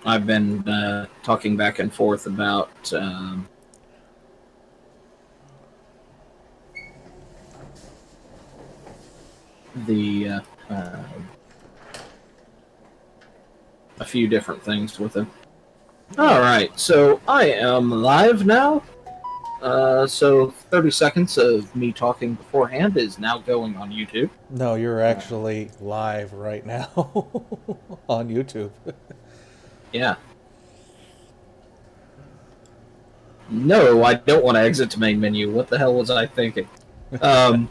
I've been talking back and forth about the a few different things with him. All right, so I am live now. So 30 seconds of me talking beforehand is now going on YouTube. No, you're Uh, actually live right now on YouTube. yeah. No, I don't want to exit to main menu. What the hell was I thinking? Um,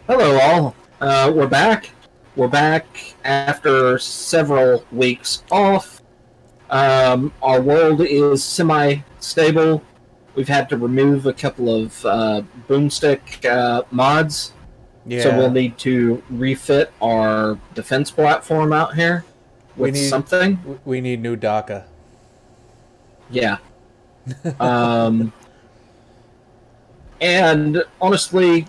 Hello, all. We're back. We're back after several weeks off. Our world is semi-stable. We've had to remove a couple of boomstick mods, so we'll Yeah, need to refit our defense platform out here we with need something. we need new DACA. Yeah. Um, and honestly,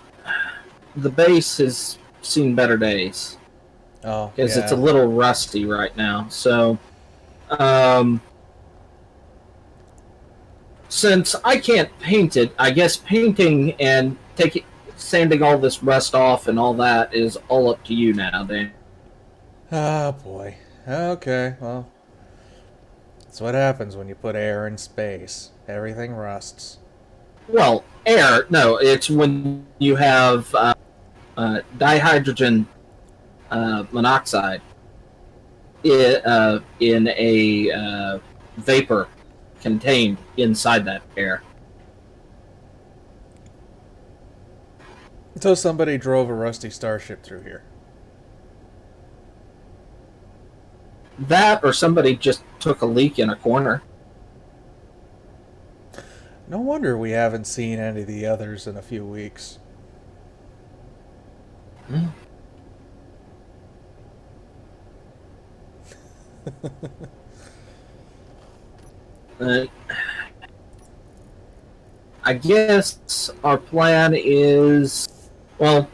the base has seen better days Oh, because it's a yeah. little rusty right now. So, um, since I can't paint it, I guess painting and sanding all this rust off and all that is all up to you now, Dan. Oh boy. Okay, well, that's what happens when you put air in space. Everything rusts. Well, air, no, it's when you have dihydrogen monoxide in a vapor contained inside that air. Until somebody drove a rusty starship through here. That or somebody just took a leak in a corner. No wonder we haven't seen any of the others in a few weeks. Hmm. Uh, I guess our plan is, well,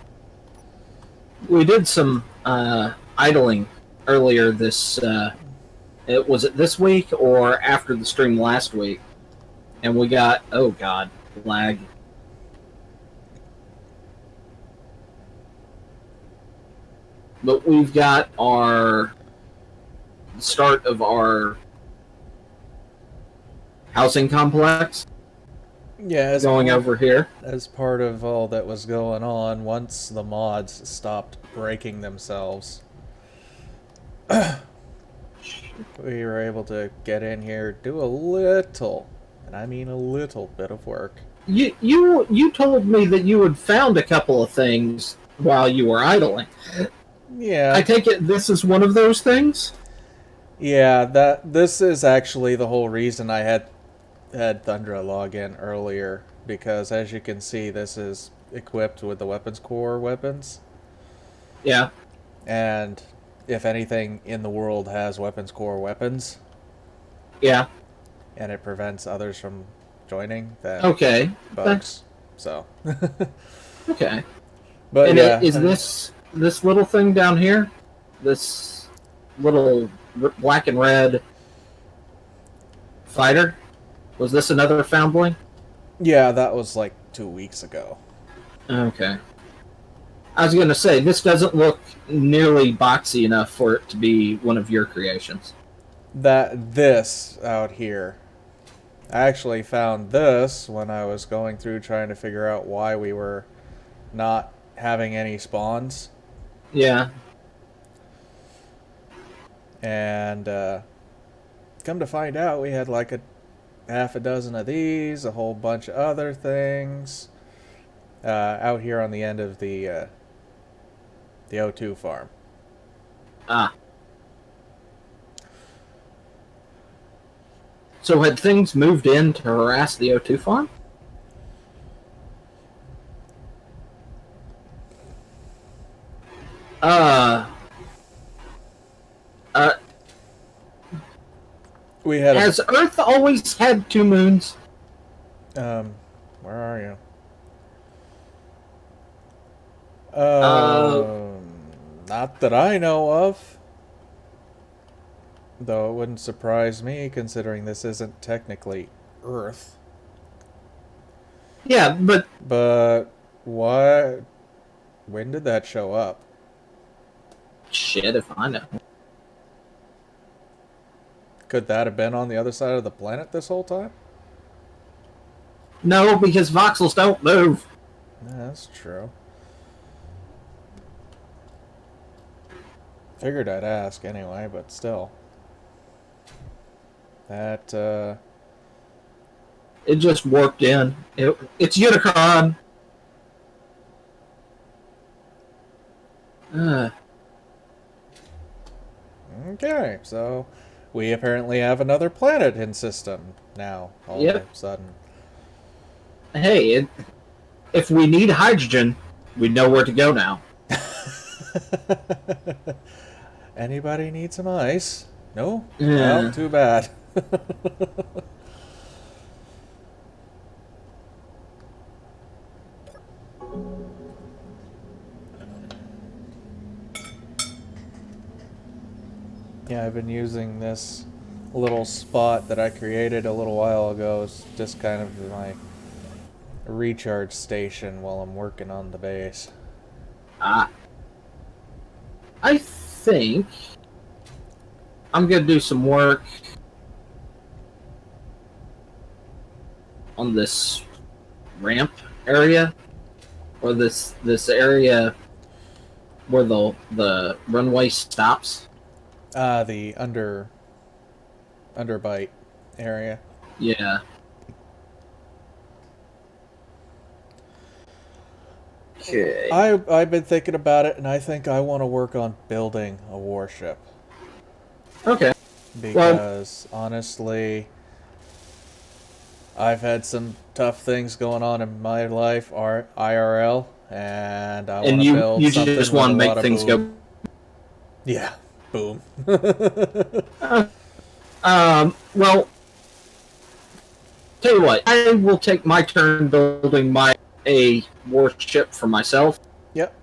we did some idling earlier this. It was it this week or after the stream last week, and we got oh god lag. But we've got our start of our housing complex Yeah, going over here. as part of all that was going on, once the mods stopped breaking themselves, we were able to get in here, do a little, and I mean a little bit of work. You told me that you had found a couple of things while you were idling. I Yeah, take it this is one of those things. yeah. That this is actually the whole reason I had Thundra log in earlier, because as you can see, this is equipped with the weapons core weapons, Yeah, and if anything in the world has weapons core weapons, yeah. and it prevents others from joining, then Okay, bugs. So, okay. but And yeah, is this little thing down here? This little black and red fighter? Was this another foundling? yeah, that was like 2 weeks ago. Okay. I was gonna say this doesn't look nearly boxy enough for it to be one of your creations. That this out here, I actually found this when I was going through trying to figure out why we were not having any spawns, Yeah. and come to find out, we had like a half a dozen of these, a whole bunch of other things out here on the end of the O2 farm. Ah. So had things moved in to harass the O2 farm? Uh. Uh. We had Has Earth always had two moons? where are you? Uh. Not that I know of. Though it wouldn't surprise me, considering this isn't technically Earth. Yeah, but But what? When did that show up? shit, if I know. Could that have been on the other side of the planet this whole time? No, because voxels don't move. Yeah, that's true. Figured I'd ask anyway, but still. That, It just warped in. It's Unicron. Okay, so we apparently have another planet in system now, all of a Yep. sudden. Hey, if we need hydrogen, we know where to go now. Anybody need some ice? No? Yeah. Well, too bad. Yeah, I've been using this little spot that I created a little while ago as just kind of my recharge station while I'm working on the base. I think I'm gonna do some work on this ramp area, or this area where the runway stops. The underbite area. Yeah. Okay. I've been thinking about it, and I think I want to work on building a warship. Okay. Because, honestly, I've had some tough things going on in my life, IRL, and I want to build you something just with want a to make lot of things boom. go. Yeah, boom. Well, tell you what, I will take my turn building a warship for myself Yep.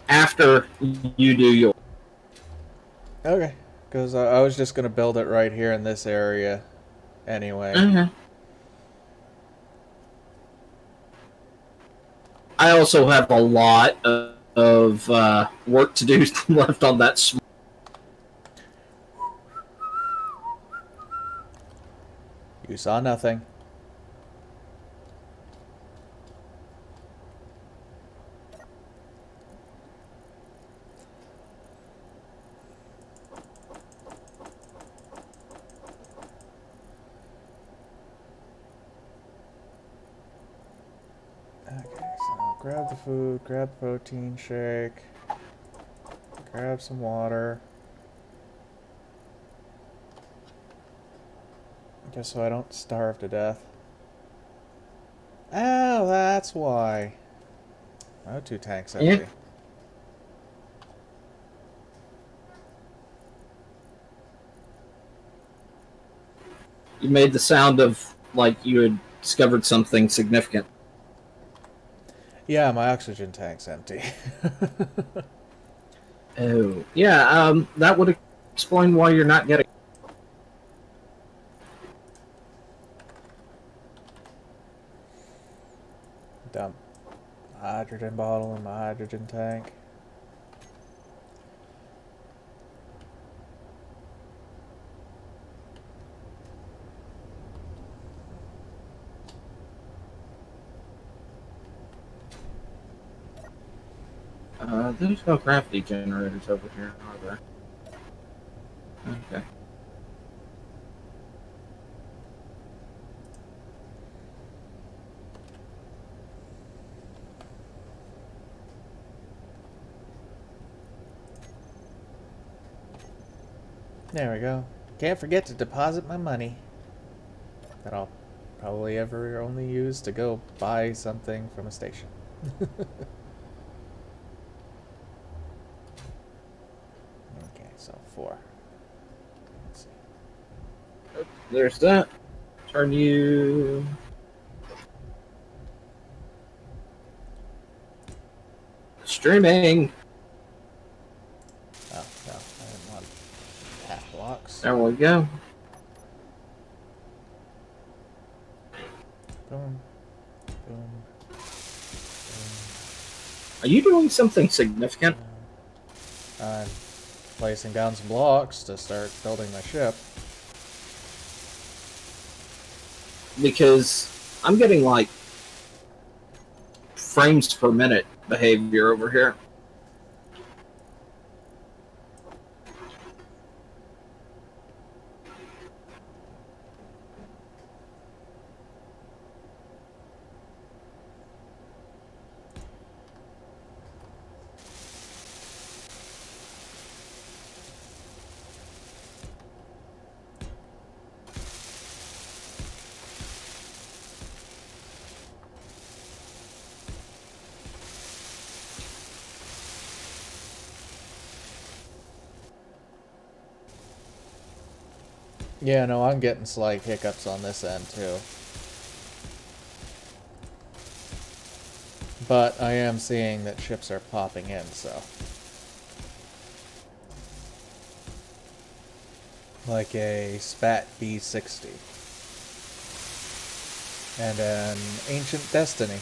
after you do yours. Okay. Because I was just going to build it right here in this area anyway. Mm-hmm. I also have a lot of work to do left on that. You saw nothing. Okay, so grab the food, grab protein shake, grab some water. Just so I don't starve to death. Oh, that's why. Oh, 2 tanks empty. Yeah. You made the sound of like you had discovered something significant. Yeah, my oxygen tank's empty. Oh, yeah. That would explain why you're not getting. Dump hydrogen bottle in my hydrogen tank. There's no gravity generators over here, are there? Okay. There we go. Can't forget to deposit my money. That I'll probably ever only use to go buy something from a station. Okay, so 4. Let's see. There's that. Turn you. Streaming. Oh, no, I didn't want Path blocks. There we go. Boom. Boom. Are you doing something significant? I'm placing down some blocks to start building my ship. Because I'm getting like frames per minute behavior over here. Yeah, no, I'm getting slight hiccups on this end too. But I am seeing that ships are popping in, so. Like a Spat B60. And an Ancient Destiny.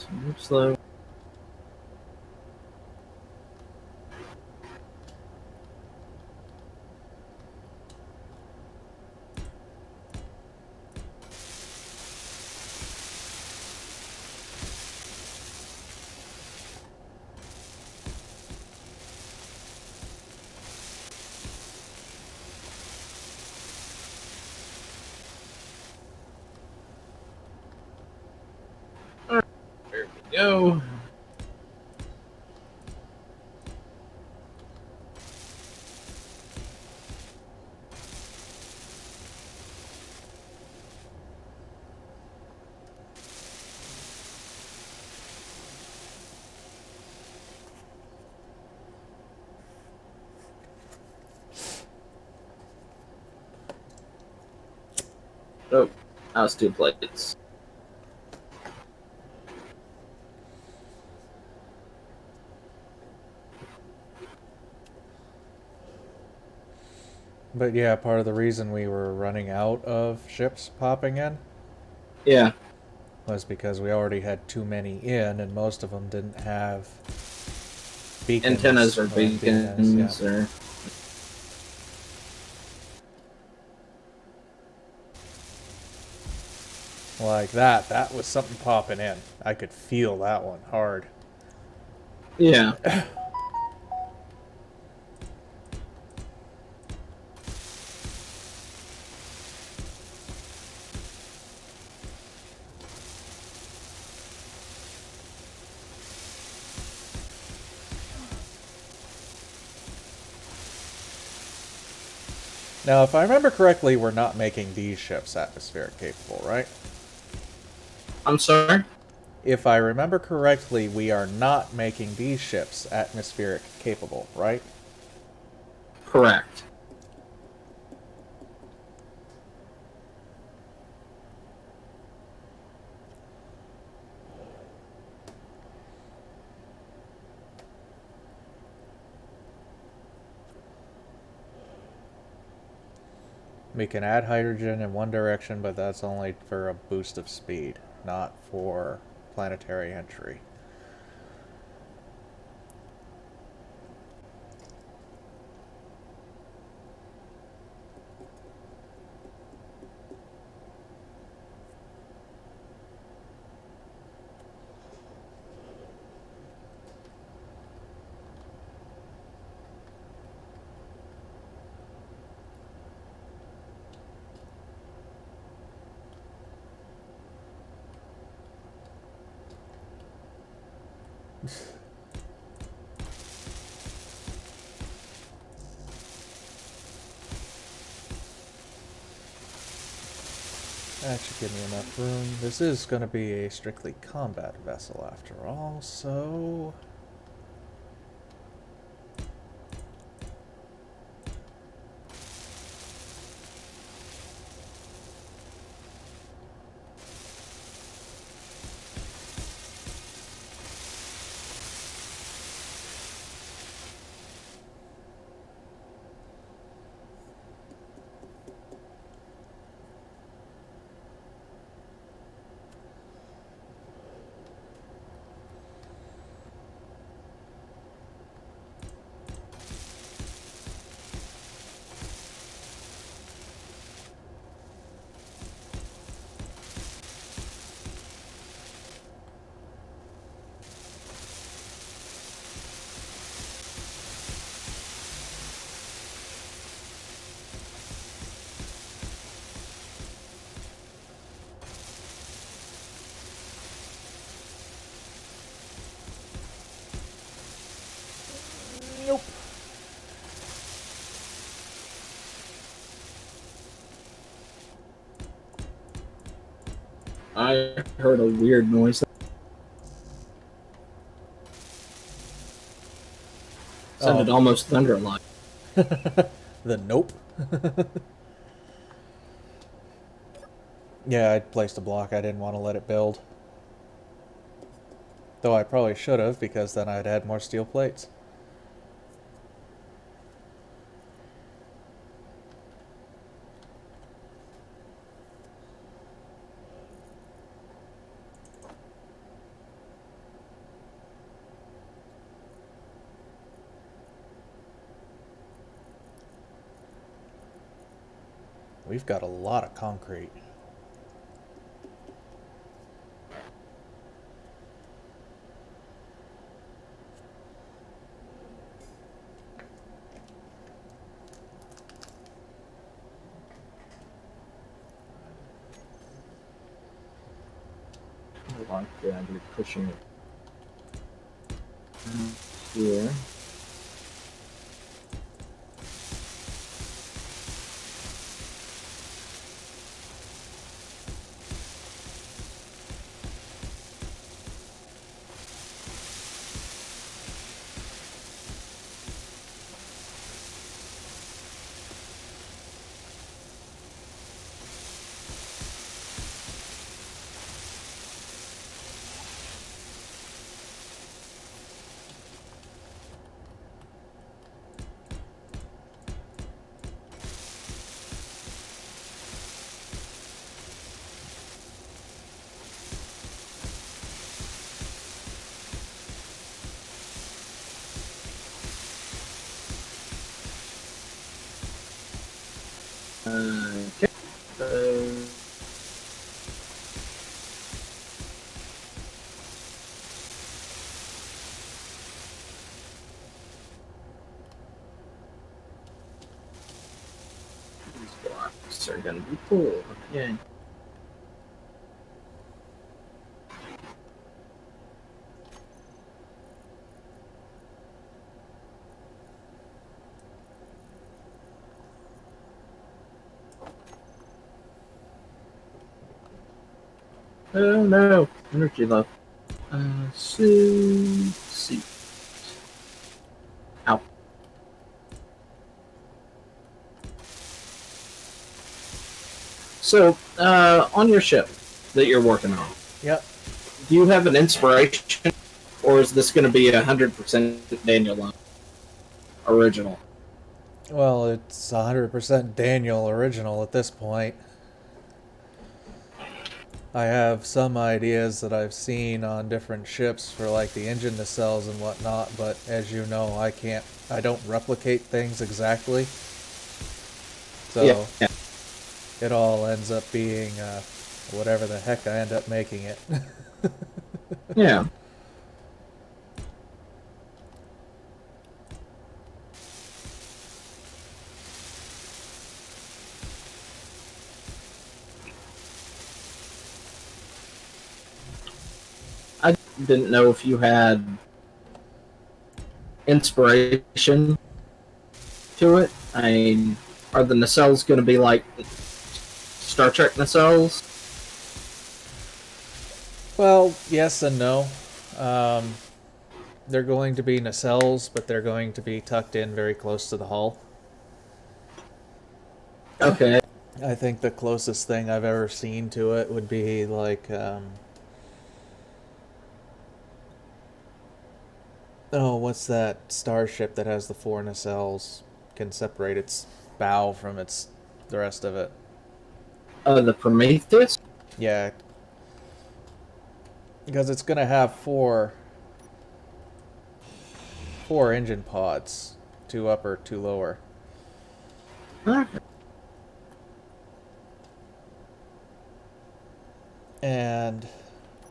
Move slow. There we go. Oh, that was 2 plates. But yeah, part of the reason we were running out of ships popping in Yeah. was because we already had too many in, and most of them didn't have beacons. Antennas or antennas, beacons yeah. or... Like that was something popping in. I could feel that one hard. Yeah. Now, if I remember correctly, we're not making these ships atmospheric capable, right? I'm sorry? If I remember correctly, we are not making these ships atmospheric capable, right? Correct. We can add hydrogen in one direction, but that's only for a boost of speed, not for planetary entry. That should give me enough room. This is going to be a strictly combat vessel after all, so... Nope. I heard a weird noise. Sounded almost thunder-like. The nope. Yeah, I placed a block. I didn't want to let it build. Though I probably should have, because then I'd had more steel plates. We've got a lot of concrete. Like that, you're pushing it here. Okay. These blocks are going to be full. Yeah. Oh no, energy low. See. Ow. So, on your ship that you're working on, Yep. do you have an inspiration, or is this going to be 100% Daniel line original? Well, it's 100% Daniel original at this point. I have some ideas that I've seen on different ships for like the engine nacelles and whatnot, but as you know, I don't replicate things exactly. Yeah, So yeah. it all ends up being whatever the heck I end up making it. Yeah. I didn't know if you had inspiration to it. I mean, are the nacelles going to be like Star Trek nacelles? Well, yes and no. Um, they're going to be nacelles, but they're going to be tucked in very close to the hull. Okay. I think the closest thing I've ever seen to it would be like, oh, what's that starship that has the four nacelles? Can separate its bow from the rest of it. The Prometheus? Yeah, because it's gonna have four engine pods, two upper, two lower. Okay. And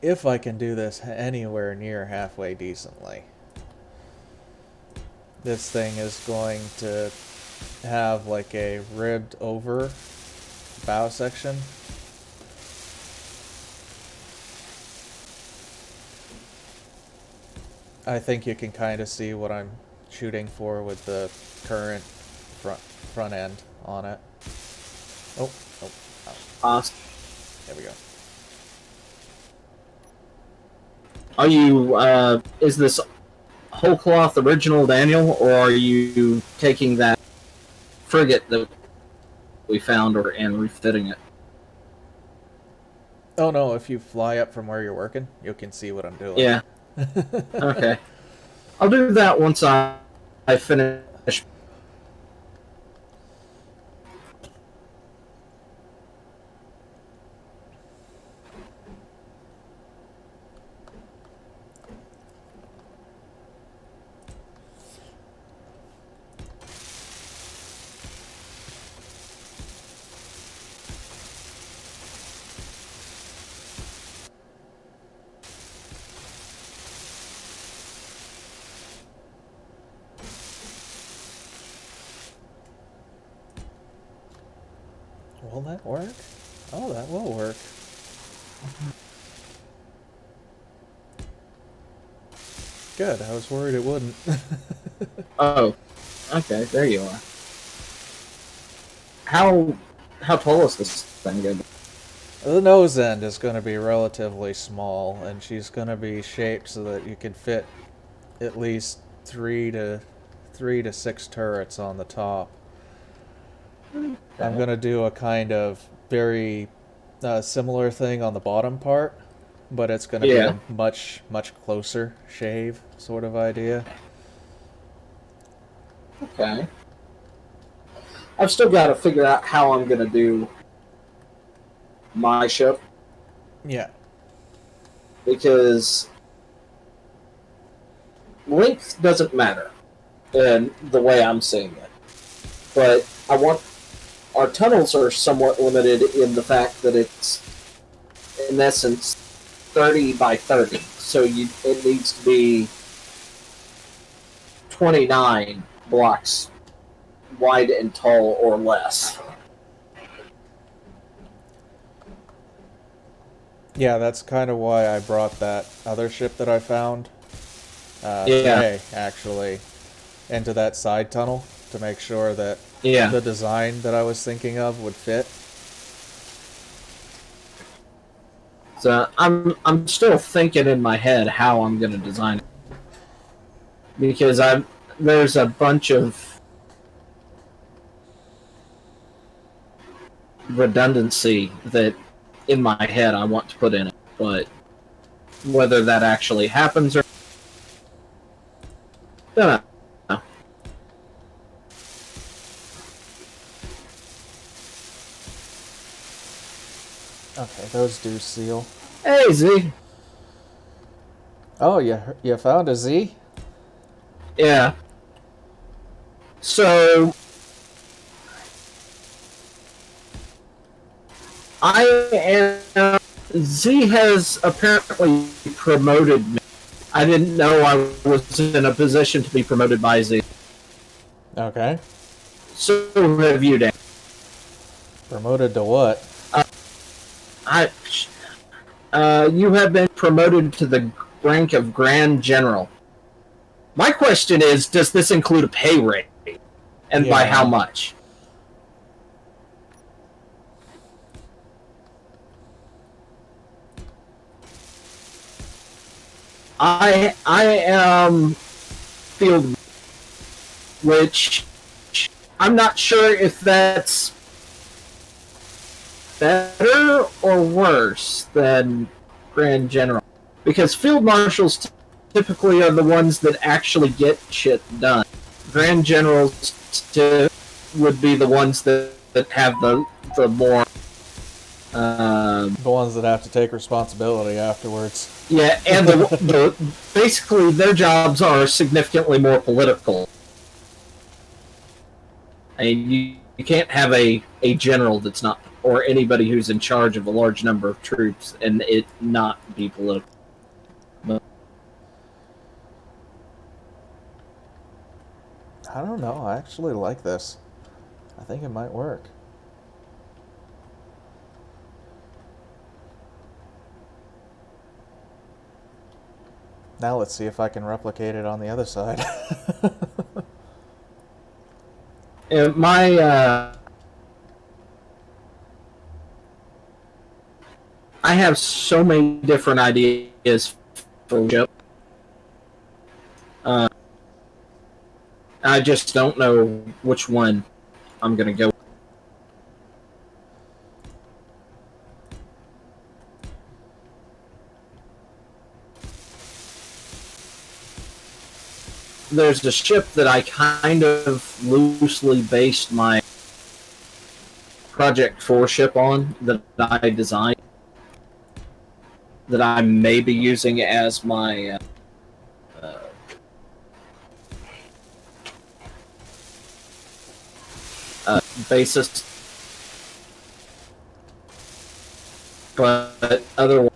if I can do this anywhere near halfway decently, this thing is going to have like a ribbed over bow section. I think you can kind of see what I'm shooting for with the current front end on it. Oh, oh, oh. Awesome. There we go. Are you, is this whole cloth original Daniel, or are you taking that frigate that we found and refitting it? Oh no, if you fly up from where you're working, you can see what I'm doing. Yeah. Okay. I'll do that once I finish. Will that work? Oh, that will work. Good, I was worried it wouldn't. Oh, okay. There you are. How tall is this thing going to be? The nose end is going to be relatively small, and she's going to be shaped so that you can fit at least three to six turrets on the top. I'm going to do a kind of very similar thing on the bottom part, but it's going to be Yeah. a much closer shave sort of idea. Okay. I've still got to figure out how I'm going to do my ship, Yeah. because length doesn't matter in the way I'm seeing it. But our tunnels are somewhat limited in the fact that it's, in essence, 30 by 30. So it needs to be 29 blocks wide and tall or less. Yeah, that's kind of why I brought that other ship that I found Yeah. today, actually, into that side tunnel to make sure that Yeah. the design that I was thinking of would fit. So I'm still thinking in my head how I'm going to design it, because there's a bunch of redundancy that in my head I want to put in it, but whether that actually happens or don't know. Okay, those do seal. Hey, Z. Oh, you found a Z? Yeah. So I am. Z has apparently promoted me. I didn't know I was in a position to be promoted by Z. Okay. So have you, Dan. Promoted to what? I. You have been promoted to the rank of Grand General. My question is, does this include a pay rate? And by how Yeah. much? I am field, which I'm not sure if that's better or worse than Grand General, because field marshals typically are the ones that actually get shit done. Grand Generals would be the ones that have the more The ones that have to take responsibility afterwards. yeah, and the basically their jobs are significantly more political. I mean, you can't have a general that's not, or anybody who's in charge of a large number of troops and it not be political. But, I don't know. I actually like this. I think it might work. Now let's see if I can replicate it on the other side. my I have so many different ideas for ship. I just don't know which one I'm gonna go. There's a ship that I kind of loosely based my Project 4 ship on that I designed, that I may be using as my basis. But otherwise,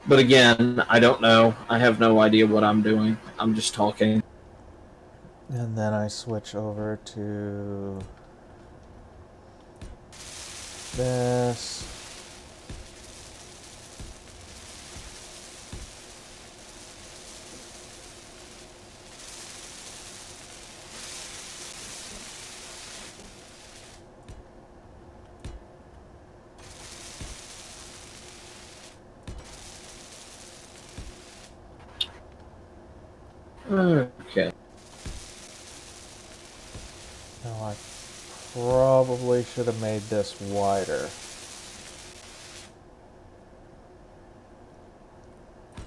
but again, I don't know. I have no idea what I'm doing. I'm just talking. And then I switch over to this. Okay. Now I probably should have made this wider.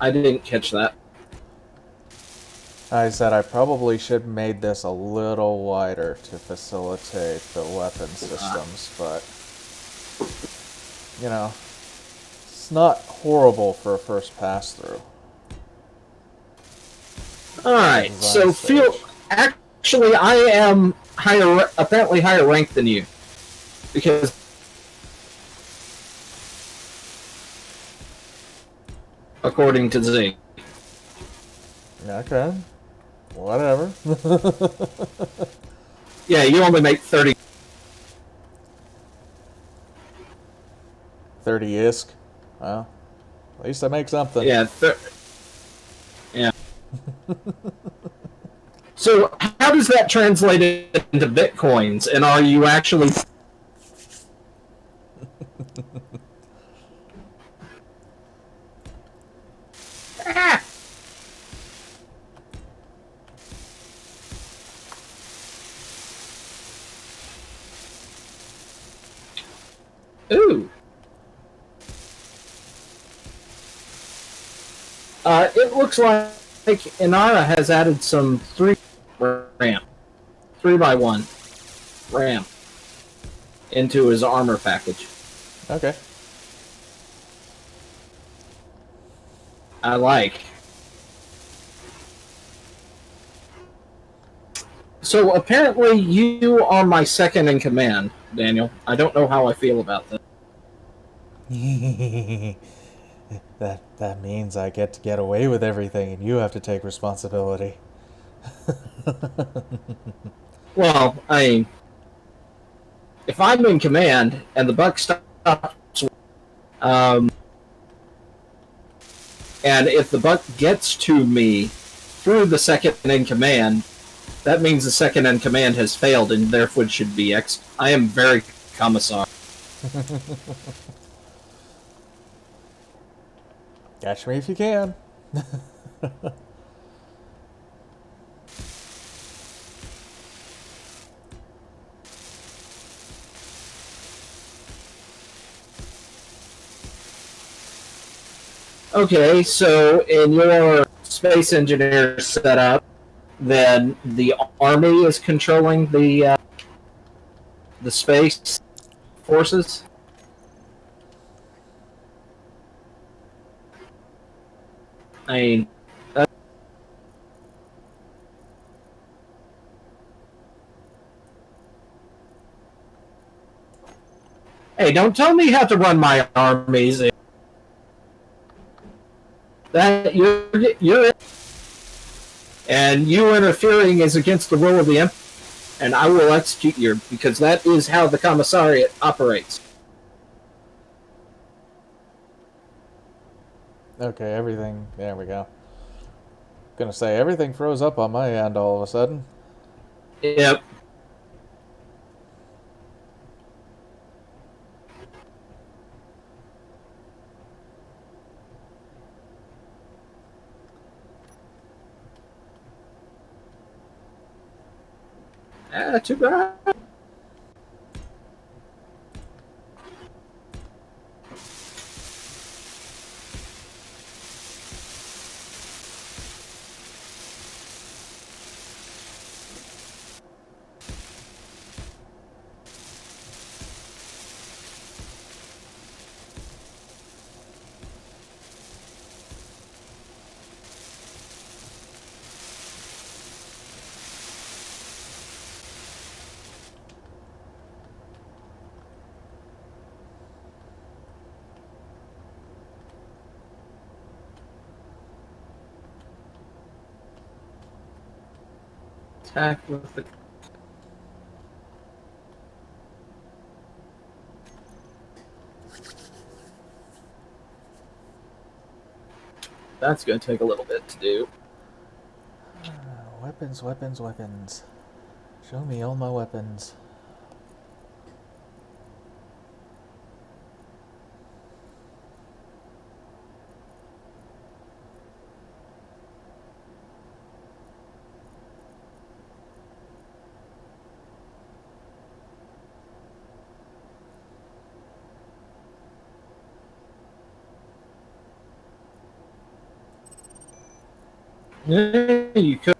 I didn't catch that. I said I probably should have made this a little wider to facilitate the weapon systems, but you know, it's not horrible for a first pass through. Alright, so actually I am apparently higher ranked than you. Because according to Z. Okay. Whatever. Yeah, you only make 30. 30 ISK. Well, at least I make something. Yeah, yeah. So how does that translate into bitcoins? And are you actually... Ah! Ooh. It looks like Inara has added some 3 RAM. 3x1 RAM. into his armor package. Okay. I like. So apparently you are my second in command, Daniel. I don't know how I feel about this. That means I get to get away with everything and you have to take responsibility. Well, I mean, if I'm in command and the buck stops, um, and if the buck gets to me through the second in command, that means the second in command has failed and therefore should be I am very commissar. Catch me if you can. Okay, so in your space engineer setup, then the army is controlling the space forces. I mean, hey, don't tell me how to run my armies. That you're and you interfering is against the will of the Emperor, and I will execute you because that is how the commissariat operates. Okay, everything. There we go. Gonna say everything froze up on my end all of a sudden. Yep. Too bad. Attack with the. That's going to take a little bit to do. Weapons, weapons, weapons. Show me all my weapons. Yeah, you could.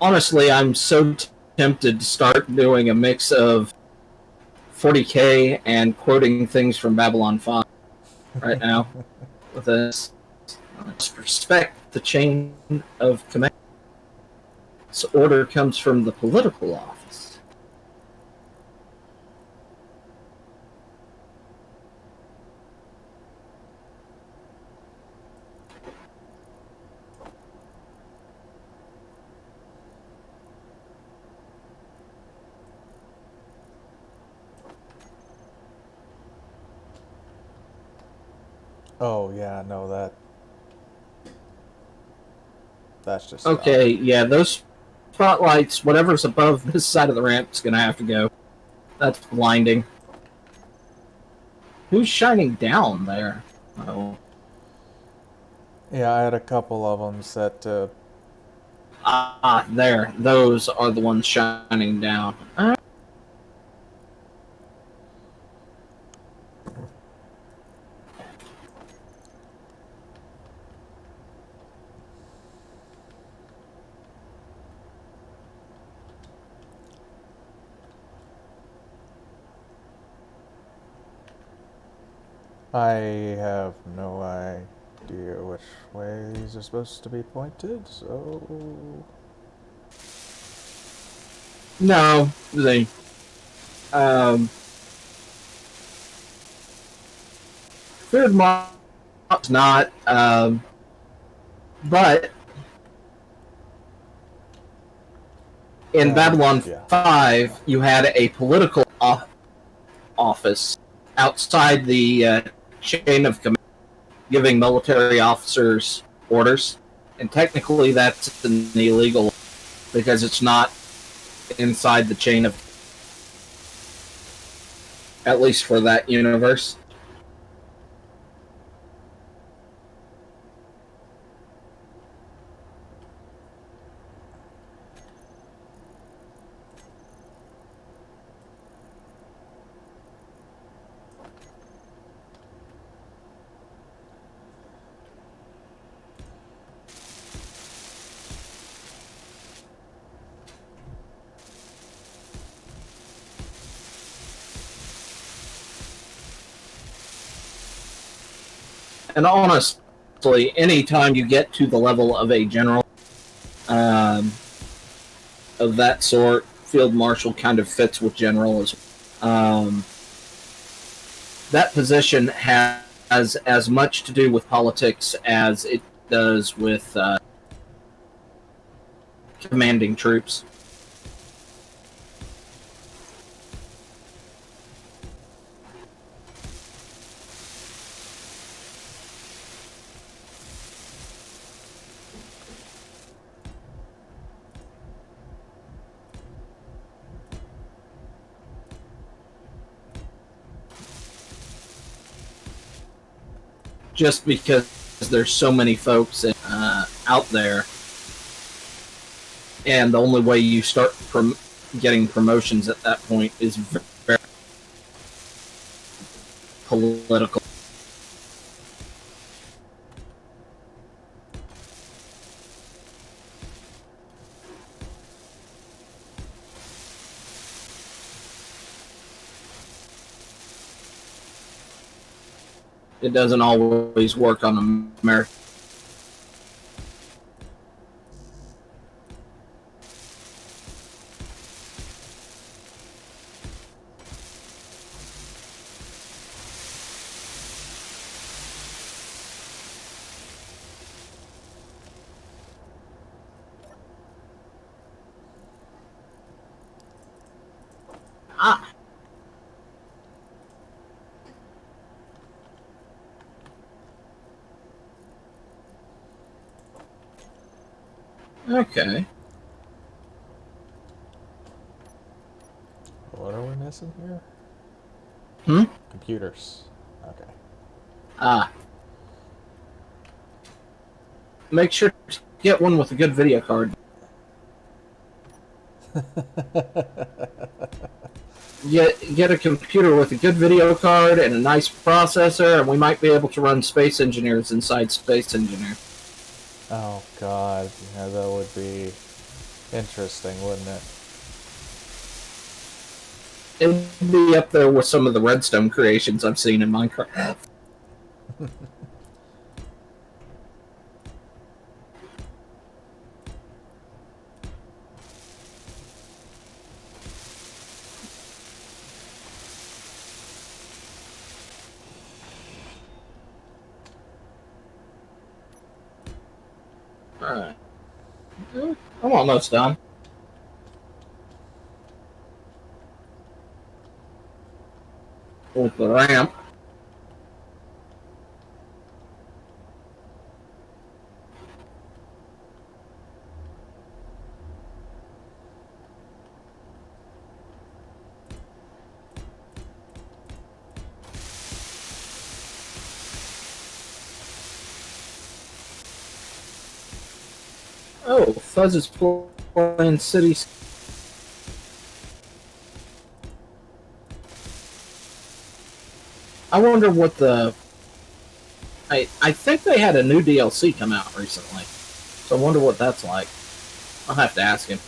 Honestly, I'm so tempted to start doing a mix of 40K and quoting things from Babylon 5 right now. With this, respect the chain of command. This order comes from the political office. Oh yeah, no that's just Okay, yeah, those spotlights, whatever's above this side of the ramp, is gonna have to go. That's blinding. Who's shining down there? Oh. Yeah, I had a couple of them set to. There. Those are the ones shining down. I have no idea which way these are supposed to be pointed, so... No, the Food Mark's not, but in Babylon yeah. 5, you had a political office outside the chain of command, giving military officers orders. And technically, that's an illegal because it's not inside the chain of, at least for that universe. And honestly, anytime you get to the level of a general of that sort, field marshal kind of fits with general as that position has as much to do with politics as it does with commanding troops. Just because there's so many folks out there, and the only way you start getting promotions at that point is very political. It doesn't always work on America. Ah. Okay. What are we missing here? Computers. Okay. Ah. Make sure to get one with a good video card. Get a computer with a good video card and a nice processor, and we might be able to run Space Engineers inside Space Engineer. Oh god, yeah, that would be interesting, wouldn't it? It would be up there with some of the redstone creations I've seen in Minecraft. Alright. I'm almost done. With the ramp. Oh, Fuzz is playing cities. I wonder what the... I think they had a new DLC come out recently. So I wonder what that's like. I'll have to ask him.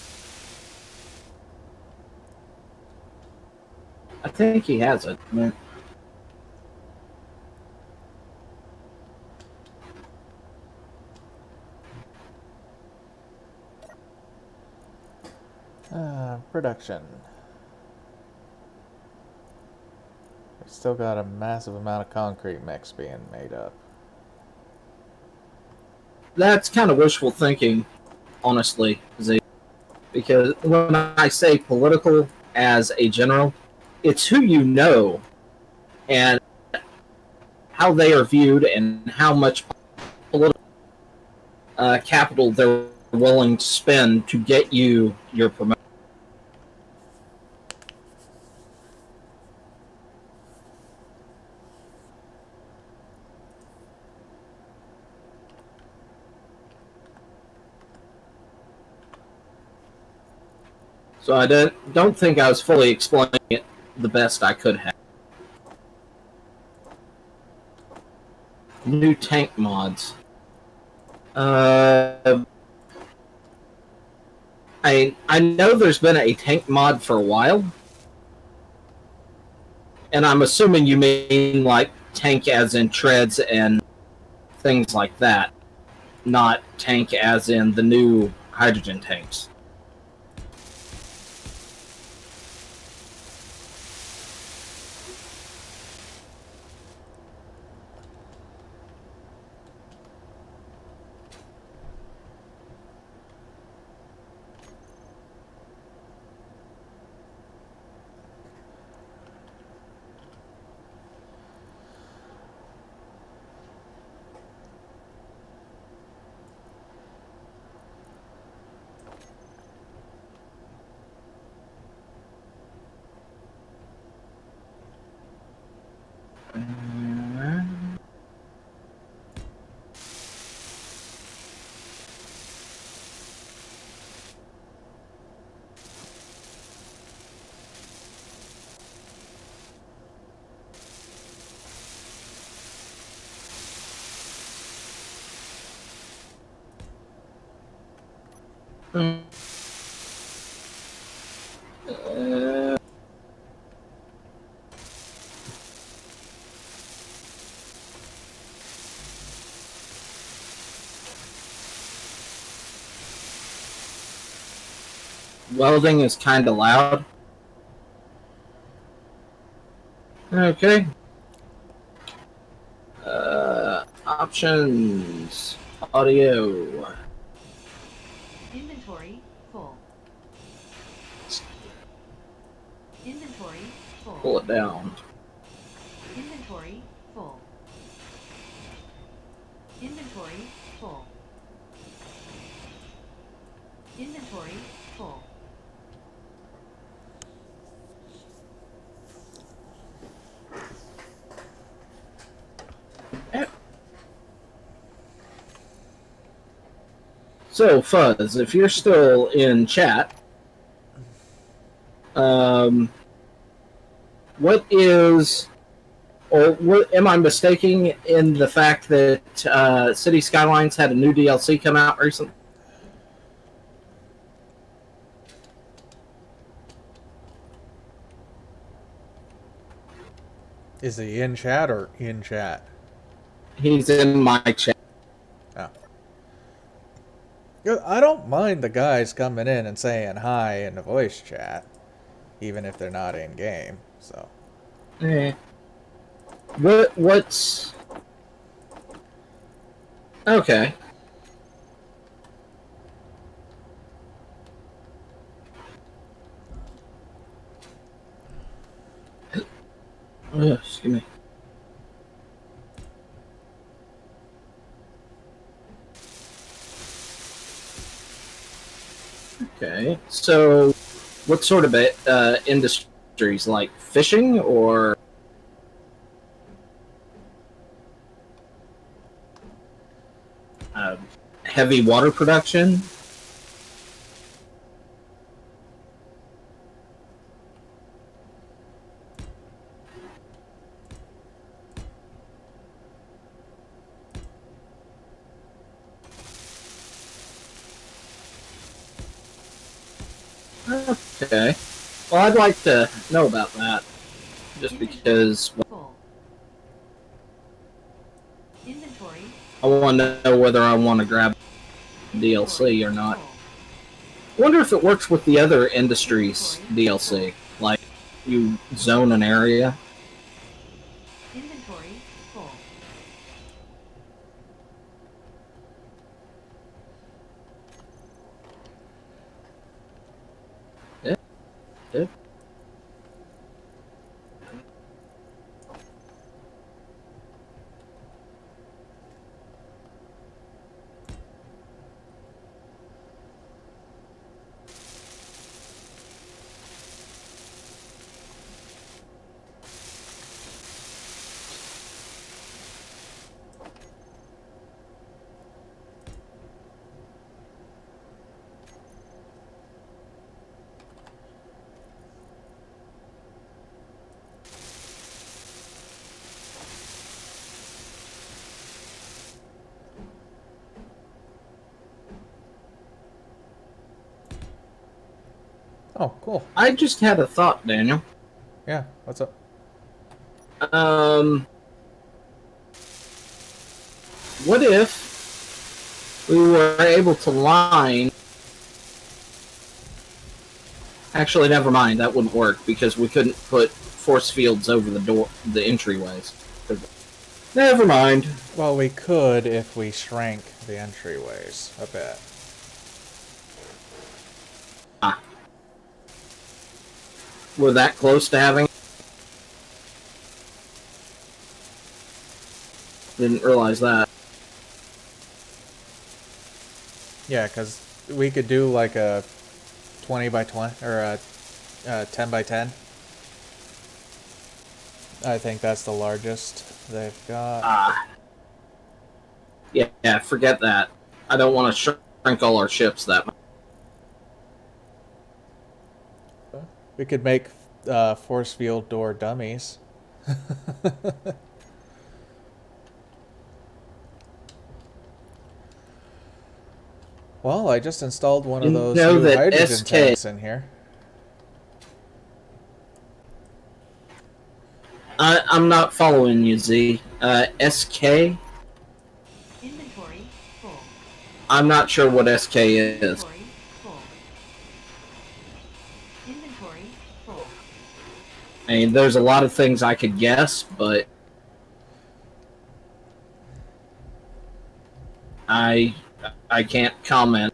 I think he has it. Man. Production. We still got a massive amount of concrete mix being made up. That's kind of wishful thinking, honestly, Z. Because when I say political as a general, it's who you know and how they are viewed and how much political capital they're willing to spend to get you your promotion. So I don't think I was fully explaining it the best I could have. New tank mods. I know there's been a tank mod for a while, and I'm assuming you mean like tank as in treads and things like that, not tank as in the new hydrogen tanks. Welding is kind of loud. Okay. Options. Audio. Inventory full. Inventory full. Pull it down. Inventory full. Inventory full. Inventory full. So, Fuzz, if you're still in chat, what is, or what, am I mistaken in the fact that City Skylines had a new DLC come out recently? Is he in chat or in chat? He's in my chat. Oh. I don't mind the guys coming in and saying hi in the voice chat, even if they're not in game. So. What's okay? Excuse me. Okay, so what sort of industries, like fishing or heavy water production? Okay. Well, I'd like to know about that, just because Full. Inventory. I want to know whether I want to grab DLC or not. Wonder if it works with the other industries DLC. Like, you zone an area. Inventory full. Yeah. Yeah. Oh, cool. I just had a thought, Daniel. Yeah, what's up? What if we were able to line... Actually, never mind. That wouldn't work because we couldn't put force fields over the door, the entryways. Never mind. Well, we could if we shrank the entryways a bit. Ah. We're that close to having... Didn't realize that. Yeah, because we could do like a 20 by 20 or a 10 by 10. I think that's the largest they've got. Ah. Yeah, forget that. I don't want to shrink all our ships that much. We could make force field door dummies. Well, I just installed one of those new hydrogen tanks in here. I'm not following you, Z. SK? Inventory full. I'm not sure what SK is. Inventory full. Inventory full. I mean, there's a lot of things I could guess, but... I can't comment.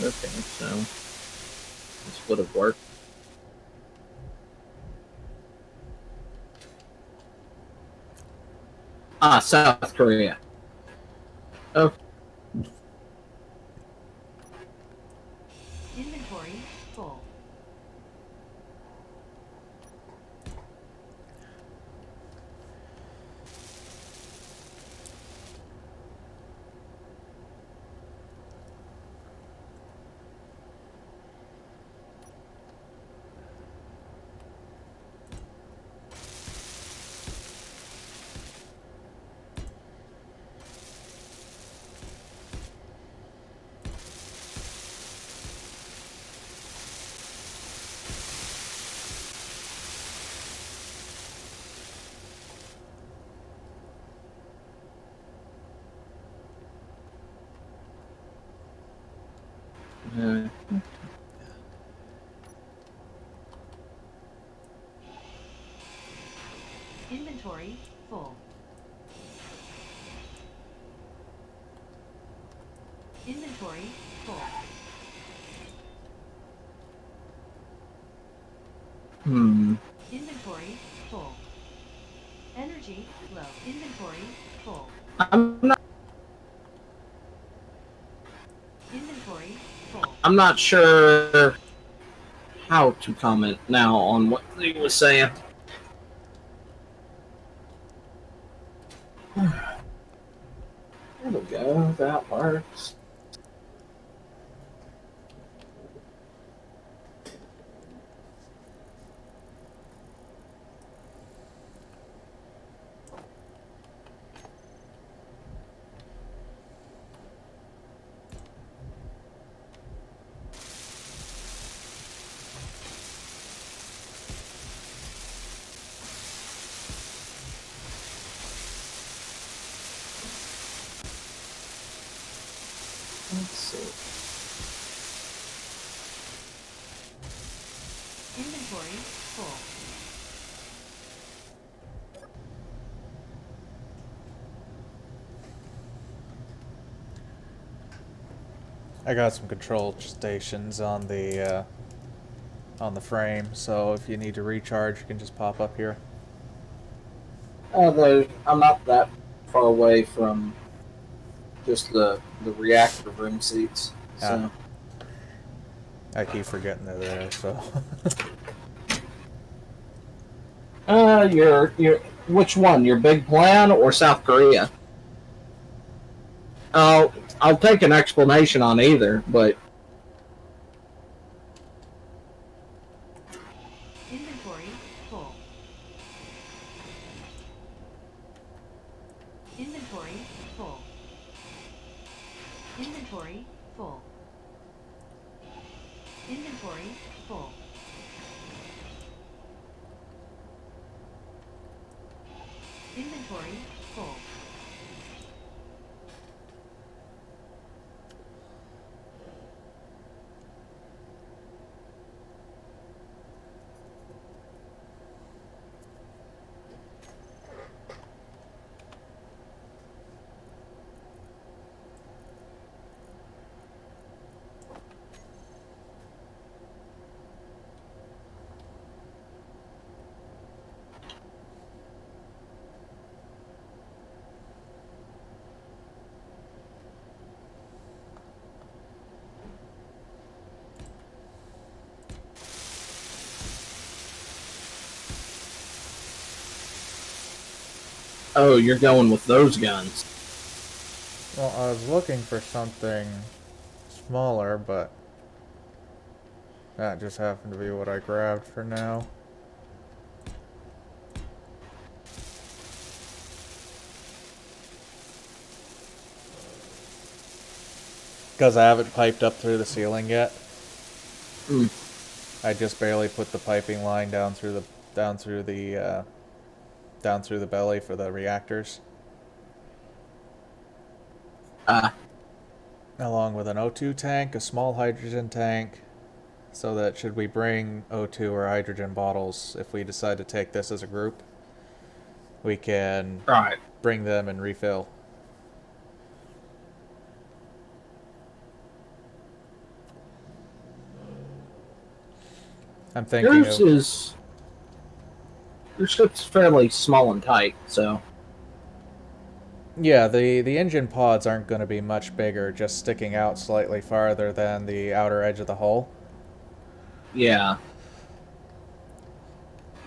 Okay, so this would have worked. Ah, South Korea. Oh, Inventory full. uh, Inventory full. Inventory full. Inventory full. Energy low. Inventory full. I'm not... Inventory full. I'm not sure how to comment now on what he was saying. There we go. That works. Let's see. Inventory full. I got some control stations on the frame, so if you need to recharge, you can just pop up here. I'm not that far away from just the reactor room seats. Ah, So I keep forgetting they're there, so. your which one? Your big plan or South Korea? I'll take an explanation on either, but Inventory full. Inventory full. Inventory full. Inventory full. Inventory full. oh, you're going with those guns. Well, I was looking for something smaller, but that just happened to be what I grabbed for now. Because I haven't piped up through the ceiling yet. Mm. I just barely put the piping line down through the belly for the reactors, along with an O2 tank, a small hydrogen tank, so that should we bring O2 or hydrogen bottles, if we decide to take this as a group, we can Right. bring them and refill. I'm thinking Yours of... is your ship's fairly small and tight, so Yeah, the engine pods aren't going to be much bigger, just sticking out slightly farther than the outer edge of the hull. yeah.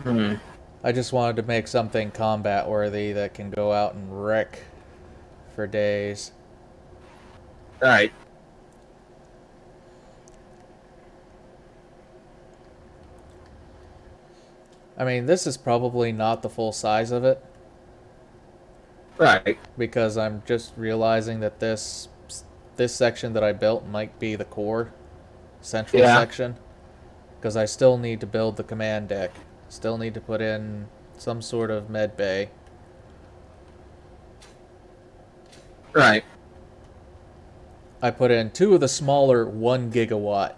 Hmm. I just wanted to make something combat worthy that can go out and wreck for days. Right. I mean, this is probably not the full size of it, Right. because I'm just realizing that this section that I built might be the core central Yeah. section, because I still need to build the command deck. Still need to put in some sort of med bay. Right. I put in 2 of the smaller 1 gigawatt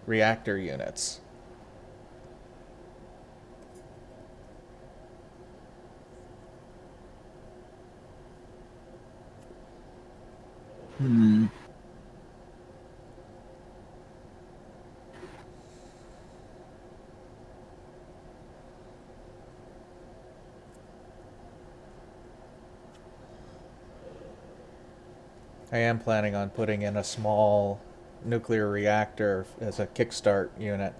reactor units. Hmm. I am planning on putting in a small nuclear reactor as a kickstart unit.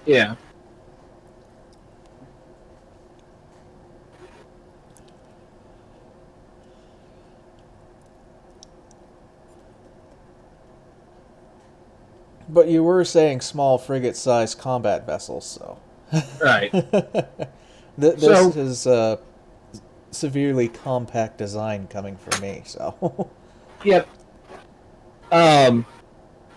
Yeah. But you were saying small frigate-sized combat vessels, so. Right. This So- is severely compact design coming from me, so. Yep. I'm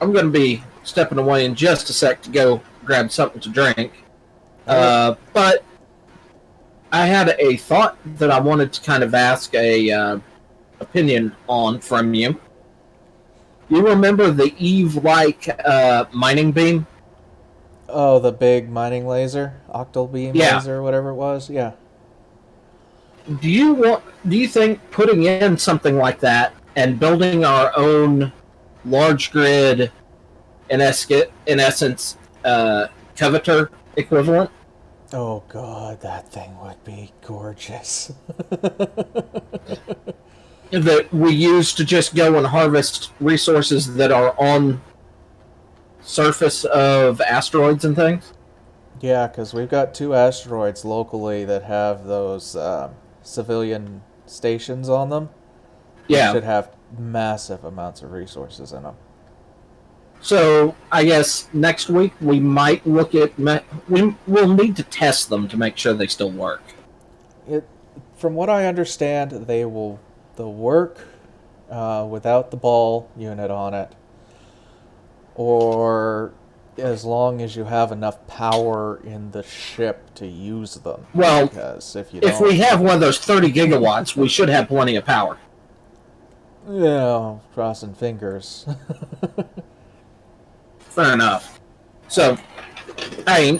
going to be stepping away in just a sec to go grab something to drink. But I had a thought that I wanted to kind of ask a opinion on from you. You remember the Eve-like mining beam? Oh, the big mining laser? Octal beam Yeah. laser, whatever it was? Yeah. Do you think putting in something like that and building our own large grid, in essence, Covetor equivalent, Oh god, that thing would be gorgeous. that we use to just go and harvest resources that are on surface of asteroids and things? Yeah, because we've got 2 asteroids locally that have those civilian stations on them. Yeah. Should have massive amounts of resources in them. So I guess next week we might look at we'll need to test them to make sure they still work. From what I understand, they'll work without the ball unit on it, or as long as you have enough power in the ship to use them. Well, because if we have one of those 30 gigawatts, we should have plenty of power. Yeah, crossing fingers. Fair enough. So, I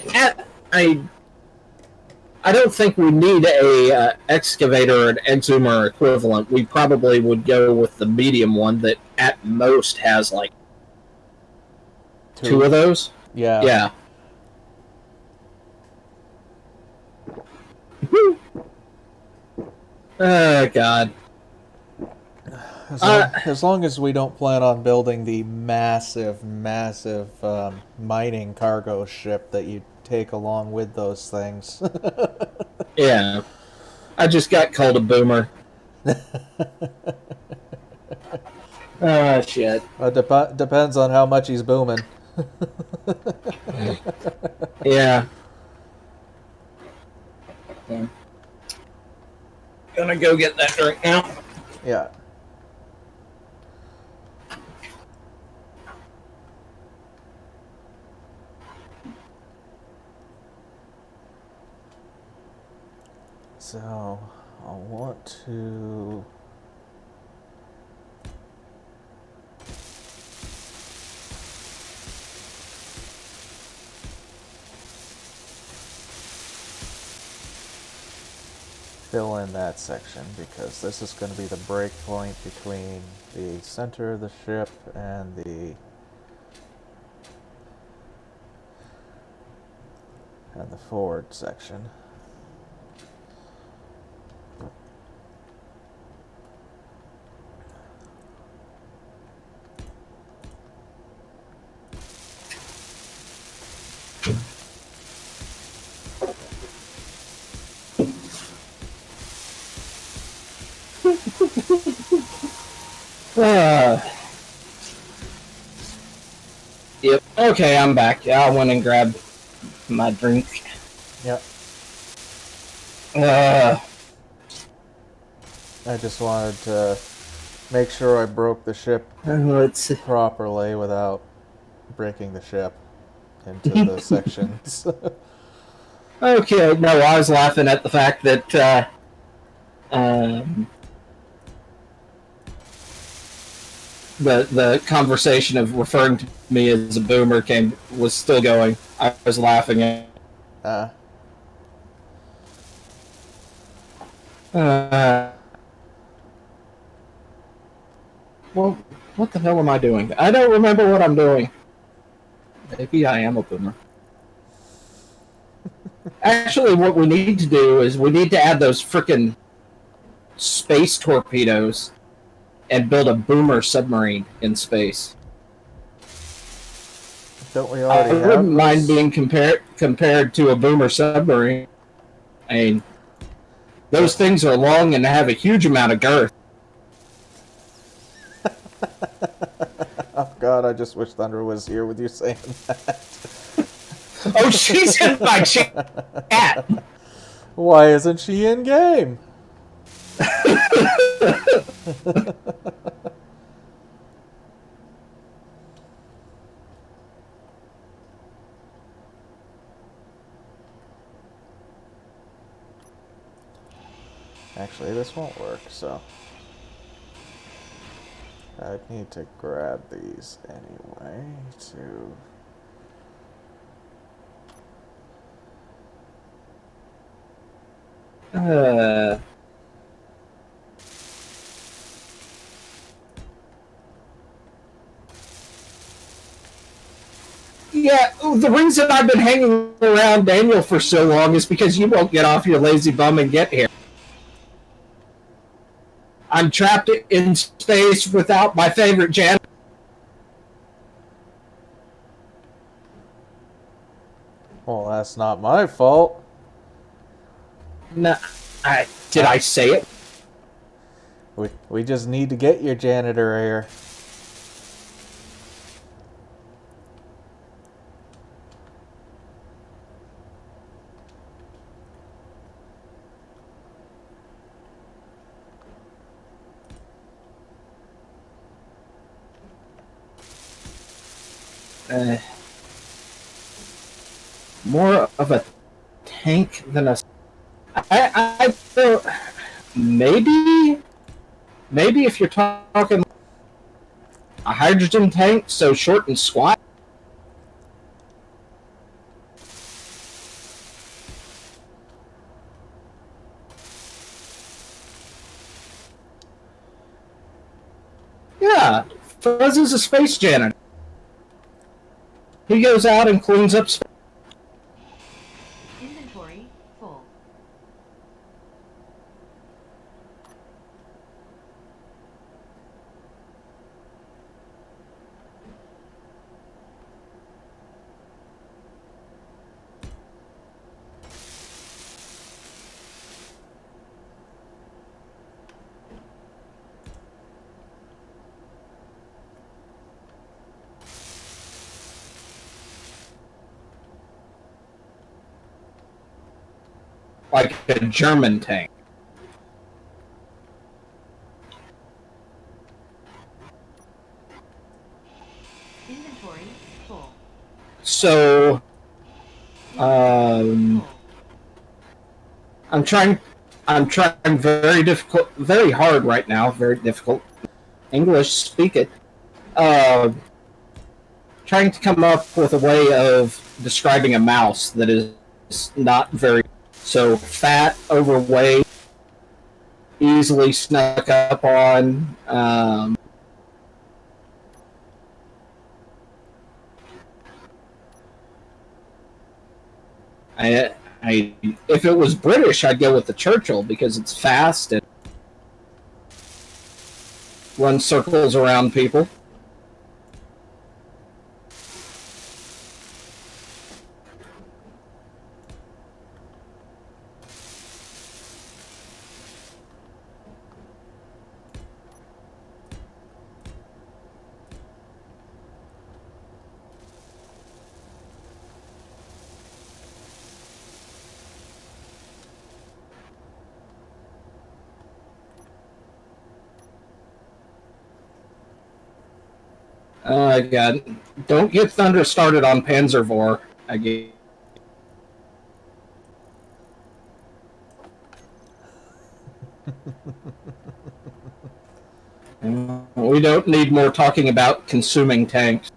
don't think we need a excavator or an exhumer equivalent. We probably would go with the medium one that at most has like 2 of those. Yeah. Yeah. Oh God. As long as we don't plan on building the massive mining cargo ship that you take along with those things. Yeah. I just got called a boomer. Shit. Depends on how much he's booming. Yeah. Gonna go get that drink now. Yeah. So, I'll want to... fill in that section, because this is going to be the break point between the center of the ship and the forward section. Yep. Okay, I'm back. I went and grabbed my drink. Yep. Uh, I just wanted to make sure I broke the ship let's see. properly without breaking the ship into the sections. Okay, no, I was laughing at the fact that the conversation of referring to me as a boomer was still going. I was laughing at. Well, what the hell am I doing? I don't remember what I'm doing. Maybe I am a boomer. Actually, what we need to do is we need to add those frickin' space torpedoes and build a boomer submarine in space. Don't we I already have wouldn't mind those? being compared to a boomer submarine. I mean, those things are long and have a huge amount of girth. Oh God, I just wish Thunder was here with you saying that. Oh, she's in my chat. Why isn't she in game? Actually, this won't work, so I need to grab these anyway to... Uh, yeah, the reason I've been hanging around Daniel for so long is because you won't get off your lazy bum and get here. I'm trapped in space without my favorite janitor. Well, that's not my fault. No, did I say it? We just need to get your janitor here. More of a tank than a. I feel maybe if you're talking a hydrogen tank, so short and squat. Yeah, Fuzz is a space janitor. He goes out and cleans up space. Inventory full. Like a German tank. Inventory full. So, Inventory full. I'm trying very hard right now, very difficult. English, speak it. Trying to come up with a way of describing a mouse that is not very so fat, overweight, easily snuck up on. I if it was British, I'd go with the Churchill because it's fast and runs circles around people. God, don't get Thunder started on Panzervore again. We don't need more talking about consuming tanks.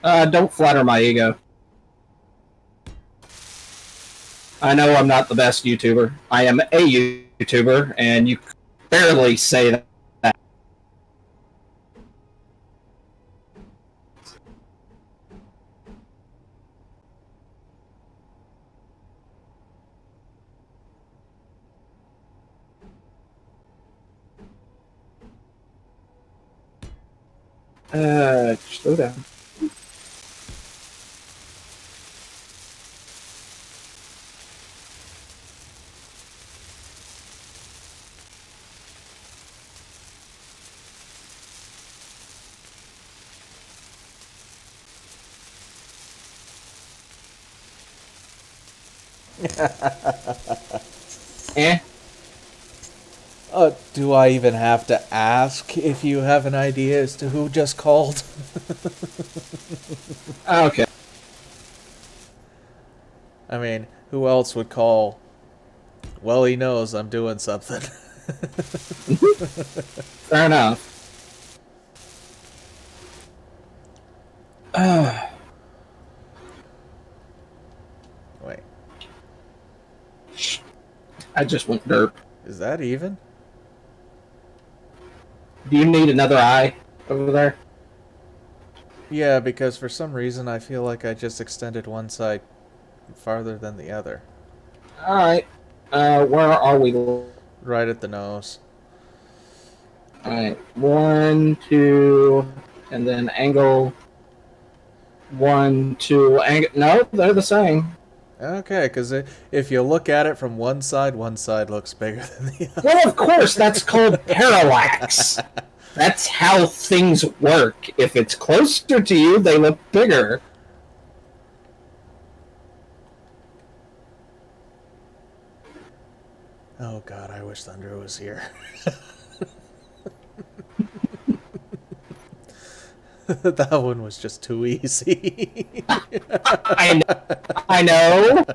Don't flatter my ego. I know I'm not the best YouTuber. I am a YouTuber, and you barely say that. Slow down. Eh? Do I even have to ask if you have an idea as to who just called? Okay. I mean, who else would call? Well, he knows I'm doing something. Fair enough. Wait, I just went derp. is that even? Do you need another eye over there? Yeah, because for some reason I feel like I just extended one side farther than the other. Alright. Where are we? Right at the nose. Alright. 1, 2, and then angle 1, 2, angle. No, they're the same. Okay, because if you look at it from one side looks bigger than the other. Well, of course, that's called parallax. That's how things work. If it's closer to you, they look bigger. Oh god, I wish Thunder was here. That one was just too easy. I know.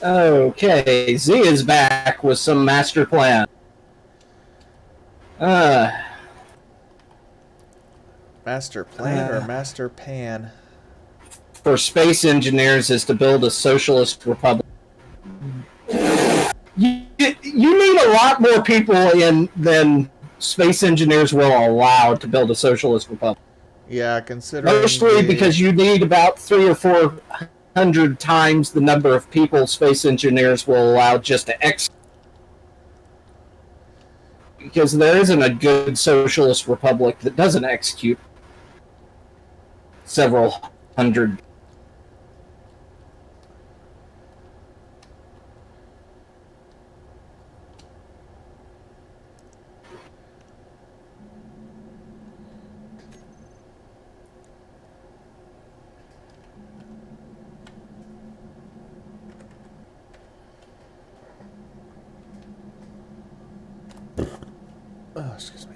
Okay, Z is back with some master plan. Master plan or master pan? For space engineers is to build a socialist republic. You need a lot more people in than space engineers will allow to build a socialist republic. Yeah, considering Mostly because you need about 300 or 400 times the number of people space engineers will allow just to execute. Because there isn't a good socialist republic that doesn't execute several hundred. Oh, excuse me.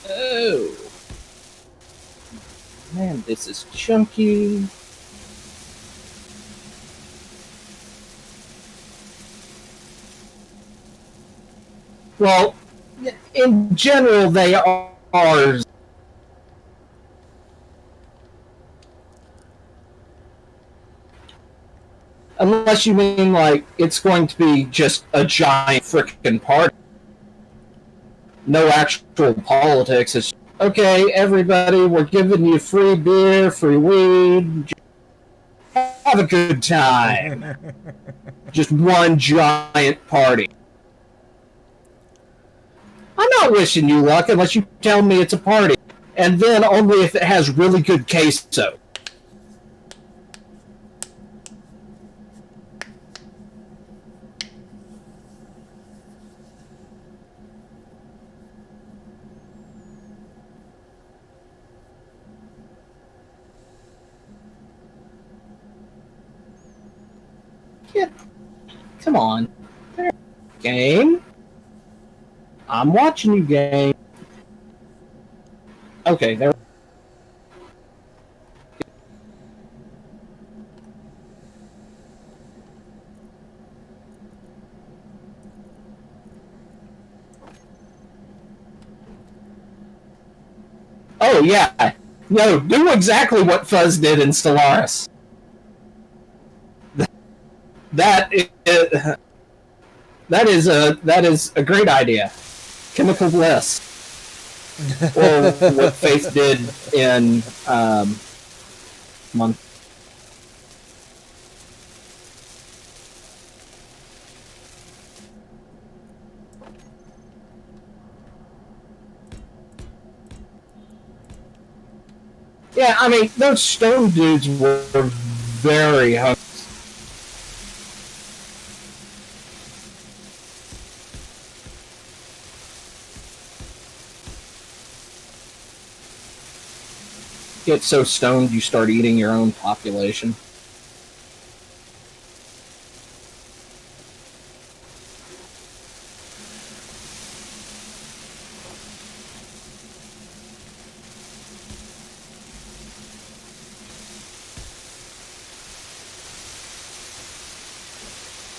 Oh. Man, this is chunky. Well, in general, they are. Unless you mean like it's going to be just a giant frickin' party. No actual politics. It's okay, everybody, we're giving you free beer, free weed. Have a good time. Just one giant party. I'm not wishing you luck unless you tell me it's a party. And then only if it has really good queso. Yeah. Come on. Game? I'm watching you, game. Okay, there. Oh, yeah. No, do exactly what Fuzz did in Stellaris. That is a great idea. Chemical bliss. Or what Faith did in month. Yeah, I mean, those stone dudes were very hungry. Get so stoned you start eating your own population.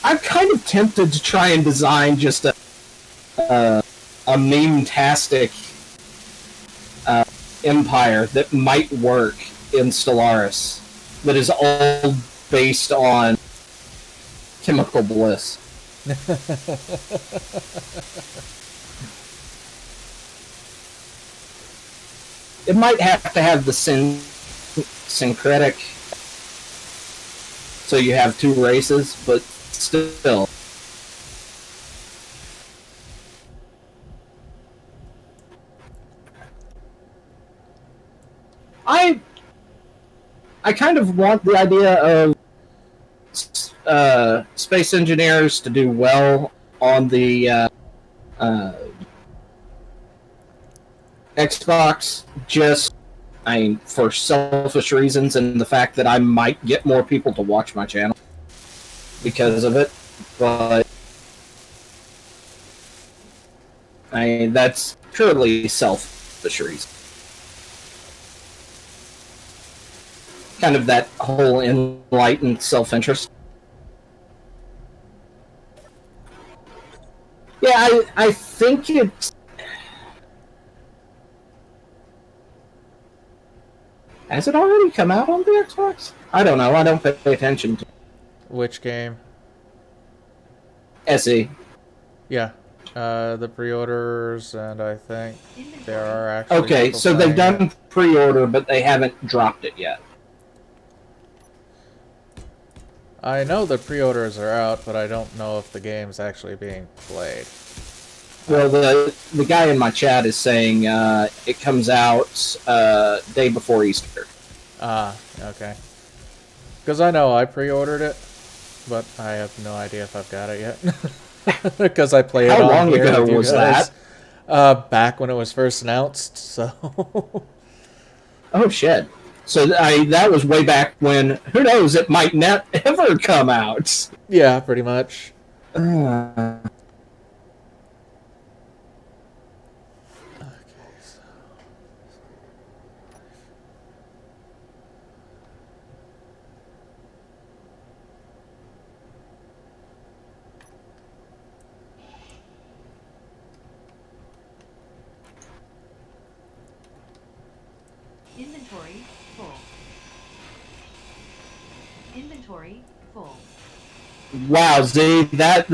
I'm kind of tempted to try and design just a meme-tastic empire that might work in Stellaris that is all based on chemical bliss. It might have to have the syncretic, so you have two races, but still. I kind of want the idea of space engineers to do well on the Xbox, just, I mean, for selfish reasons and the fact that I might get more people to watch my channel because of it, but I mean, that's purely selfish reason. Kind of that whole enlightened self-interest. Yeah, I think it's... Has it already come out on the Xbox? I don't know, I don't pay attention to... Which game? SE. Yeah. The pre-orders, and I think there are actually... Okay, so they've done pre-order, but they haven't dropped it yet. I know the pre-orders are out, but I don't know if the game's actually being played. Well, the guy in my chat is saying it comes out day before Easter. Ah, okay. Because I know I pre-ordered it, but I have no idea if I've got it yet. Because I played it How on long here ago with you was guys. that? Back when it was first announced, so... Oh, shit. So that was way back when, who knows, it might not ever come out. Yeah, pretty much. Inventory full. Inventory full. Wow, Z, that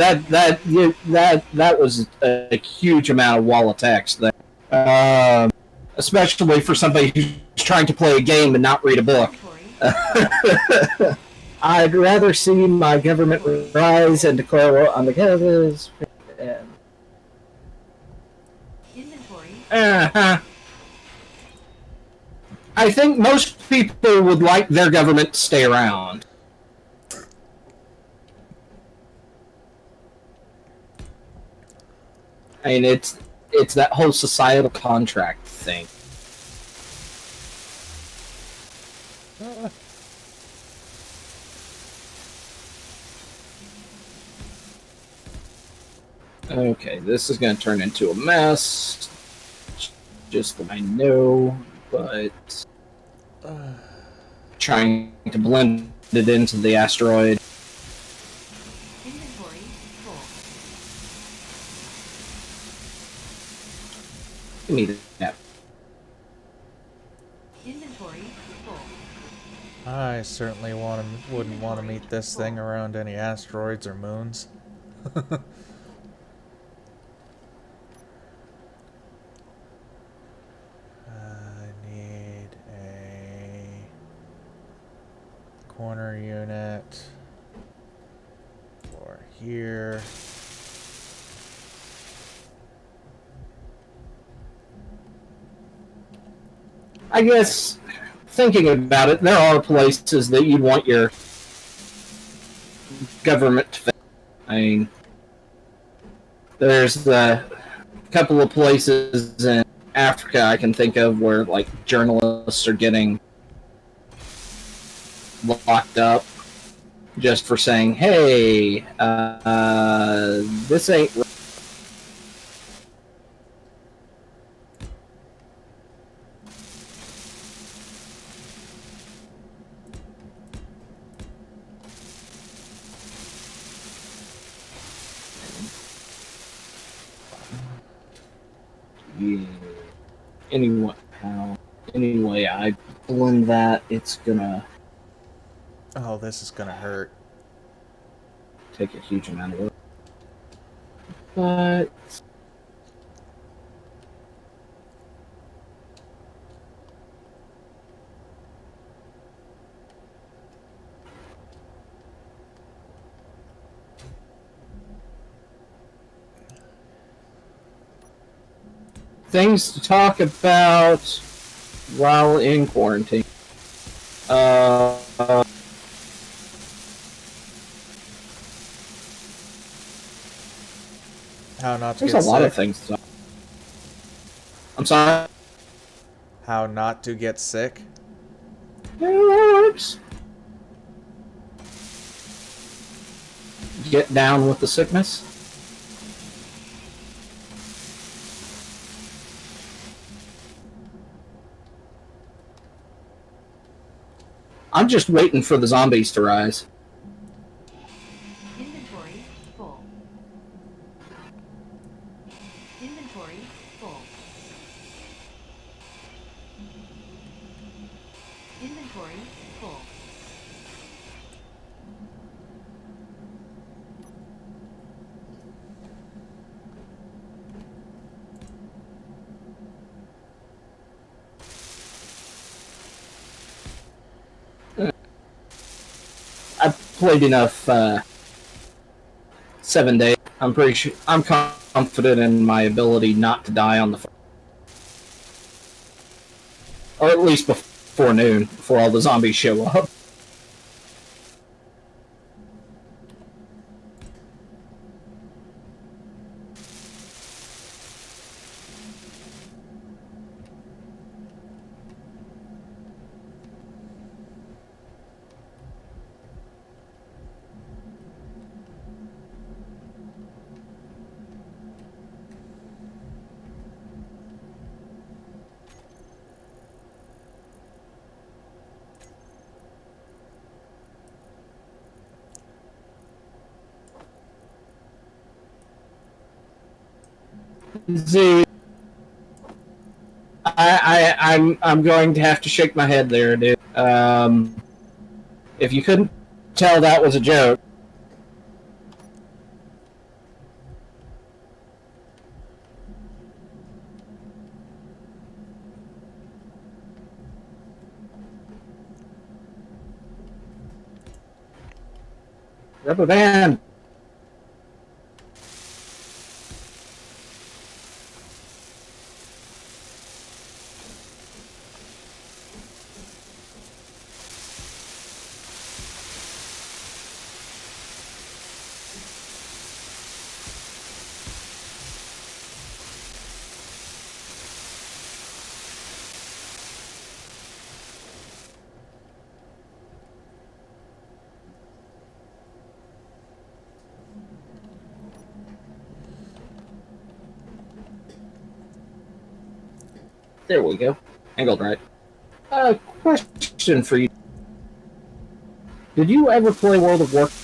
was a huge amount of wall of text there. Especially for somebody who's trying to play a game and not read a book. I'd rather see my government rise and declare war on the government. Uh-huh. I think most people would like their government to stay around. I mean, it's that whole societal contract thing. Okay, this is going to turn into a mess. Just what I know, but trying to blend it into the asteroid. Inventory full. Give me that. Inventory full. I certainly wouldn't want to meet this thing around any asteroids or moons. I need a corner unit for here. I guess, thinking about it, there are places that you'd want your government to fit. I mean, there's the couple of places in Africa I can think of where, like, journalists are getting locked up just for saying, hey, this ain't right. Yeah. Anyway, I blend that, it's gonna Oh, this is gonna hurt. take a huge amount of work. But things to talk about while in quarantine. How not to There's get a lot sick. of things to talk. I'm sorry. How not to get sick. Oops. Get down with the sickness. I'm just waiting for the zombies to rise. Inventory full. Inventory full. Inventory full. I've played enough 7 days. I'm pretty sure. I'm confident in my ability not to die on the first, or at least before noon, before all the zombies show up. See, I'm going to have to shake my head there, dude. If you couldn't tell that was a joke. Rubber band. There we go. Angled right. Question for you. Did you ever play World of Warcraft?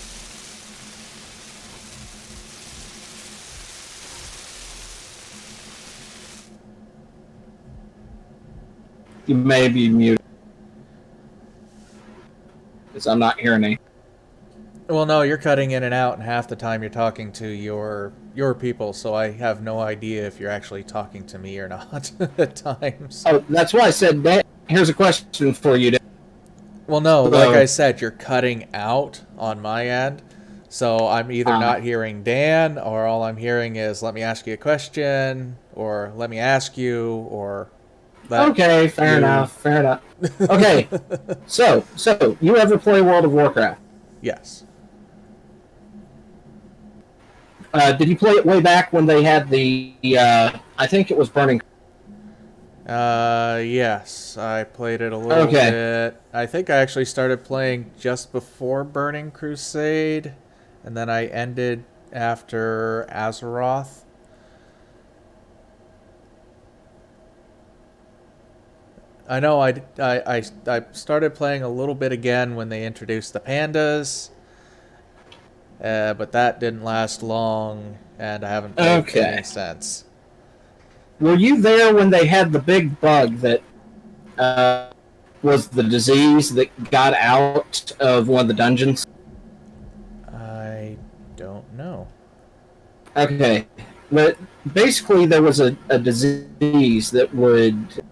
You may be muted. Because I'm not hearing any. Well, no, you're cutting in and out, and half the time you're talking to your people, so I have no idea if you're actually talking to me or not at times. Oh, that's why I said that. Here's a question for you. Well, no, So- like I said, you're cutting out on my end, so I'm either not hearing Dan, or all I'm hearing is "let me ask you a question," or "let me ask you," or that. Okay, fair enough. Okay, so you ever play World of Warcraft? Yes. Did you play it way back when they had the? I think it was Burning. Yes, I played it a little Okay. bit. I think I actually started playing just before Burning Crusade, and then I ended after Azeroth. I know I started playing a little bit again when they introduced the pandas, but that didn't last long, and I haven't played any since. Were you there when they had the big bug that was the disease that got out of one of the dungeons? I don't know. Okay, but basically there was a disease that would,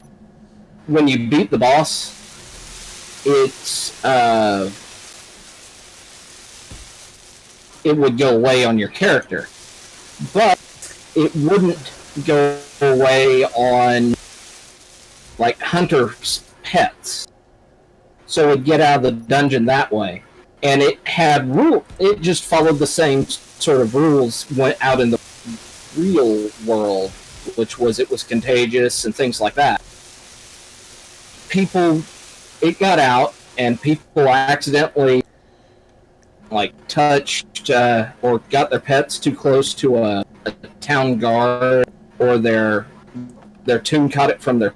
when you beat the boss, it would go away on your character, but it wouldn't go away on like hunters' pets. So it'd get out of the dungeon that way, and it had rule. It just followed the same sort of rules went out in the real world, which was it was contagious and things like that. It got out, and people accidentally like touched or got their pets too close to a town guard, or their tune caught it from their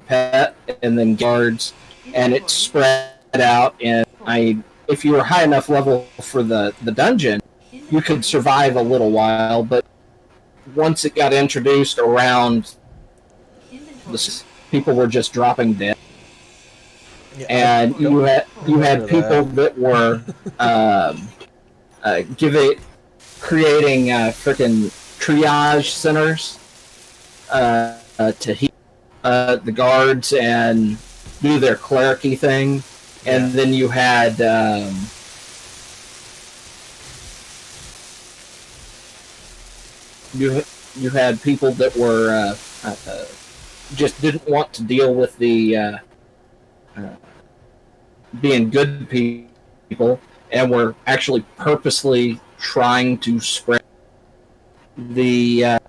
pet, and then guards, and it spread out. And if you were high enough level for the dungeon, you could survive a little while, but once it got introduced around, people were just dropping dead. Yeah, And you had people that were creating freaking triage centers to heal the guards and do their clericy thing, and then you had you had people that were just didn't want to deal with the being good people, and were actually purposely trying to spread the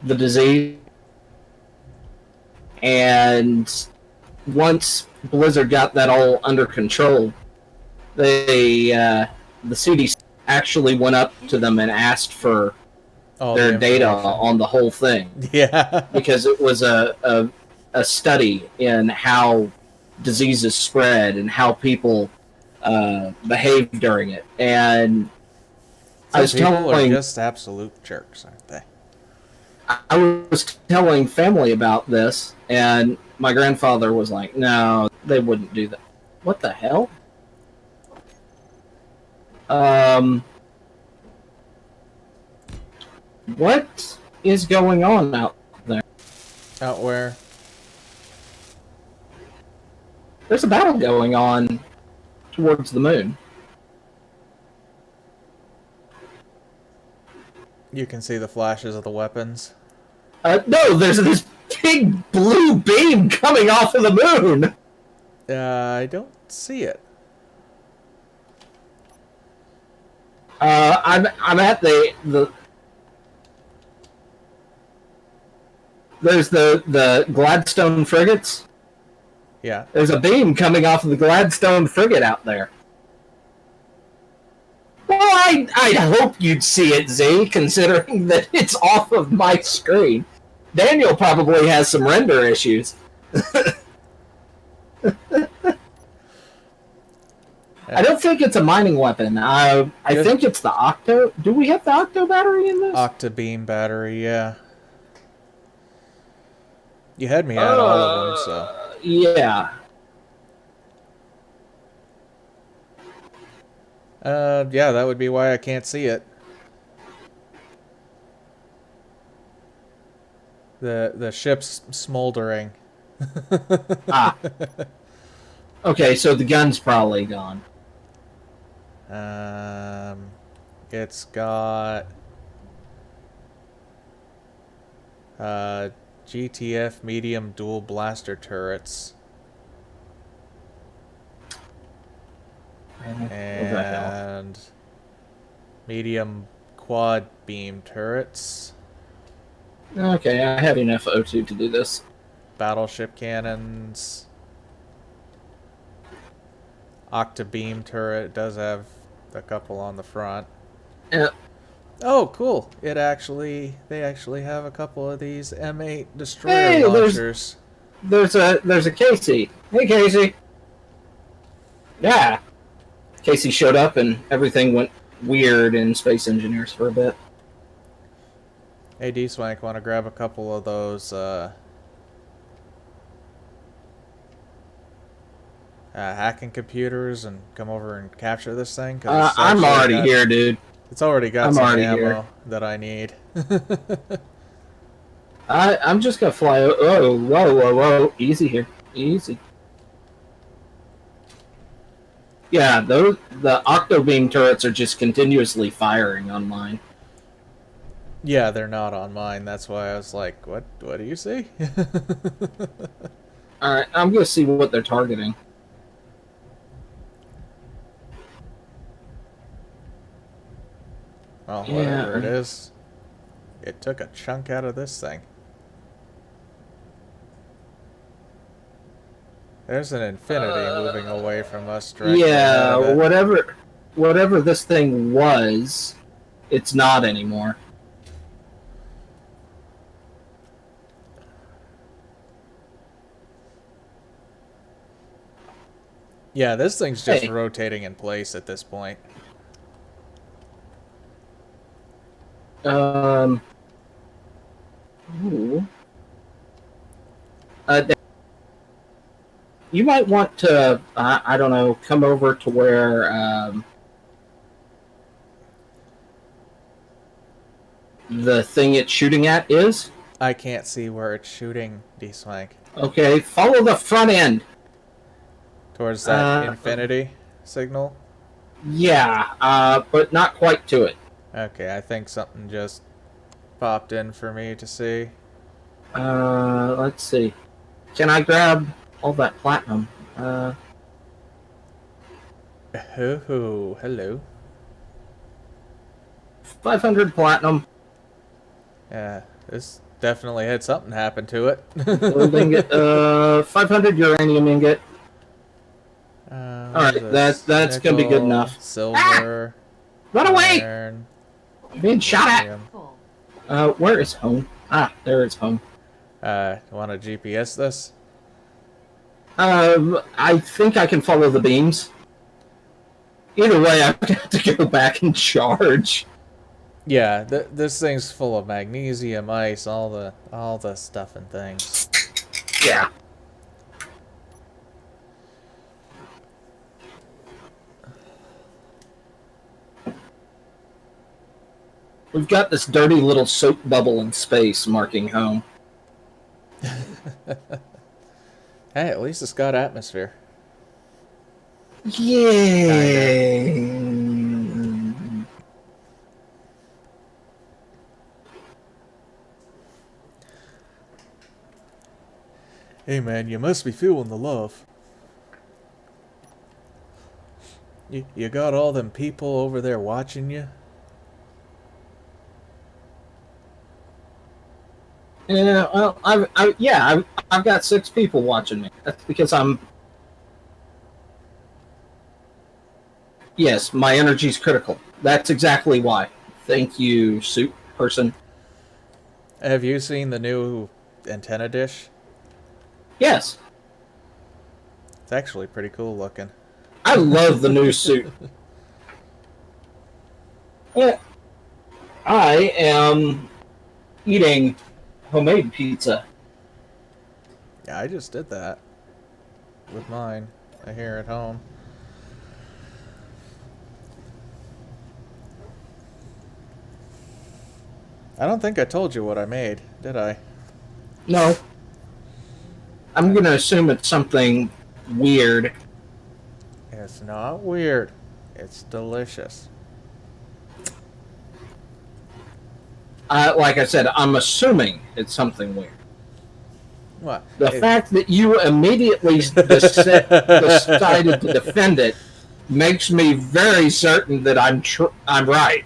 disease. And once Blizzard got that all under control, the CDC actually went up to them and asked for their data on the whole thing. Yeah. Because it was a study in how diseases spread and how people behave during it. And Some people are just absolute jerks, aren't they? I was telling family about this, and my grandfather was like, no, they wouldn't do that. What the hell? What is going on out there? Out where? There's a battle going on towards the moon. You can see the flashes of the weapons. No, there's this big blue beam coming off of the moon. I don't see it. I'm at the there's the Gladstone frigates. Yeah. There's a beam coming off of the Gladstone frigate out there. Well, I hope you'd see it, Z, considering that it's off of my screen. Daniel probably has some render issues. I don't think it's a mining weapon. I think it's the Octo. Do we have the Octo battery in this? Octa beam battery, yeah. You had me at all of them, so. Yeah. Yeah, that would be why I can't see it. The ship's smoldering. Ah. Okay, so the gun's probably gone. It's got GTF medium dual blaster turrets. And medium quad beam turrets. Okay, I have enough O2 to do this. Battleship cannons. Octa beam turret does have a couple on the front. Yeah. Oh, cool! They actually have a couple of these M8 destroyer launchers. There's a Casey. Hey, Casey. Yeah. Casey showed up and everything went weird in Space Engineers for a bit. Hey, D-Swank, want to grab a couple of those hacking computers and come over and capture this thing? I'm already here, dude. It's already got some ammo that I need. I'm just gonna fly. Oh, whoa. Easy here. Easy. Yeah, the octo beam turrets are just continuously firing on mine. Yeah, they're not on mine. That's why I was like, what do you see? Alright, I'm gonna see what they're targeting. Well, whatever it is, it took a chunk out of this thing. There's an Infinity moving away from us. Yeah, whatever this thing was, it's not anymore. Yeah, this thing's just rotating in place at this point. Ooh. You might want to, I don't know, come over to where the thing it's shooting at is. I can't see where it's shooting, D-Swank. Okay, follow the front end. Towards that Infinity signal? Yeah, but not quite to it. Okay, I think something just popped in for me to see. Let's see. Can I grab all that platinum? Hello. 500 platinum. Yeah, this definitely had something happen to it. Gold ingot. 500 uranium ingot. Alright, that's gonna be good enough. Silver. Run away! Iron, I'm being shot at! Where is home? Ah, there is home. Want to GPS this? I think I can follow the beams. Either way, I've got to go back and charge. Yeah, this thing's full of magnesium, ice, all the stuff and things. Yeah. We've got this dirty little soap bubble in space marking home. Hey, at least it's got atmosphere. Yay! Hey man, you must be feeling the love. You got all them people over there watching you? Yeah, well, I've got 6 people watching me. That's because I'm. Yes, my energy's critical. That's exactly why. Thank you, suit person. Have you seen the new antenna dish? Yes, It's actually pretty cool looking. I love the new suit. Yeah, I am eating homemade pizza. Yeah, I just did that with mine here at home. I don't think I told you what I made, did I? No, I'm gonna assume it's something weird. It's not weird. It's delicious. Like I said, I'm assuming it's something weird. What? The fact that you immediately decided to defend it makes me very certain that I'm right.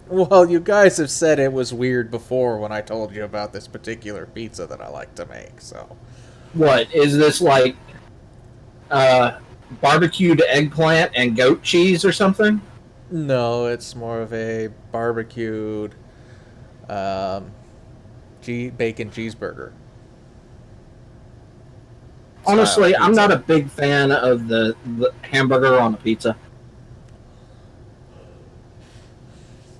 Well, you guys have said it was weird before when I told you about this particular pizza that I like to make, so. What is this like? Barbecued eggplant and goat cheese or something? No, it's more of a barbecued um, bacon cheeseburger. Honestly, Style I'm pizza. not a big fan of the hamburger on a pizza.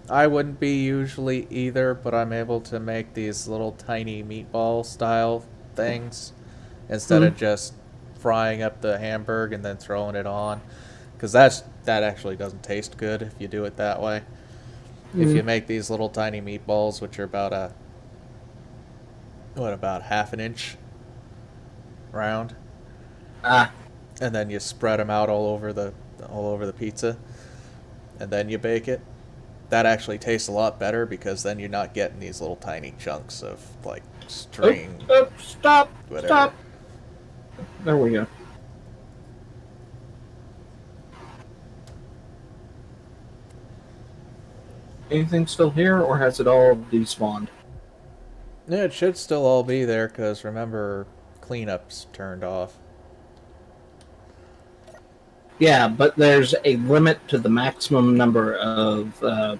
I wouldn't be usually either, but I'm able to make these little tiny meatball style things instead Hmm. of just frying up the hamburger and then throwing it on, because that actually doesn't taste good if you do it that way. If Hmm. you make these little tiny meatballs, which are about half an inch round, Ah, and then you spread them out all over the pizza, and then you bake it. That actually tastes a lot better because then you're not getting these little tiny chunks of like oh, string, oh, stop, whatever. stop. There we go. Anything still here, or has it all despawned? Yeah, it should still all be there because remember, cleanup's turned off. Yeah, but there's a limit to the maximum number of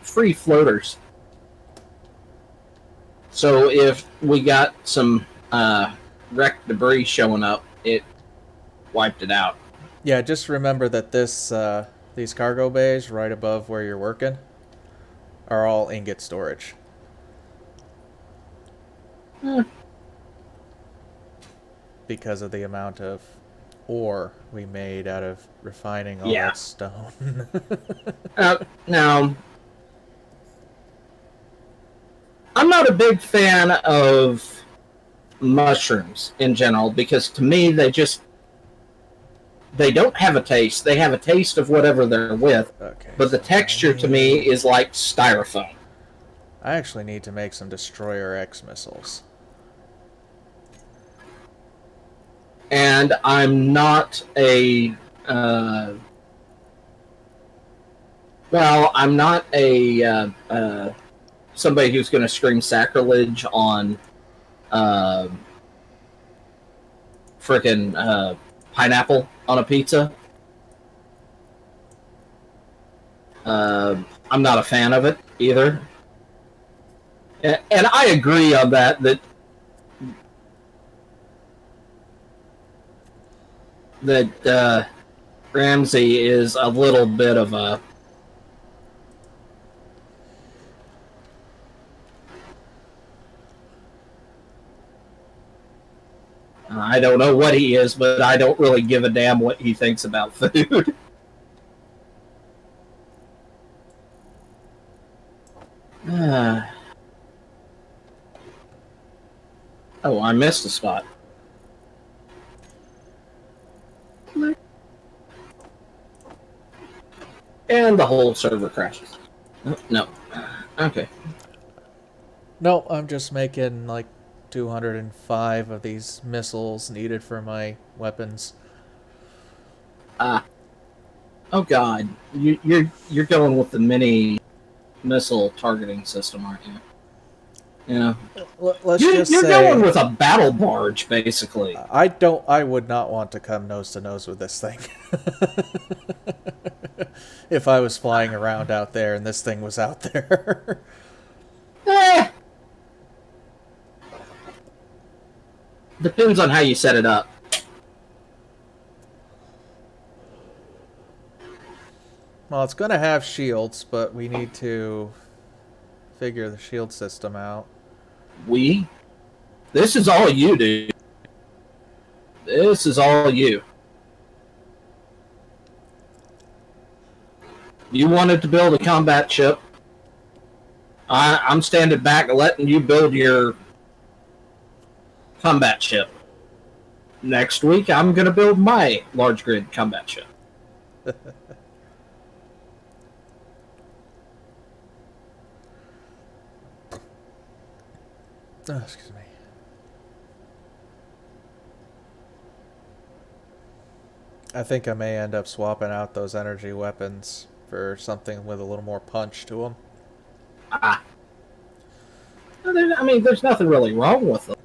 free floaters. So if we got some wrecked debris showing up, it wiped it out. Yeah, just remember that these cargo bays right above where you're working are all ingot storage. Eh, Because of the amount of ore we made out of refining all yeah. that stone. Now, I'm not a big fan of mushrooms in general because to me they don't have a taste. They have a taste of whatever they're with, Okay, but the so texture to me is like styrofoam. I actually need to make some Destroyer X missiles. And I'm not I'm not somebody who's going to scream sacrilege on uh, frickin' pineapple on a pizza. I'm not a fan of it either. And I agree on that Ramsey is a little bit of a I don't know what he is, but I don't really give a damn what he thinks about food. Oh, I missed a spot. And the whole server crashes. Oh, no. Okay. No, I'm just making like 205 of these missiles needed for my weapons. Oh God, you're going with the mini missile targeting system, aren't you? Yeah. Let's You're, just you're say going with a battle barge, basically. I would not want to come nose to nose with this thing. If I was flying around out there and this thing was out there. Eh, depends on how you set it up. Well, it's going to have shields, but we need to figure the shield system out. This is all you, dude. This is all you. You wanted to build a combat ship. I'm standing back letting you build your combat ship. Next week, I'm going to build my large grid combat ship. Oh, excuse me. I think I may end up swapping out those energy weapons for something with a little more punch to them. I mean, there's nothing really wrong with them.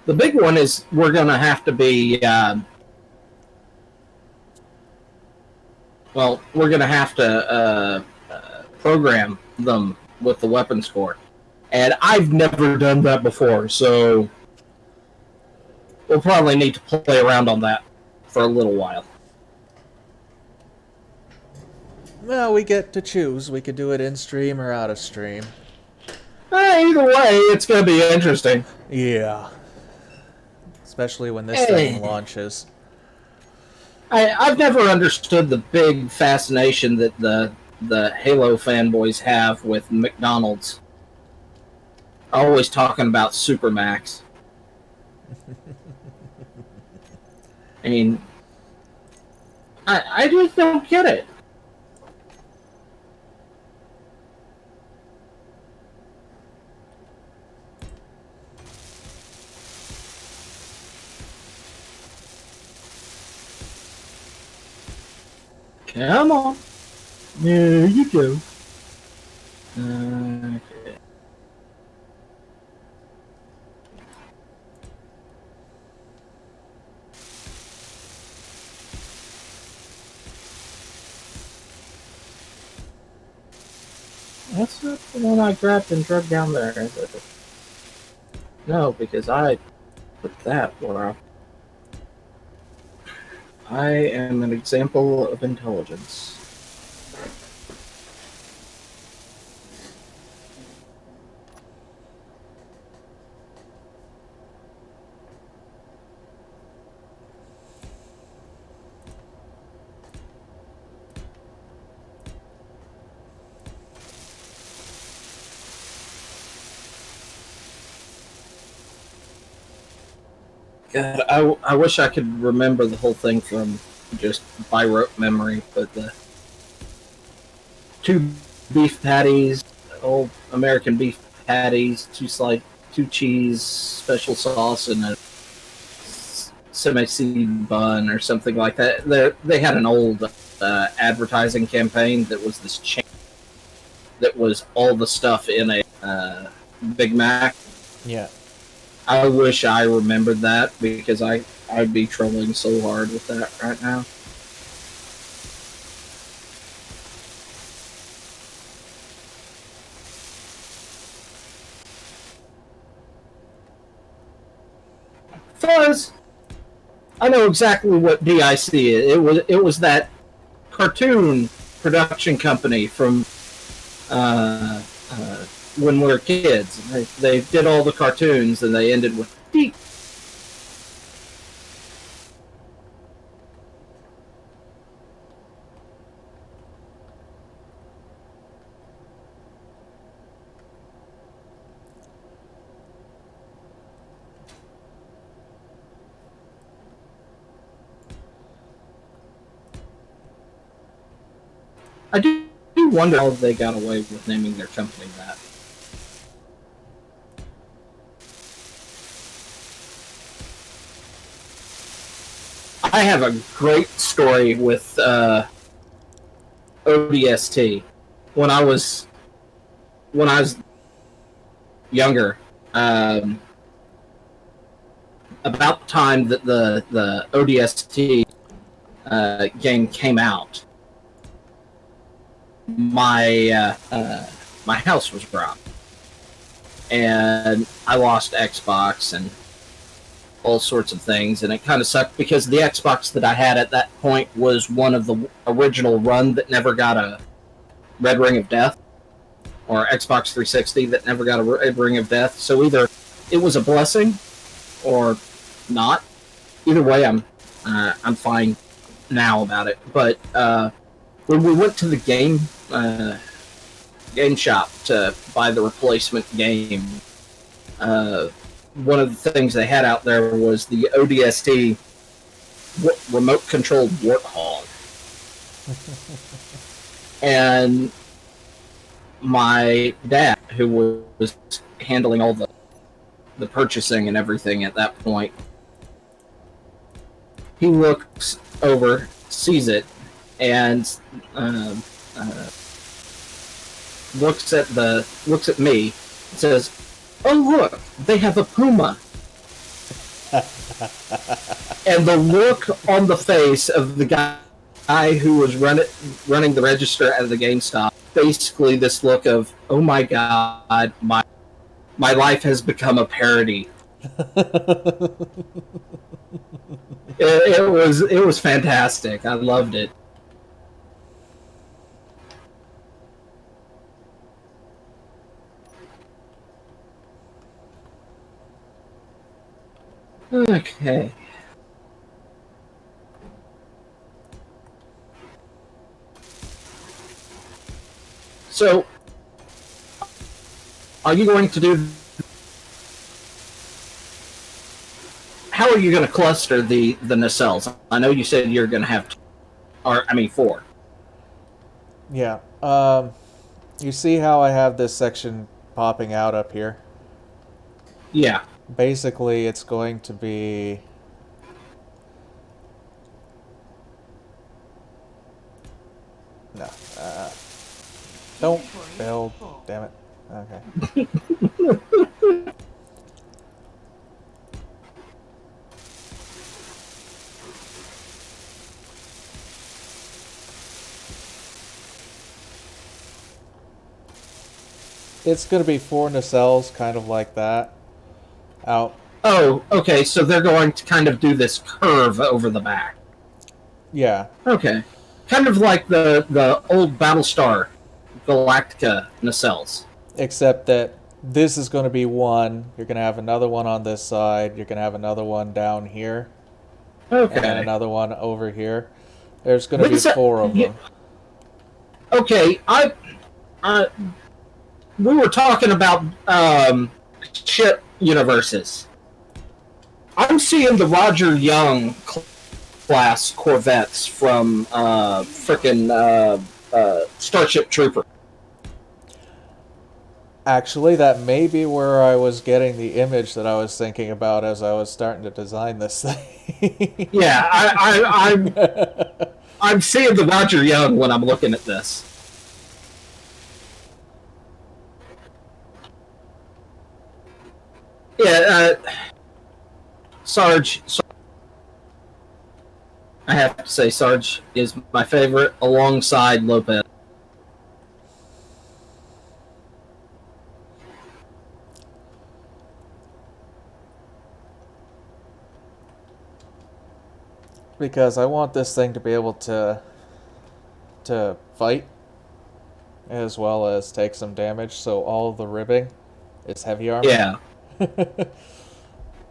The big one is we're going to have to be... we're going to have to program them with the weapons core. And I've never done that before, so we'll probably need to play around on that for a little while. Well, we get to choose. We could do it in stream or out of stream. Either way, it's going to be interesting. Yeah. Especially when this thing launches. I've never understood the big fascination that the Halo fanboys have with McDonald's. Always talking about Supermax. I mean, I just don't get it. Come on. There you go. Okay. That's not the one I grabbed and drug down there, is it? No, because I put that where I am an example of intelligence. God, I wish I could remember the whole thing from just by rote memory, but the 2 beef patties, old American beef patties, 2 cheese, special sauce, and a semi-seed bun or something like that. They had an old advertising campaign that was this chain that was all the stuff in a Big Mac. Yeah. I wish I remembered that because I'd be trolling so hard with that right now. Fuzz, I know exactly what DIC is. It was that cartoon production company from when we were kids. They did all the cartoons and they ended with beep. I do wonder how they got away with naming their company that. I have a great story with ODST. When I was younger, about the time that the ODST game came out, my house was robbed. and I lost Xbox and all sorts of things, and it kind of sucked because the Xbox that I had at that point was one of the original run that never got a Red Ring of Death, or Xbox 360 that never got a Red Ring of Death. So either it was a blessing or not. Either way, I'm fine now about it. But when we went to the game shop to buy the replacement game, one of the things they had out there was the ODST remote controlled Warthog. And my dad, who was handling all the purchasing and everything at that point, he looks over, sees it, and looks at me, and says, "Oh look, they have a Puma." And the look on the face of the guy who was running the register at the GameStop, basically this look of, "Oh my god, my life has become a parody." It was fantastic. I loved it. Okay. So, are you going to do... How are you going to cluster the nacelles? I know you said you're going to have 4. Yeah. You see how I have this section popping out up here? Yeah. Basically, it's going to be... No. Don't build. Damn it. Okay. It's going to be 4 nacelles, kind of like that. Out. Oh, okay, so they're going to kind of do this curve over the back. Yeah. Okay. Kind of like the old Battlestar Galactica nacelles. Except that this is going to be one. You're going to have another one on this side. You're going to have another one down here. Okay. And then another one over here. There's going to be 4 of them. Okay, we were talking about ship universes. I'm seeing the Roger Young class corvettes from Starship Trooper. Actually, that may be where I was getting the image that I was thinking about as I was starting to design this thing. Yeah, I'm seeing the Roger Young when I'm looking at this. Yeah, Sarge. I have to say, Sarge is my favorite, alongside Lopez. Because I want this thing to be able to fight as well as take some damage, so all of the ribbing is heavy armor. Yeah.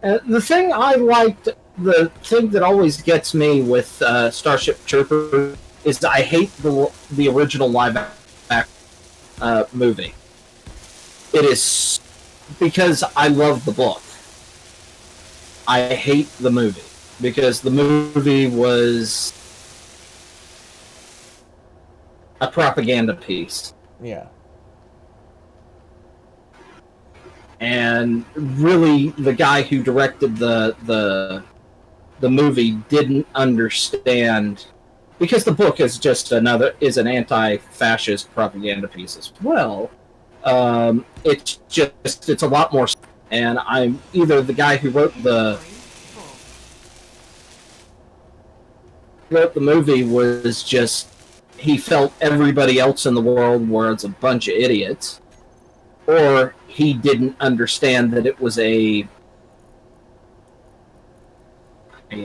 The thing I liked, the thing that always gets me with Starship Trooper is I hate the original live-action movie. It is because I love the book. I hate the movie because the movie was a propaganda piece. Yeah. And really, the guy who directed the movie didn't understand, because the book is just an anti-fascist propaganda piece as well. It's a lot more, and I'm either the guy who wrote the movie was just, he felt everybody else in the world was a bunch of idiots, or he didn't understand that it was a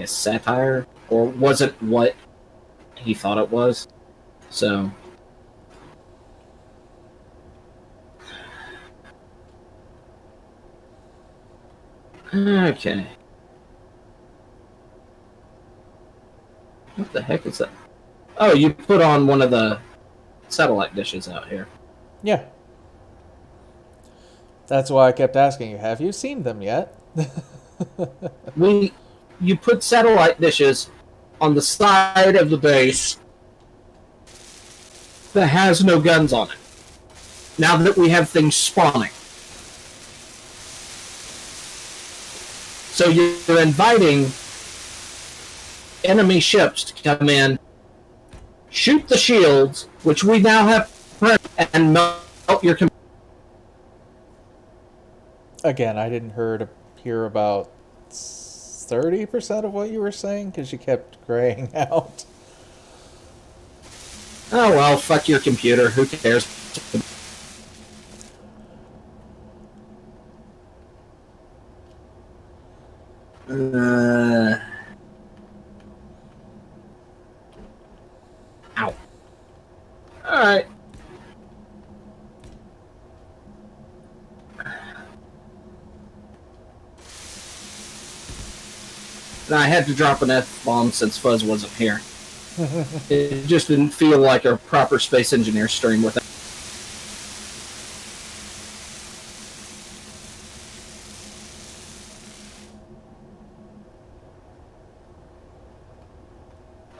satire, or wasn't what he thought it was. So, okay. What the heck is that? Oh, you put on one of the satellite dishes out here. Yeah. That's why I kept asking you, have you seen them yet? You put satellite dishes on the side of the base that has no guns on it. Now that we have things spawning. So you're inviting enemy ships to come in, shoot the shields, which we now have, and melt your computer. Again, I didn't hear about 30% of what you were saying because you kept graying out. Oh well, fuck your computer. Who cares? Ow. Alright. And I had to drop an F-bomb since Fuzz wasn't here. It just didn't feel like a proper space engineer stream with it.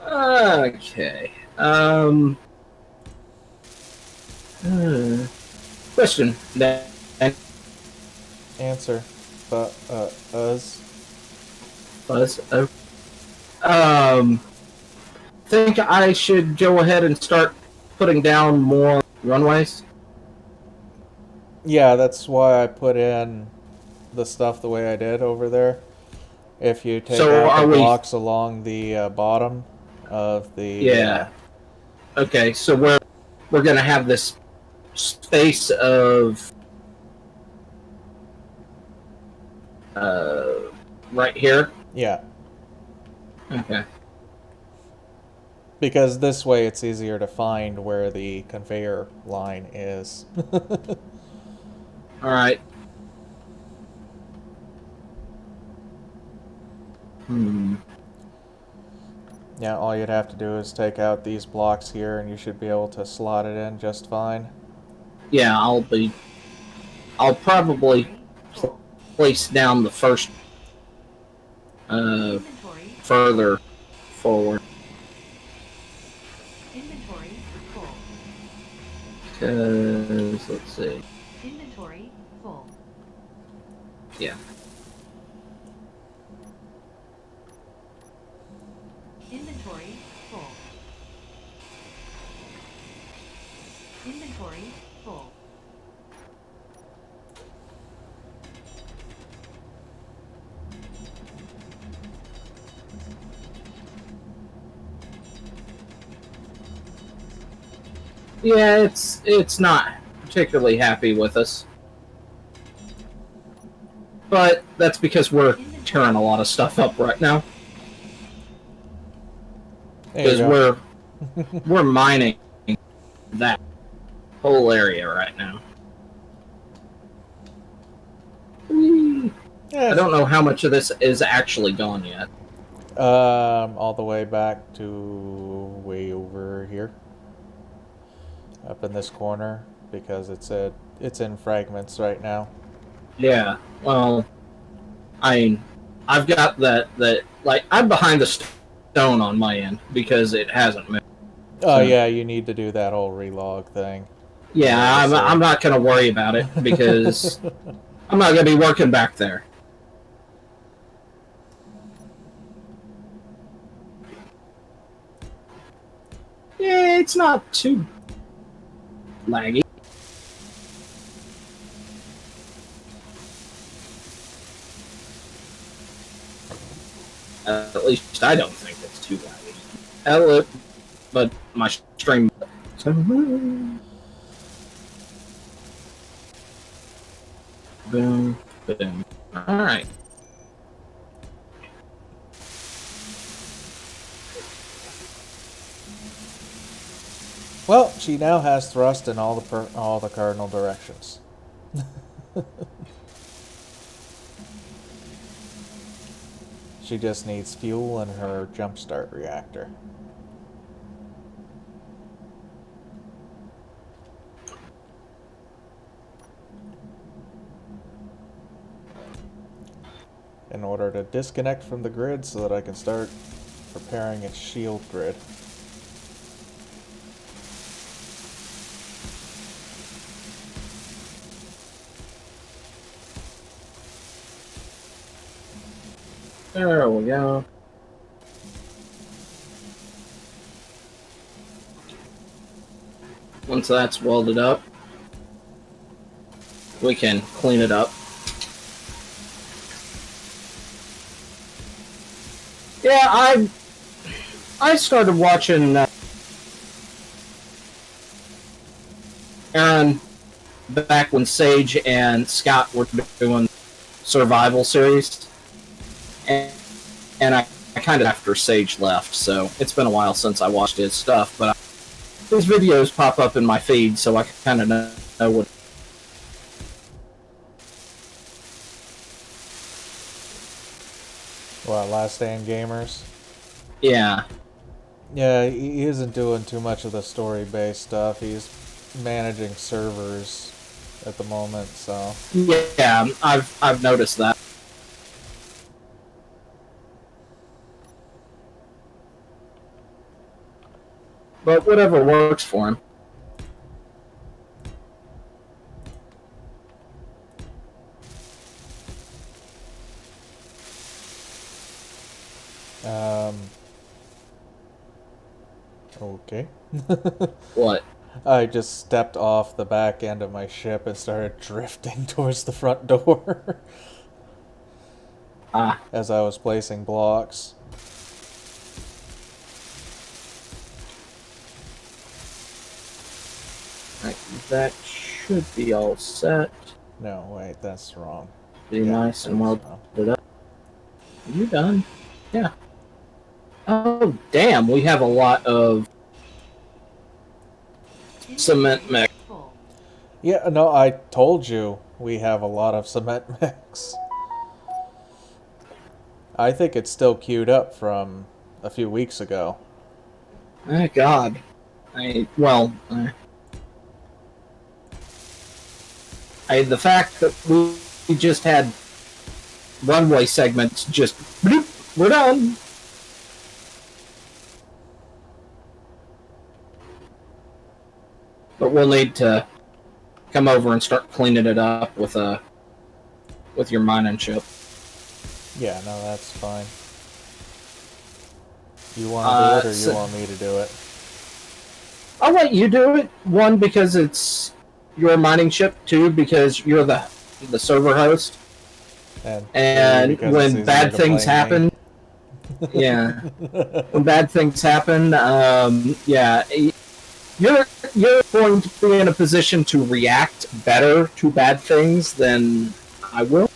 Okay. Question. Answer. But, us. Buzz. Think I should go ahead and start putting down more runways? Yeah, that's why I put in the stuff the way I did over there. If you take So out are the we- blocks along the bottom of the... Yeah. Okay, so we're gonna have this space of right here. Yeah. Okay. Because this way it's easier to find where the conveyor line is. All right. Yeah, all you'd have to do is take out these blocks here and you should be able to slot it in just fine. Yeah, I'll probably place down the first Inventory. further forward. Inventory full. Because let's see. Inventory full. Yeah. Inventory full. Inventory full. Yeah, it's not particularly happy with us. But that's because we're tearing a lot of stuff up right now. There you Because go. we're mining that whole area right now. Yeah, I don't know how much of this is actually gone yet. all the way back to way over here. Up in this corner, because it's in fragments right now. Yeah, well, I mean, I've got that like, I'm behind the stone on my end because it hasn't moved. Oh So- yeah, you need to do that whole relog thing. Yeah, Yeah, so- I'm not going to worry about it because I'm not going to be working back there. Yeah, it's not too laggy. At least I don't think it's too laggy. Hello, but my stream. Boom, boom. Alright. Well, she now has thrust in all the cardinal directions. She just needs fuel in her jumpstart reactor. In order to disconnect from the grid so that I can start preparing its shield grid. There we go. Once that's welded up, we can clean it up. Yeah, I started watching Aaron back when Sage and Scott were doing survival series, and I kind of after Sage left, so it's been a while since I watched his stuff, but his videos pop up in my feed, so I kind of know what. What, Last Stand Gamers? Yeah. Yeah, he isn't doing too much of the story-based stuff. He's managing servers at the moment, so... Yeah, I've noticed that. But whatever works for him. Okay. What? I just stepped off the back end of my ship and started drifting towards the front door as I was placing blocks. Right, that should be all set. No, wait, that's wrong. Be nice and well wrong. put up. Are you done? Yeah. Oh, damn, we have a lot of cement mix. Full. Yeah, no, I told you we have a lot of cement mix. I think it's still queued up from a few weeks ago. Oh, God. The fact that we just had runway segments just, bloop, we're done. But we'll need to come over and start cleaning it up with your mining ship. Yeah, no, that's fine. You want to do it, or you want me to do it? I'll let you do it. One, because it's your mining ship. Two, because you're the server host. And when bad things happen, yeah, when bad things happen, yeah, you're going to be in a position to react better to bad things than I will.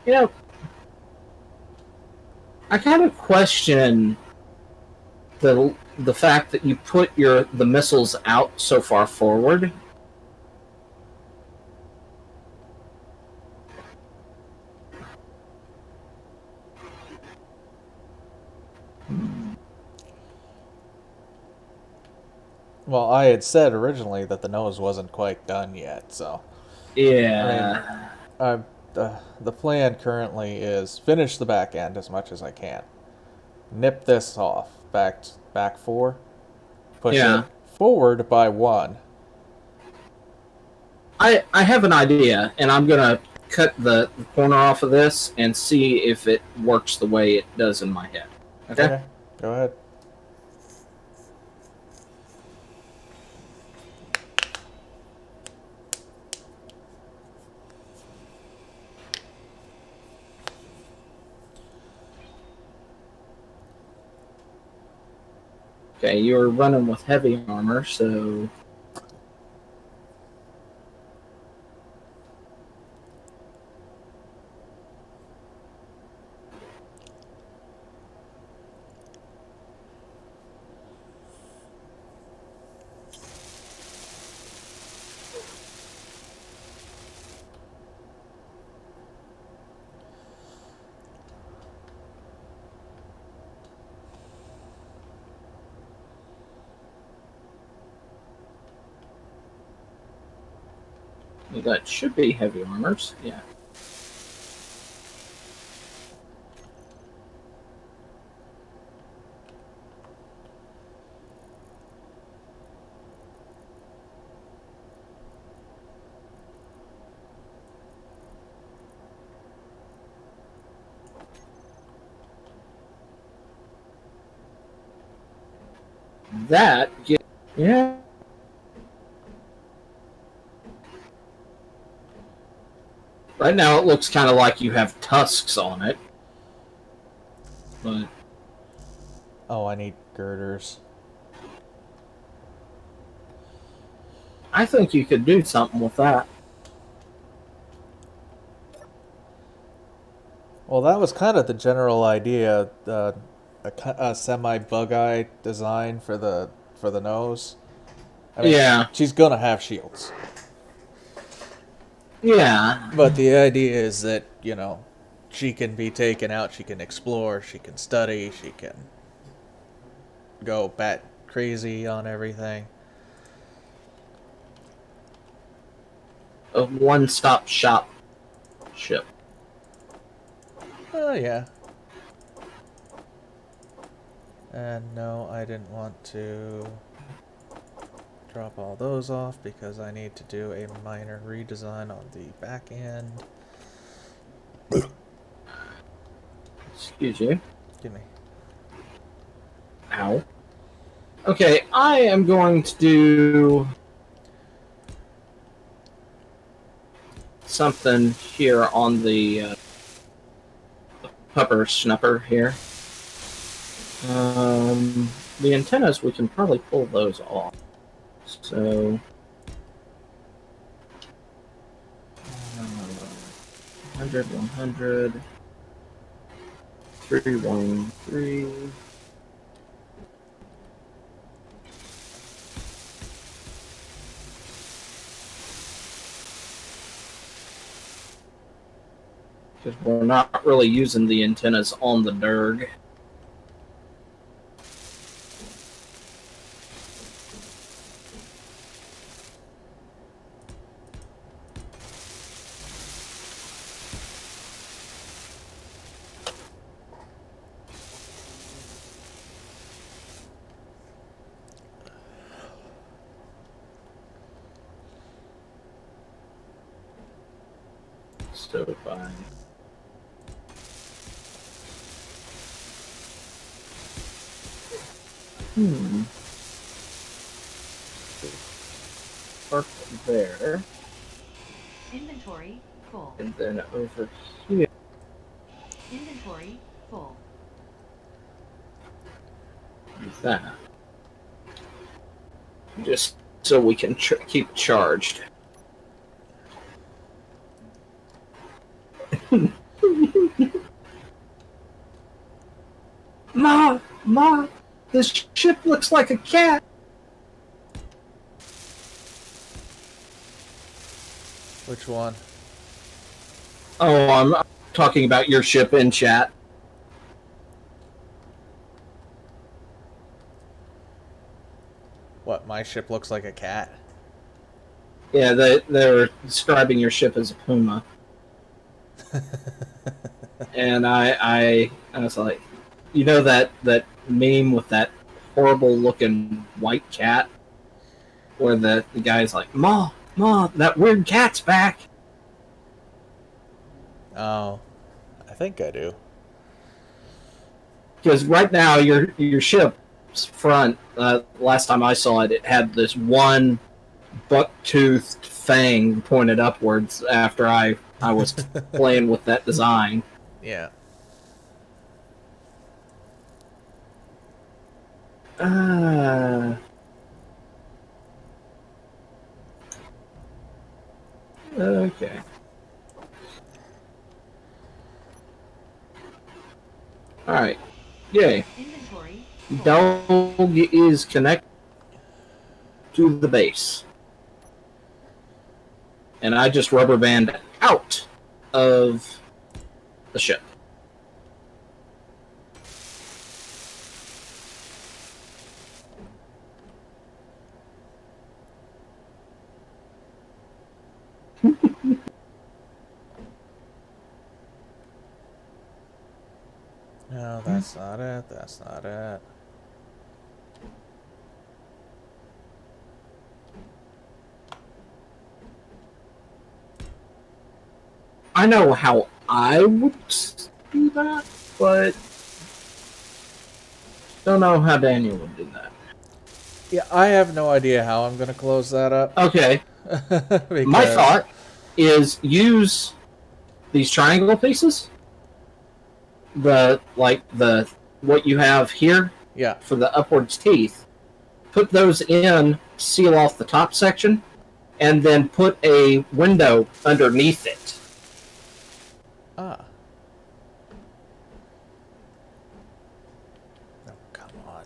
You know, I kind of question the fact that you put the missiles out so far forward. Well, I had said originally that the nose wasn't quite done yet, so... Yeah. The plan currently is finish the back end as much as I can. Nip this off, back 4. Push it forward by 1. I have an idea, and I'm gonna cut the corner off of this and see if it works the way it does in my head. Okay? Go ahead. Okay, you're running with heavy armor, so... That should be heavy armors, yeah. Yeah. Right now it looks kind of like you have tusks on it. But Oh, I need girders. I think you could do something with that. Well, that was kind of the general idea. A semi bug-eye design for the nose. I mean, Yeah. she's gonna have shields. Yeah. But the idea is that, she can be taken out, she can explore, she can study, she can go bat crazy on everything. A one-stop shop ship. Oh, yeah. And no, I didn't want to drop all those off because I need to do a minor redesign on the back end. Excuse you. Give me. Ow. Okay, I am going to do something here on the pupper snupper here. The antennas, we can probably pull those off. So... 100, 100... 313... Because we're not really using the antennas on the Derg. So fine. Park there. Inventory full. And then over here. Inventory full. Use that. Just so we can keep charged. Ma, this ship looks like a cat. Which one? Oh, I'm talking about your ship in chat. What, my ship looks like a cat? Yeah, they were describing your ship as a puma. And I was like, you know that meme with that horrible looking white cat? Where the guy's like, Ma, that weird cat's back. Oh, I think I do. Because right now your ship's front, last time I saw it, it had this one buck-toothed fang pointed upwards after I was playing with that design. Yeah. Okay. Alright. Yay. Inventory full. Dog is connected to the base. And I just rubber band out of the ship. No, that's not it. That's not it. I know how I would do that, but don't know how Daniel would do that. Yeah, I have no idea how I'm gonna close that up. Okay. Because, My thought is use these triangle pieces, the what you have here yeah. for the upwards teeth, put those in, seal off the top section, and then put a window underneath it. Ah. Oh, come on.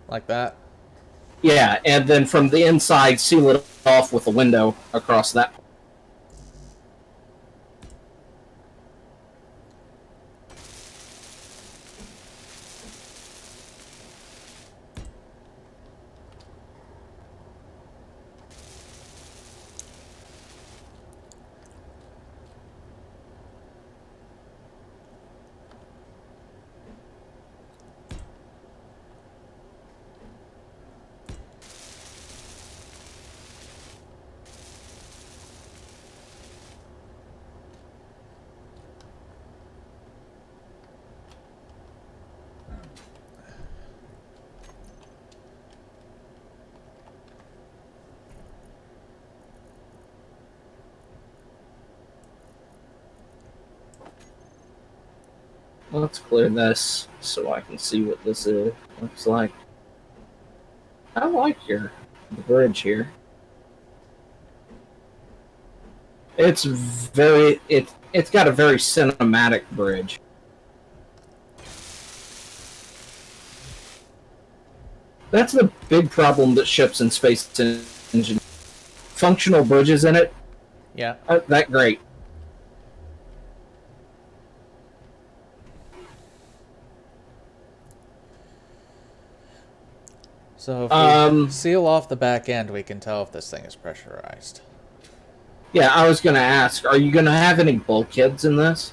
Like that? Yeah, and then from the inside, seal it off with a window across that. Let's clear this so I can see what this looks like. I like the bridge here. It's it's got a very cinematic bridge. That's the big problem that ships in space engine. Functional bridges in it Yeah. aren't that great. So if we seal off the back end, we can tell if this thing is pressurized. Yeah, I was going to ask, are you going to have any bulkheads in this?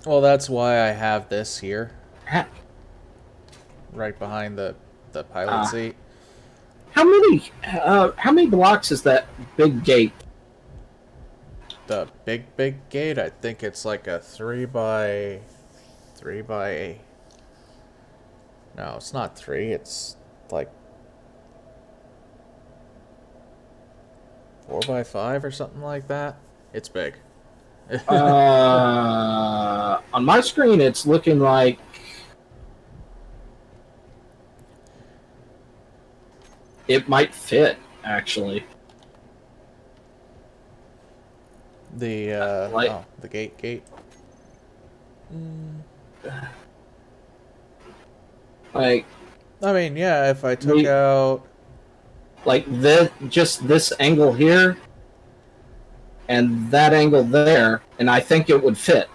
Well, that's why I have this here. Heck. Right behind the pilot seat. How many blocks is that big gate? The big gate, I think it's like a 3 by... No, it's not 3, it's like 4 by 5 or something like that. It's big. On my screen, it's looking like it might fit, actually. The the gate. Like, I mean, yeah, if I took out like just this angle here and that angle there, and I think it would fit.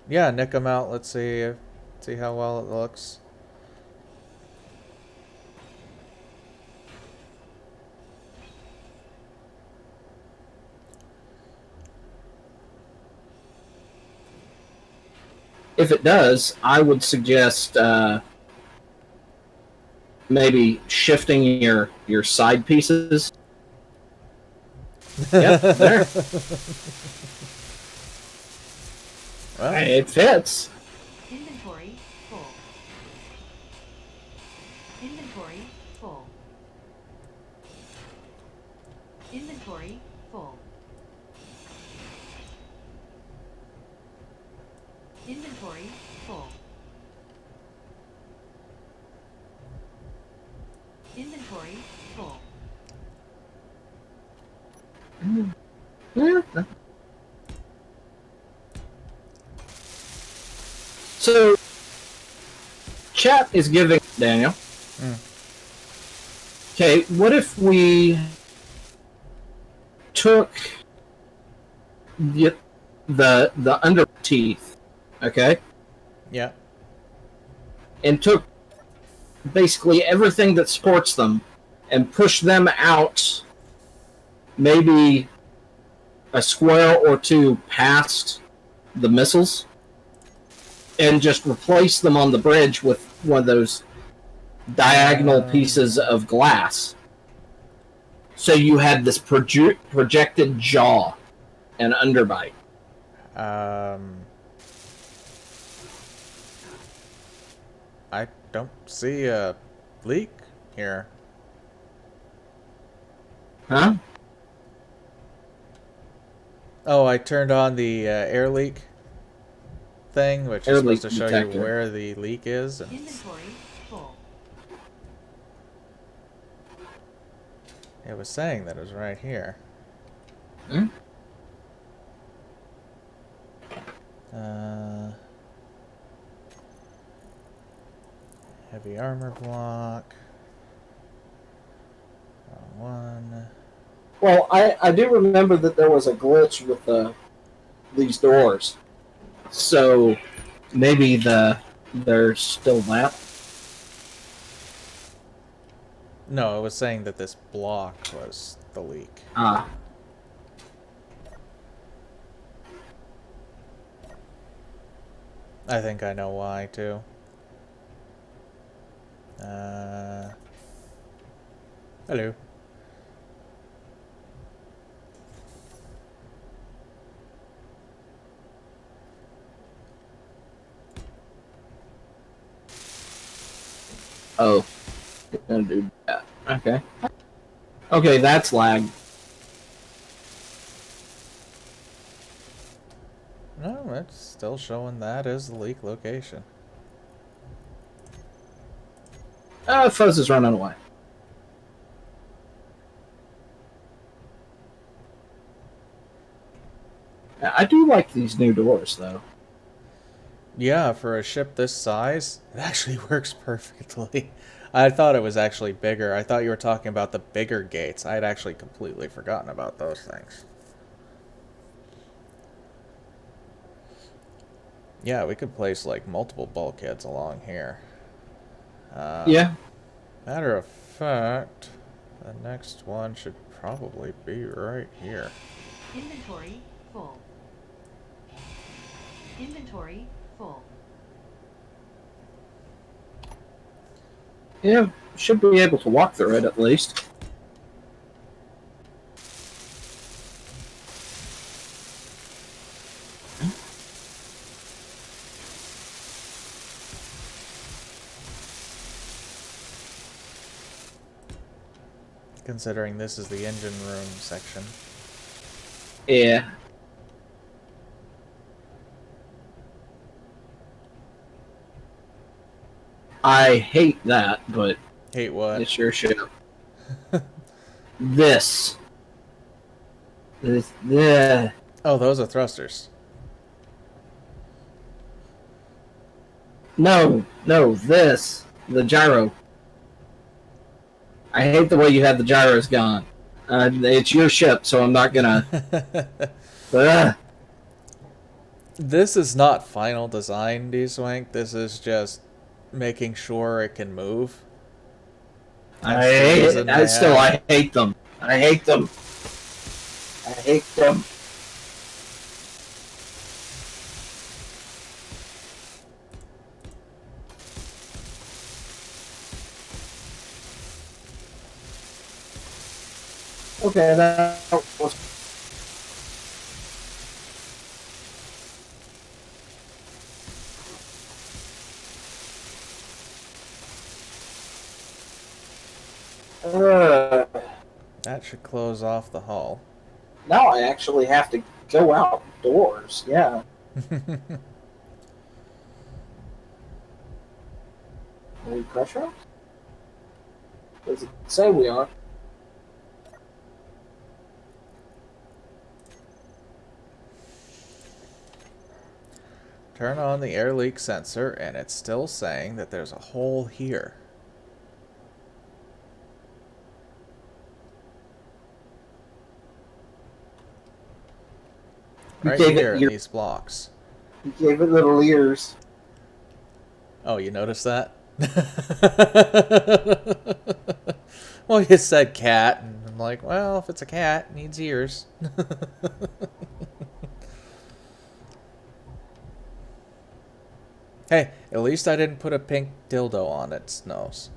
Yeah, nick them out. Let's see how well it looks. If it does, I would suggest maybe shifting your side pieces. Yep, there. Well, It fits. Inventory full. Inventory full. Inventory full. Inventory full. Inventory full. Yeah. So, chat is giving Daniel. Okay, what if we took the under teeth, okay, yeah. and took basically everything that supports them and pushed them out maybe a square or two past the missiles and just replace them on the bridge with one of those diagonal pieces of glass. So you had this projected jaw and underbite. I don't see a leak here. Huh? Oh, I turned on the air leak thing, which Air is supposed leak to show detector. you where the leak is. And Inventory full. it was saying that it was right here. Hmm? Heavy armor block. One. Well, I do remember that there was a glitch with these doors. So maybe there's still that. No, it was saying that this block was the leak. Ah. I think I know why, too. Hello. Oh. Gonna do that. Okay. Okay, that's lag. No, it's still showing that as the leak location. Fuzz is running away. I do like these new doors, though. Yeah, for a ship this size, it actually works perfectly. I thought it was actually bigger. I thought you were talking about the bigger gates. I had actually completely forgotten about those things. Yeah, we could place like multiple bulkheads along here. Yeah. Matter of fact, the next one should probably be right here. Inventory full. Inventory full. Yeah, should be able to walk through it at least. Considering this is the engine room section. Yeah. I hate that, but Hate what? it's your ship. This. Yeah. Oh, those are thrusters. No, this. The gyro. I hate the way you have the gyros gone. It's your ship, so I'm not gonna. This is not final design, D-Swank. This is just making sure it can move. I hate it. I hate them. I hate them. I hate them. Okay, that was. Uh, That should close off the hull. now I actually have to go outdoors. Yeah. Are we pressure? Does it say we are? Turn on the air leak sensor, and it's still saying that there's a hole here. You Right gave here it in your, these blocks. you gave it little ears. Oh, you noticed that? Well, you said cat, and I'm like, well, if it's a cat, it needs ears. Hey, at least I didn't put a pink dildo on its nose.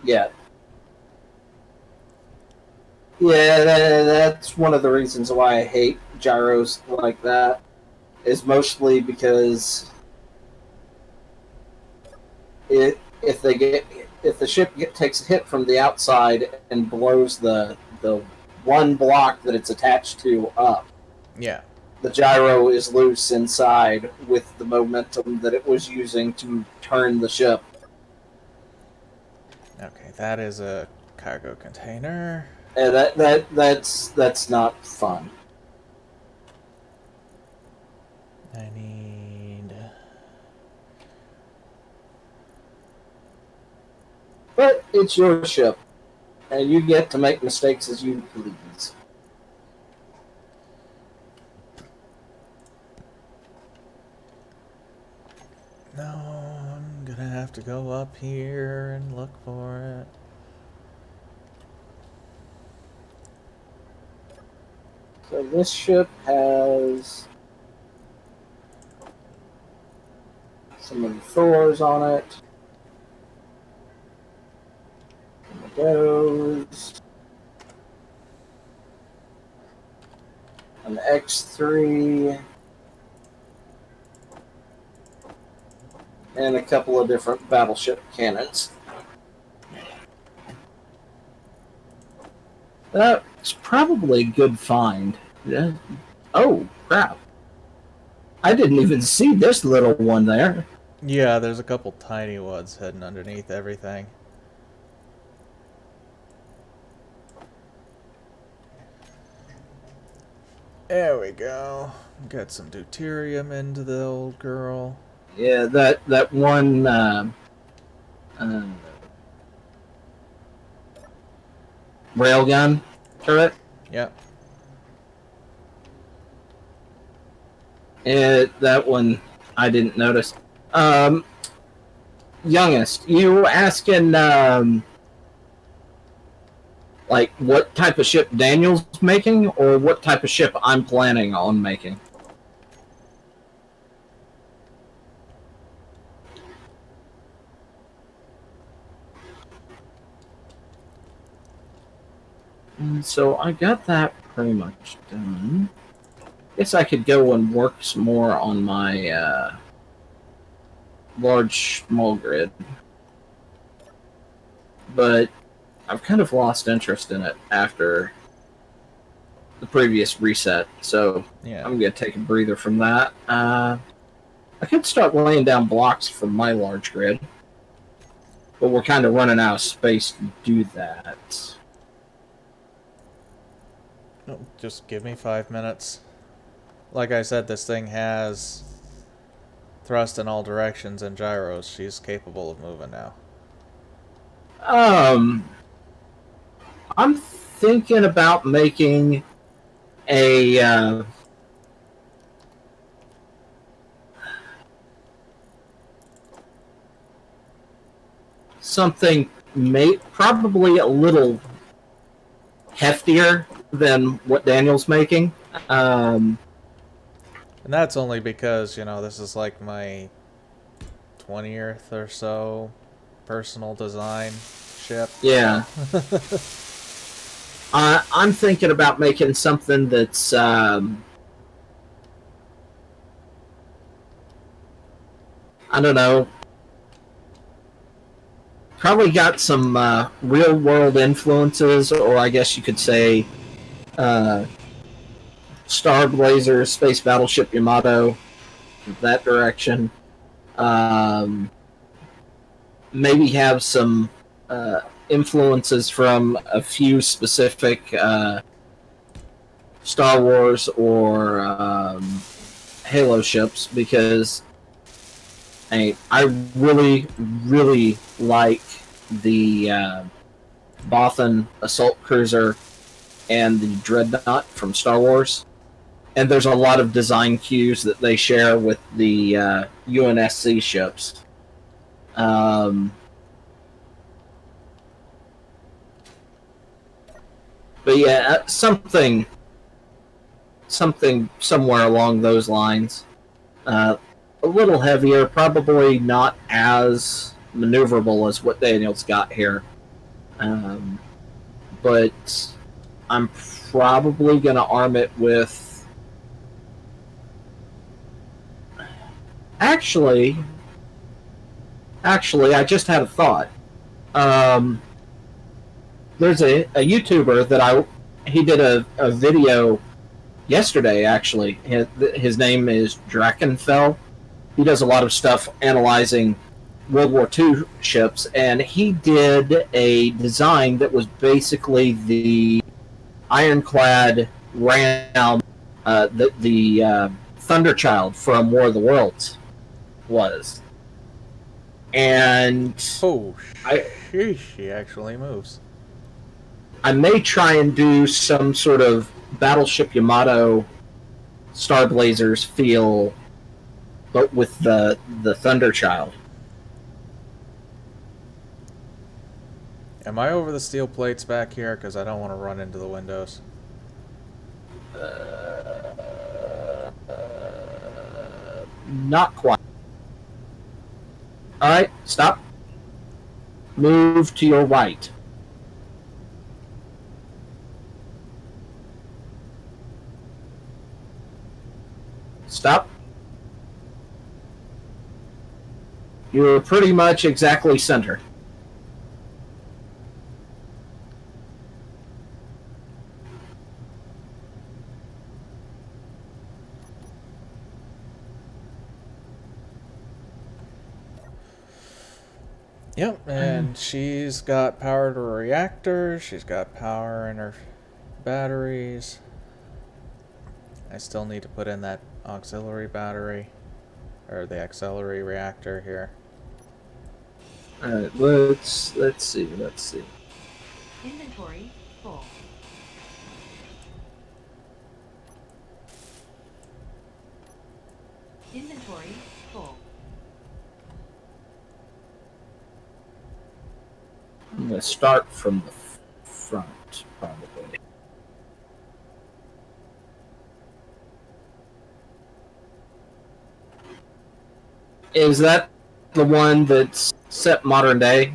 Yeah. Yeah, that's one of the reasons why I hate gyros like that. Is mostly because if they get if the ship takes a hit from the outside and blows the one block that it's attached to up, Yeah. the gyro is loose inside with the momentum that it was using to turn the ship. Okay, that is a cargo container. And that's not fun. I need... But it's your ship, and you get to make mistakes as you please. No, I'm gonna have to go up here and look for it. So this ship has some of the Thors on it. Some of those. An X3. And a couple of different battleship cannons. That's probably a good find. Yeah. Oh, crap. I didn't even see this little one there. Yeah, there's a couple tiny ones hidden underneath everything. There we go. Got some deuterium into the old girl. Yeah, that one railgun turret. Yep. That one I didn't notice. Youngest, you asking like what type of ship Daniel's making, or what type of ship I'm planning on making? And so I got that pretty much done. Guess I could go and work some more on my large small grid, but I've kind of lost interest in it after the previous reset, so Yeah. I'm going to take a breather from that. I could start laying down blocks for my large grid, but we're kind of running out of space to do that. Oh, just give me 5 minutes. Like I said, this thing has thrust in all directions and gyros. She's capable of moving now. I'm thinking about making a something probably a little heftier than what Daniel's making. And that's only because, you know, this is like my 20th or so personal design ship. Yeah. I'm thinking about making something that's I don't know, probably got some real world influences, or I guess you could say uh, Star Blazer, Space Battleship Yamato, that direction. Um, Maybe have some influences from a few specific Star Wars or Halo ships, because I really, really like the Bothan assault cruiser and the Dreadnought from Star Wars. And there's a lot of design cues that they share with the UNSC ships. Um, but yeah, something somewhere along those lines. A little heavier, probably not as maneuverable as what Daniel's got here. Um, but I'm probably going to arm it with. Actually, I just had a thought. Um, there's a YouTuber that he did a video yesterday. Actually, his name is Drakenfell. He does a lot of stuff analyzing World War II ships, and he did a design that was basically the ironclad ram that the Thunderchild from War of the Worlds was. And Oh, I sheesh, she actually moves. I may try and do some sort of Battleship Yamato Star Blazers feel, but with the Thunderchild. Am I over the steel plates back here? Because I don't want to run into the windows. Not quite. All right, stop. Move to your right. Stop. You're pretty much exactly center. Yep, and she's got power to her reactor. She's got power in her batteries. I still need to put in that auxiliary battery, or the auxiliary reactor here. All right, let's see. Inventory full. Inventory full. I'm gonna start from the front, probably. Is that the one that's set modern day?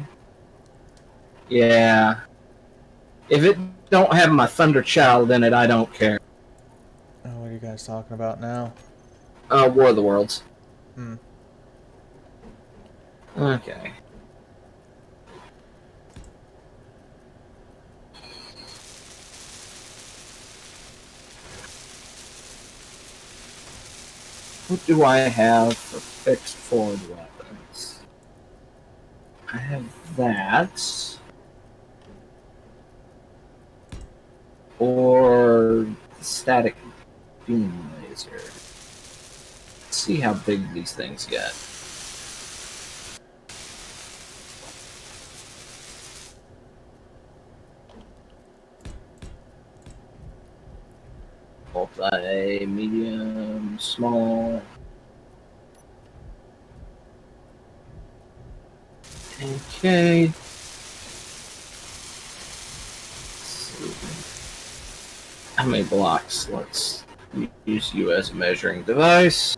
Yeah. If it don't have my Thunderchild in it, I don't care. Oh, what are you guys talking about now? War of the Worlds. Hmm. Okay. What do I have for fixed forward weapons? I have that. Or static beam laser. Let's see how big these things get. Multi, medium, small. Okay. How many blocks? Let's use you as a measuring device.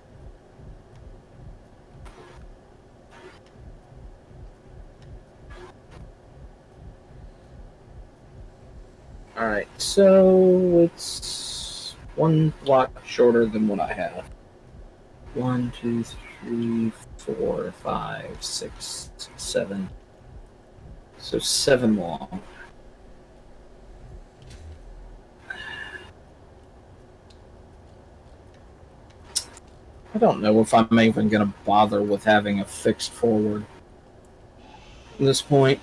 Alright, so it's one block shorter than what I have. 1, 2, 3, 4, 5, 6, 7. So 7 long. I don't know if I'm even going to bother with having a fixed forward at this point.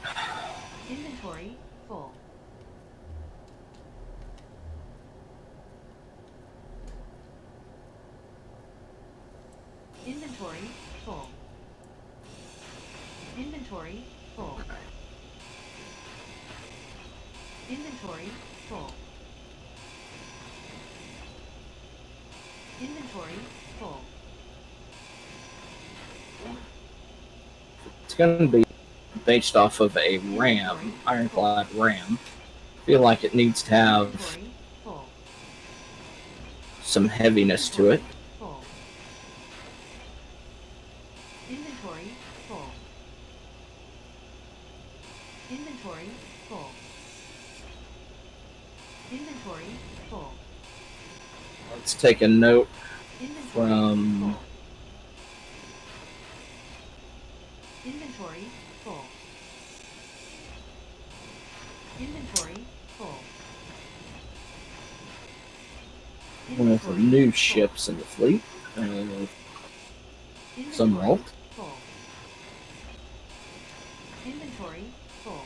Inventory full. Inventory full. Inventory full. Inventory full. Inventory full. It's going to be based off of a ram, ironclad ram. I feel like it needs to have Inventory full. some heaviness to it. Full. Inventory full. Inventory full. Inventory full. Let's take a note Inventory from full. Inventory full. Inventory full. one of the new ships in the fleet. Some Inventory malt. full. Inventory full.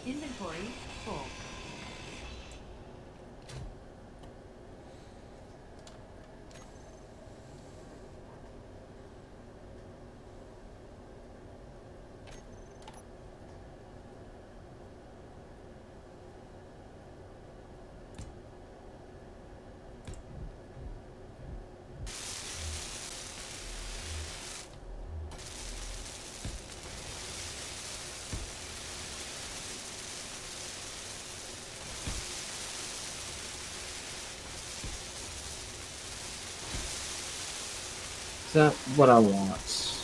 Inventory full. Is that what I want?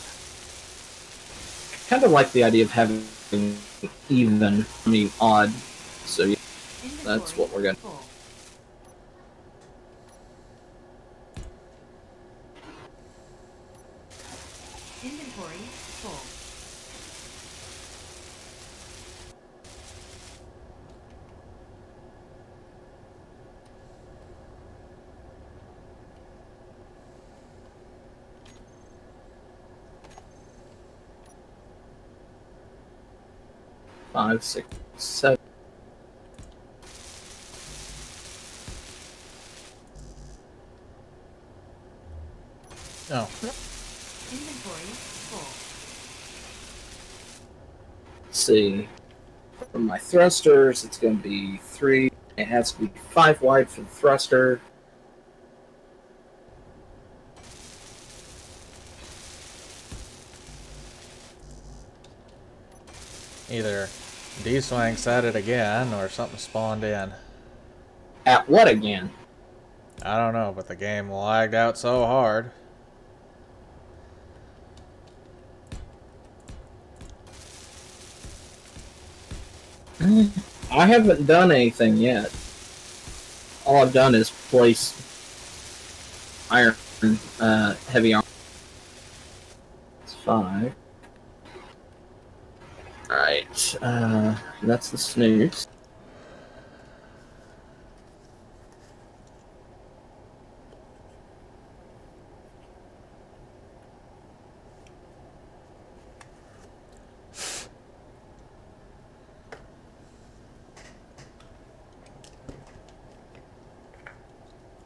Kind of like the idea of having even, I mean odd. So yeah, that's what we're gonna. Full. Inventory full. Five, 6, 7. Oh, Inventory full. Let's see. For my thrusters, it's going to be 3. It has to be 5 wide for the thruster. either D-Swang said it again or something spawned in. At what again? I don't know, but the game lagged out so hard. I haven't done anything yet. All I've done is place iron, heavy armor. It's 5. Alright, that's the snooze.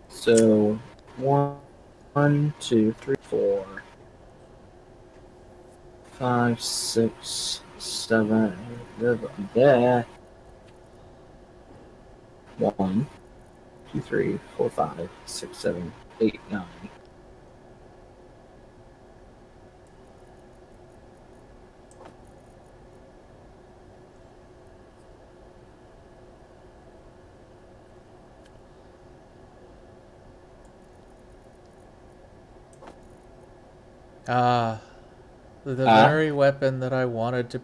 So, 1, 2, 3, 4, 5, 6, 7, there. 1, 2, 3, 4, 5, 6, 7, 8, 9. Ah, the Ah, very weapon that I wanted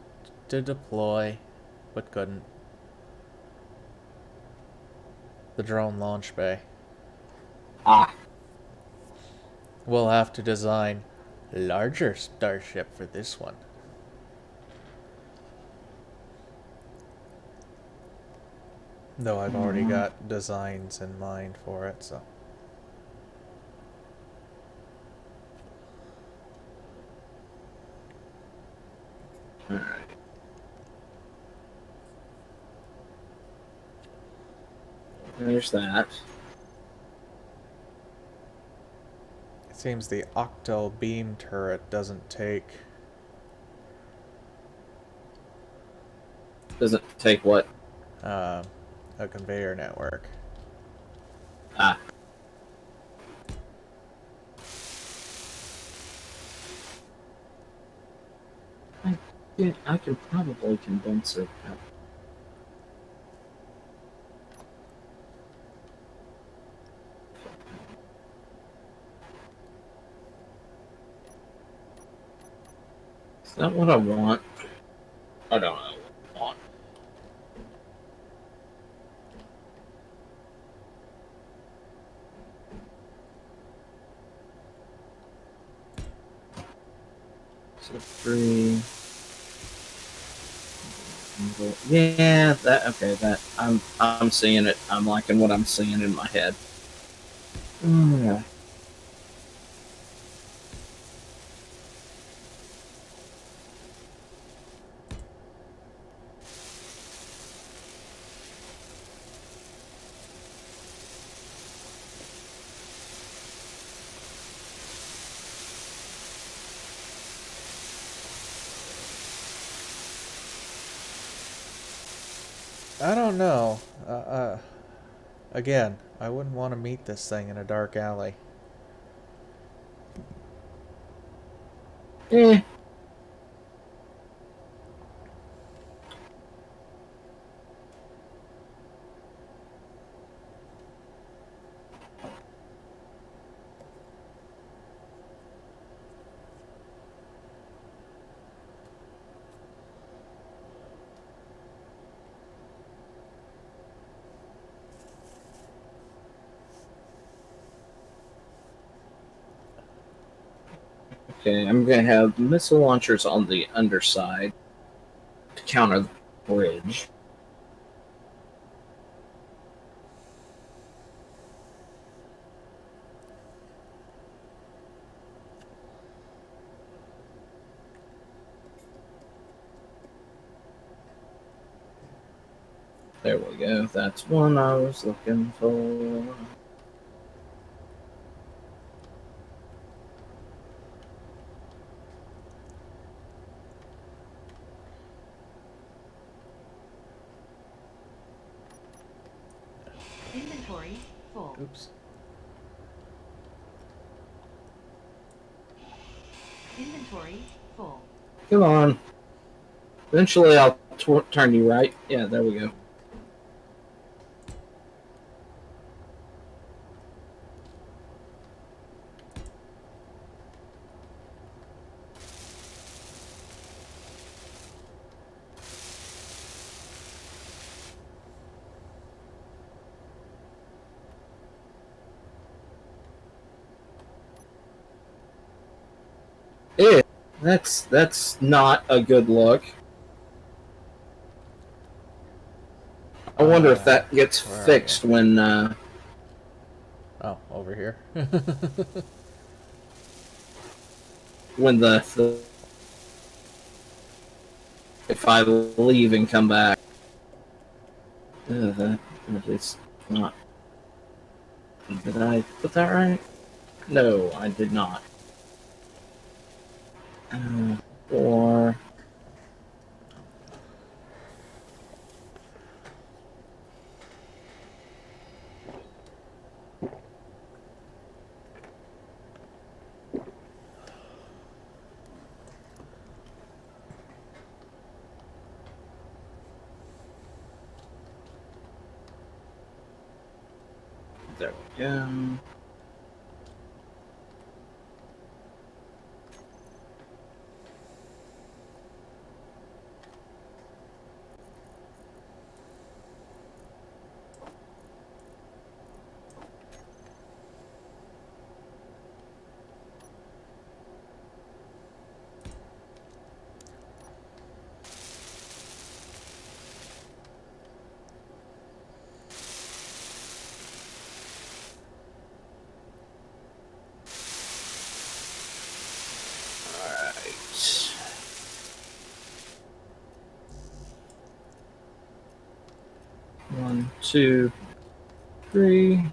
to deploy, but couldn't. The drone launch bay. ah. We'll have to design larger starship for this one. Though I've already got designs in mind for it, so. Alright. There's that. It seems the octo beam turret doesn't take Doesn't take what? uh, a conveyor network. Ah. I can probably condense it. Is that what I want? I don't know what I want. So 3. Yeah, that okay. That I'm seeing it. I'm liking what I'm seeing in my head. Yeah. I don't know. Again, I wouldn't want to meet this thing in a dark alley. Eh. Okay, I'm gonna have missile launchers on the underside to counter the bridge. There we go. That's one I was looking for. Inventory full. Oops. Inventory full. Come on. Eventually, I'll turn you right. Yeah, there we go. Eh, that's not a good look. I wonder if that gets Where are fixed when Oh, over here. when the if I leave and come back. That is not. Did I put that right? No, I did not. Or there we go. 2, 3.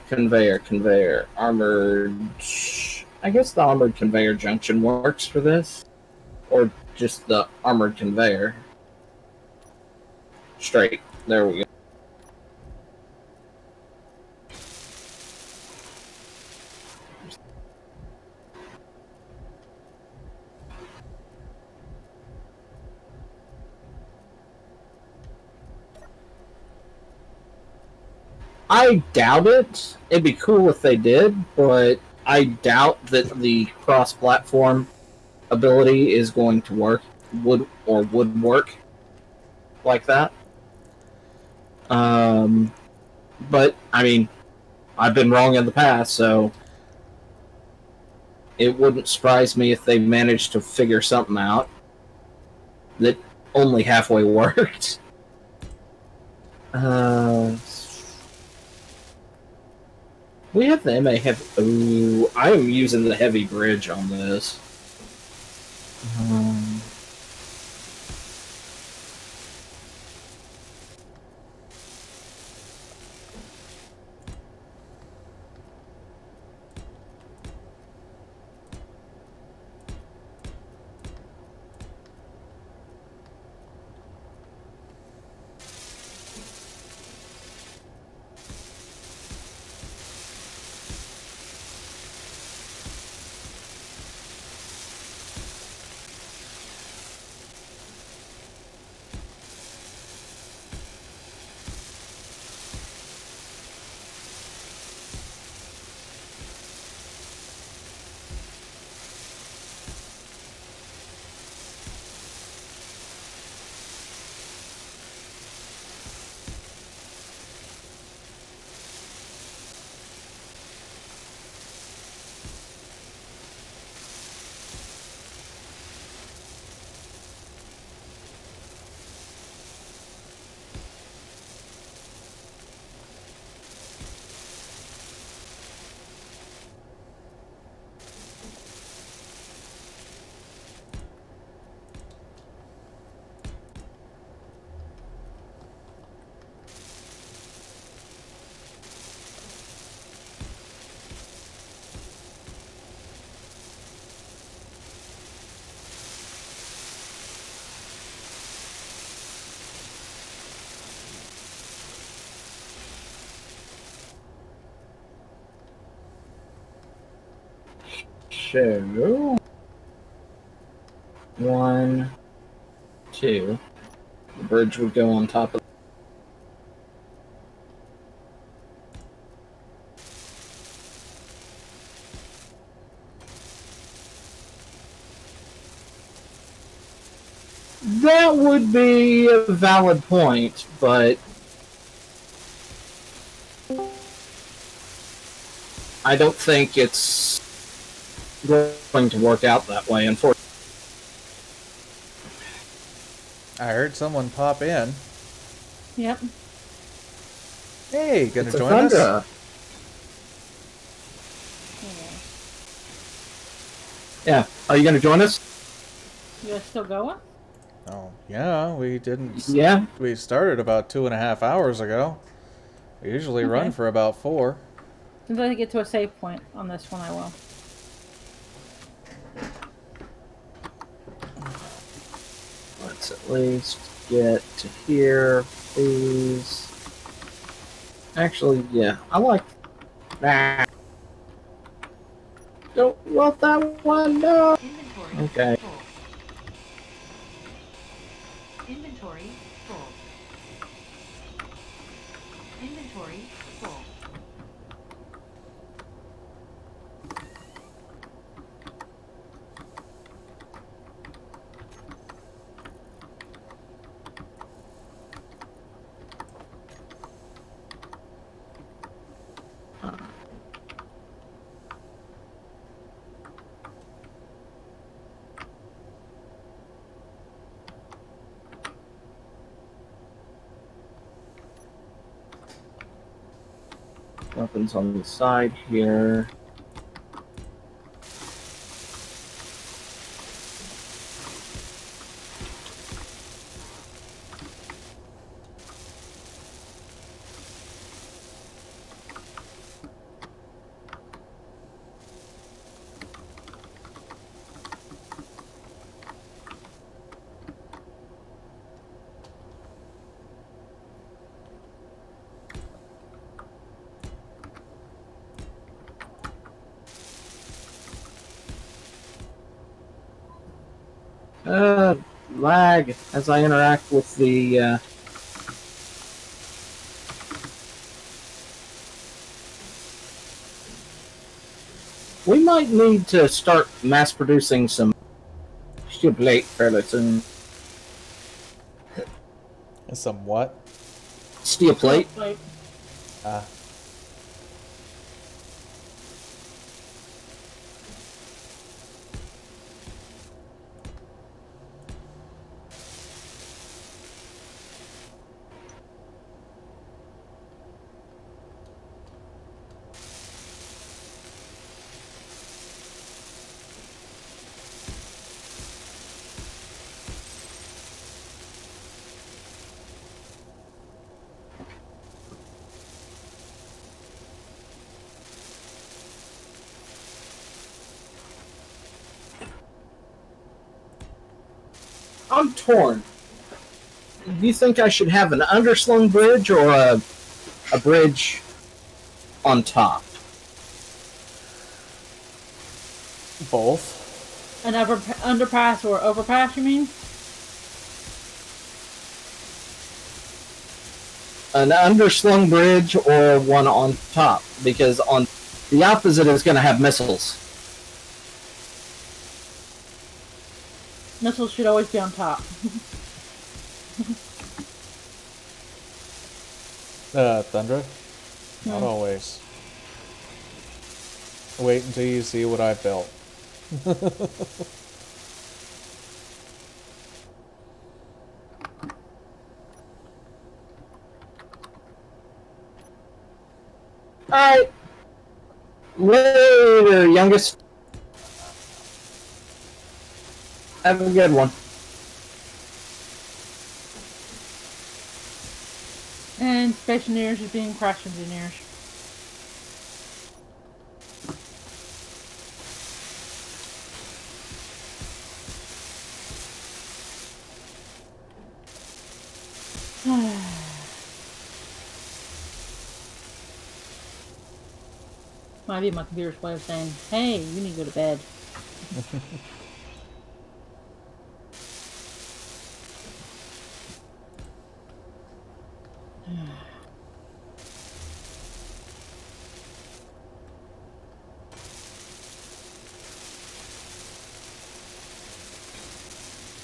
Conveyor. Armored. I guess the armored conveyor junction works for this. Or just the armored conveyor. Straight. There we go. I doubt it. It'd be cool if they did, but I doubt that the cross-platform ability is going to would work like that. But I mean, I've been wrong in the past, so it wouldn't surprise me if they managed to figure something out that only halfway worked. We have the MA heavy. Ooh, I am using the heavy bridge on this. So, 1, 2. The bridge would go on top of. That would be a valid point, but I don't think it's going to work out that way, unfortunately. I heard someone pop in. Yep. Hey, gonna It's a join us? Thundra. Yeah. Are you going to join us? You guys still going? Oh, yeah, we didn't. Yeah. We started about 2.5 hours ago. We usually run Okay. for about 4. As soon as I get to a save point on this one, I will. Let's at least get to here, please. Actually, yeah, I like that. Don't want that one, no. Inventory Okay. full. Inventory full. Inventory full. Weapons on the side here. Uh, lag as I interact with the. We might need to start mass producing some steel plate fairly soon. Some what? Steel plate. Like, Ah. I'm torn. Do you think I should have an underslung bridge or a bridge on top? Both. an underpass or overpass, you mean? An underslung bridge or one on top? Because on the opposite is going to have missiles. Missiles should always be on top. Thunder? Not Hmm. always. Wait until you see what I built. Alright. Later, youngest. Have a good one. And Space Engineers is being Crash Engineers. Might be my computer's way of saying, hey, you need to go to bed.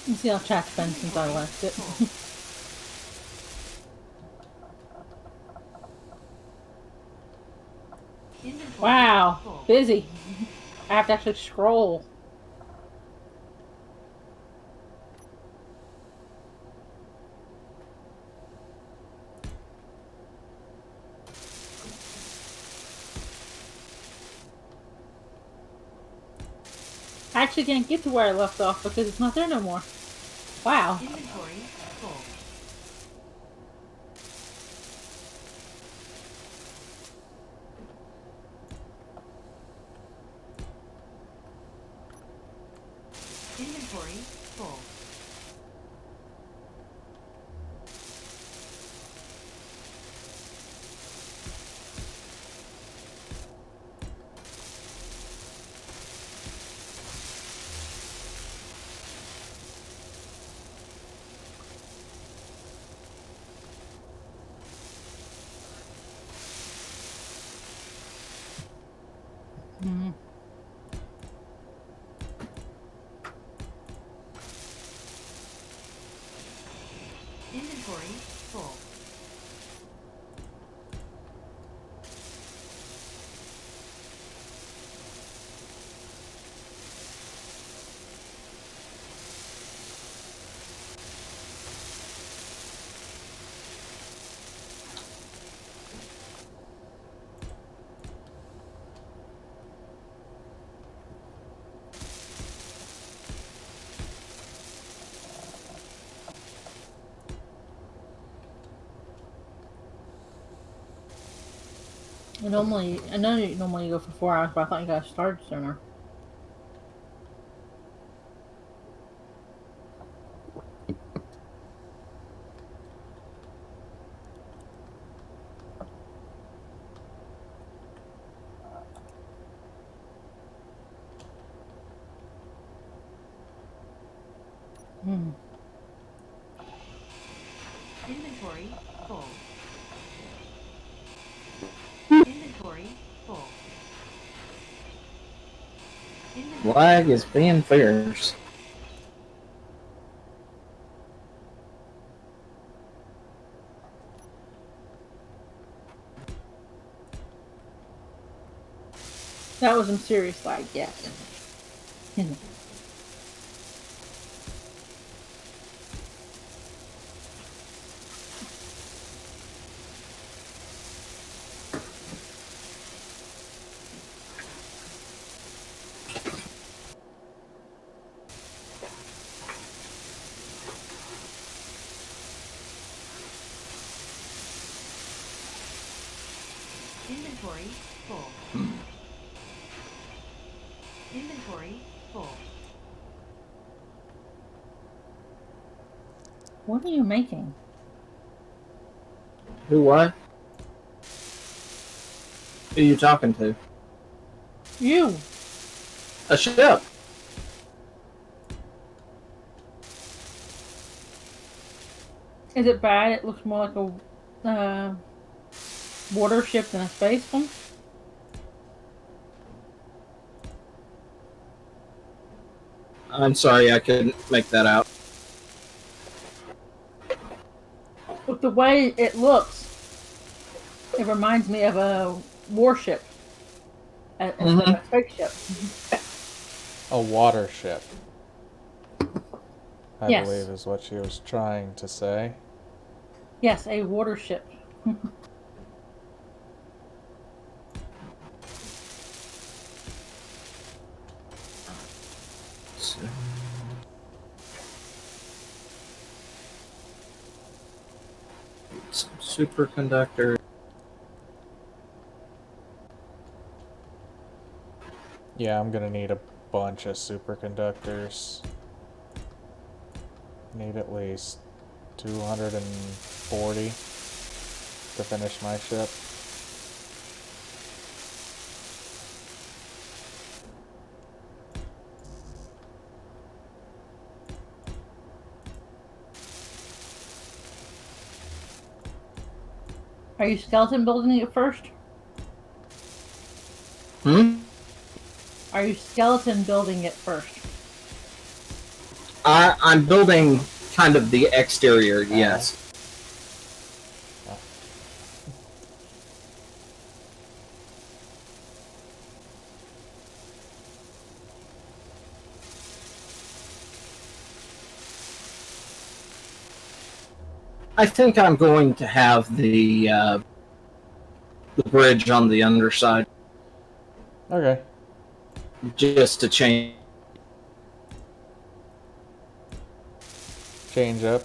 You see how chat's been since I left it. Inventory Wow, full. busy. I have to actually scroll. I actually can't get to where I left off because it's not there no more. Wow. Inventory full. Inventory full. Hmm. Inventory full. I know you normally go for 4 hours, but I thought you guys started sooner. Inventory full. Inventory full. Inventory Lag is being fierce. That was some serious lag, yes. Inventory full. Inventory full. What are you making? Who what? Who you talking to? You! A ship. Is it bad? It looks more like a water ship than a space one. I'm sorry, I couldn't make that out. With the way it looks, it reminds me of a warship. Instead of a spaceship. A water ship, I Yes. believe is what she was trying to say. Yes, a water ship. Some superconductor. Yeah, I'm gonna need a bunch of superconductors. Need at least 240 to finish my ship. Are you skeleton building it first? Hmm? Are you skeleton building it first? I'm building kind of the exterior, yes. I think I'm going to have the bridge on the underside Okay. just to change. Change up.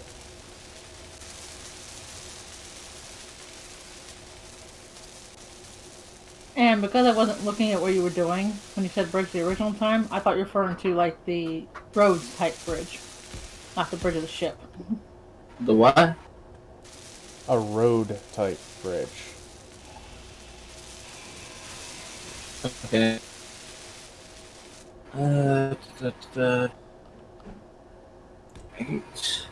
And because I wasn't looking at what you were doing when you said bridge the original time, I thought you were referring to like the Rhodes type bridge, not the bridge of the ship. The what? A road type bridge. Okay. Eight.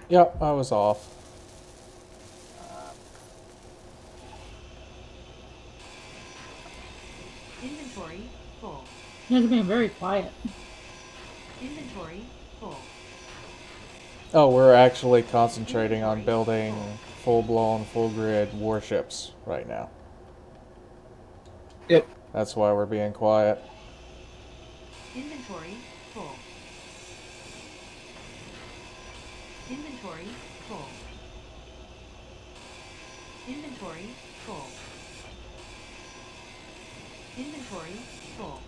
Yep, I was off. Inventory full. You guys are being very quiet. Inventory full. Oh, we're actually concentrating on building full-blown, full-grid warships right now. Yep. That's why we're being quiet. Inventory full. Inventory full. Inventory full. Inventory full.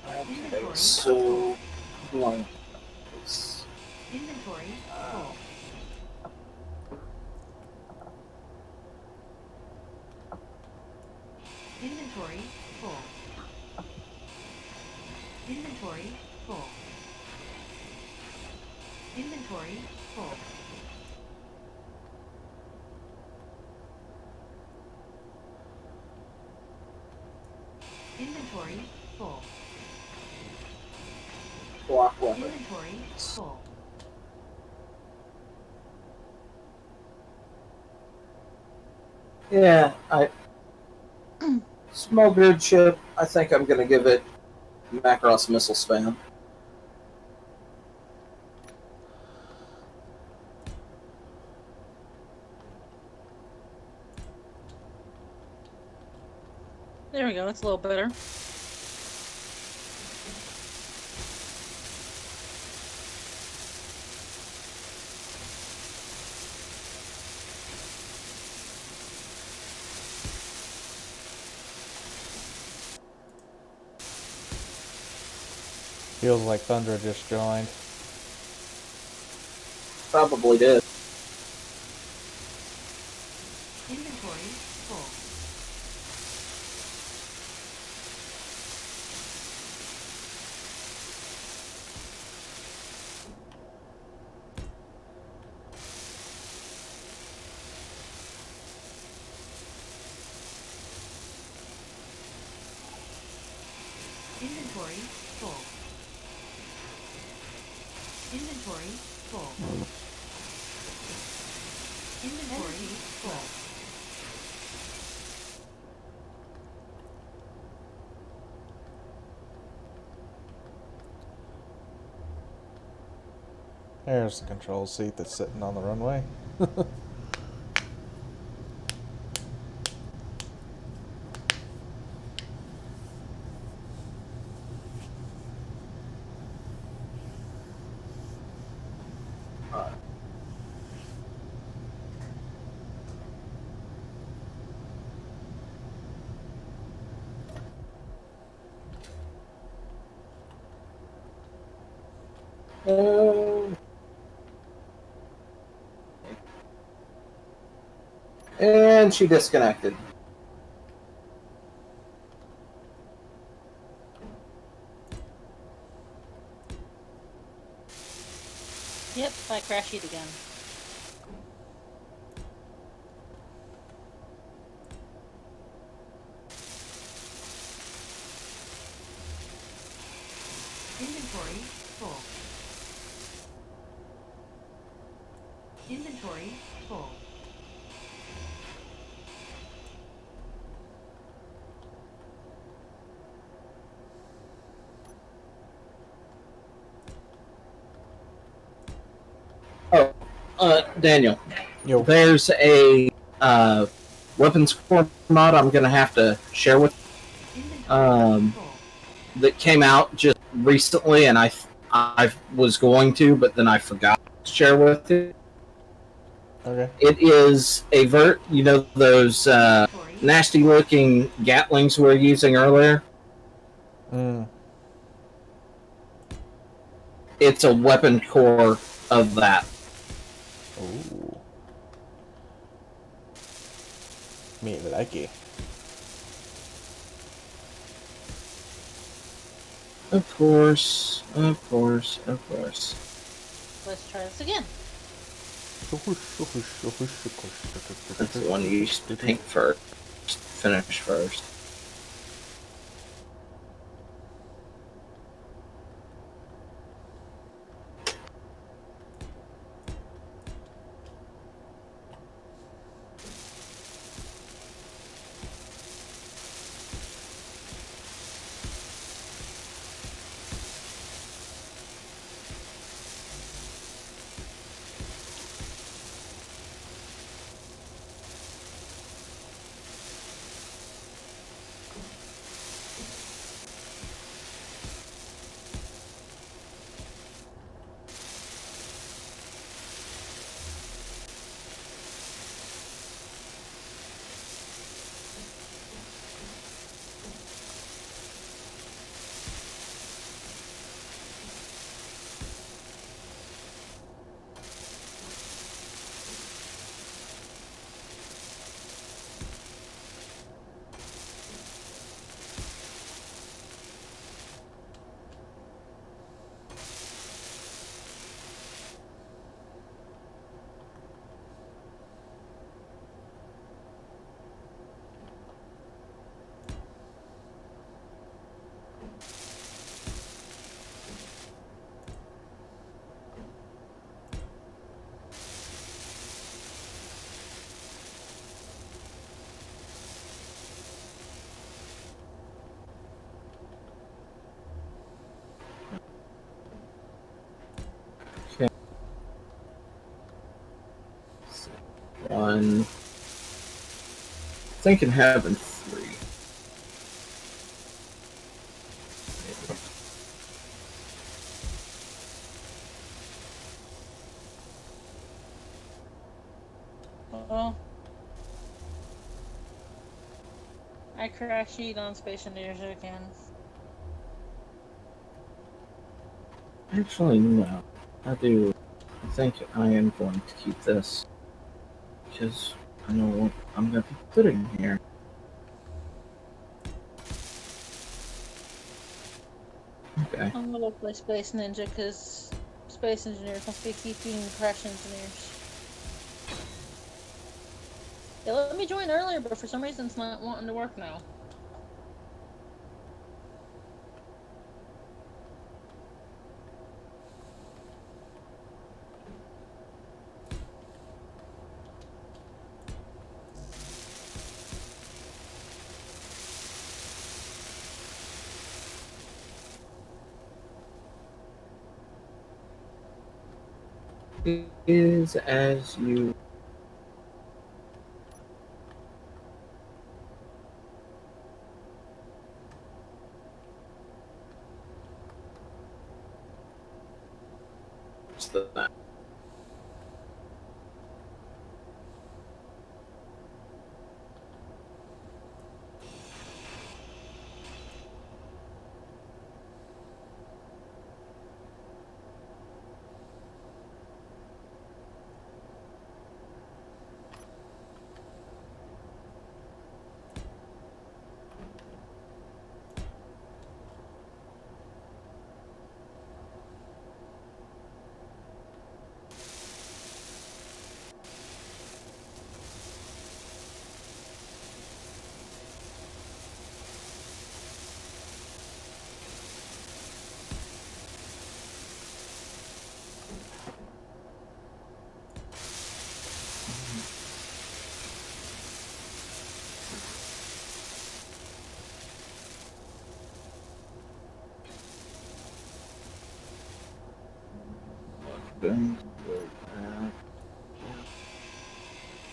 Okay, so long. Inventory full. Inventory full. Inventory full. Inventory full. Inventory full. Block weapon. Inventory full. Yeah, small grid ship. I think I'm gonna give it Macross missile spam. There we go. It's a little better. Feels like Thunder just joined. Probably did. Inventory full. Inventory full. Inventory full. Inventory full. There's the control seat that's sitting on the runway. Um, and she disconnected. Yep, I crashed it again. Inventory full. Inventory full. Oh, Daniel, Yo. there's a weapons core mod I'm gonna have to share with Inventory full. that came out just recently, and I was going to, but then I forgot to share with you. Okay. It is a you know those Inventory nasty looking Gatlings we were using earlier. Mm. It's a weapon core of that. Ooh. Me like it. Of course, of course, of course. Let's try this again. That's the one you used to paint first, finish first. thinking having 3. Well, I crash eat on Space Engineers again. Actually, no. I do. I think I am going to keep this. Because I know what I'm going to be putting here. Okay. I'm gonna play Space Ninja because Space Engineers must be keeping Crash Engineers. They let me join earlier, but for some reason it's not wanting to work now. Is as you. What's that?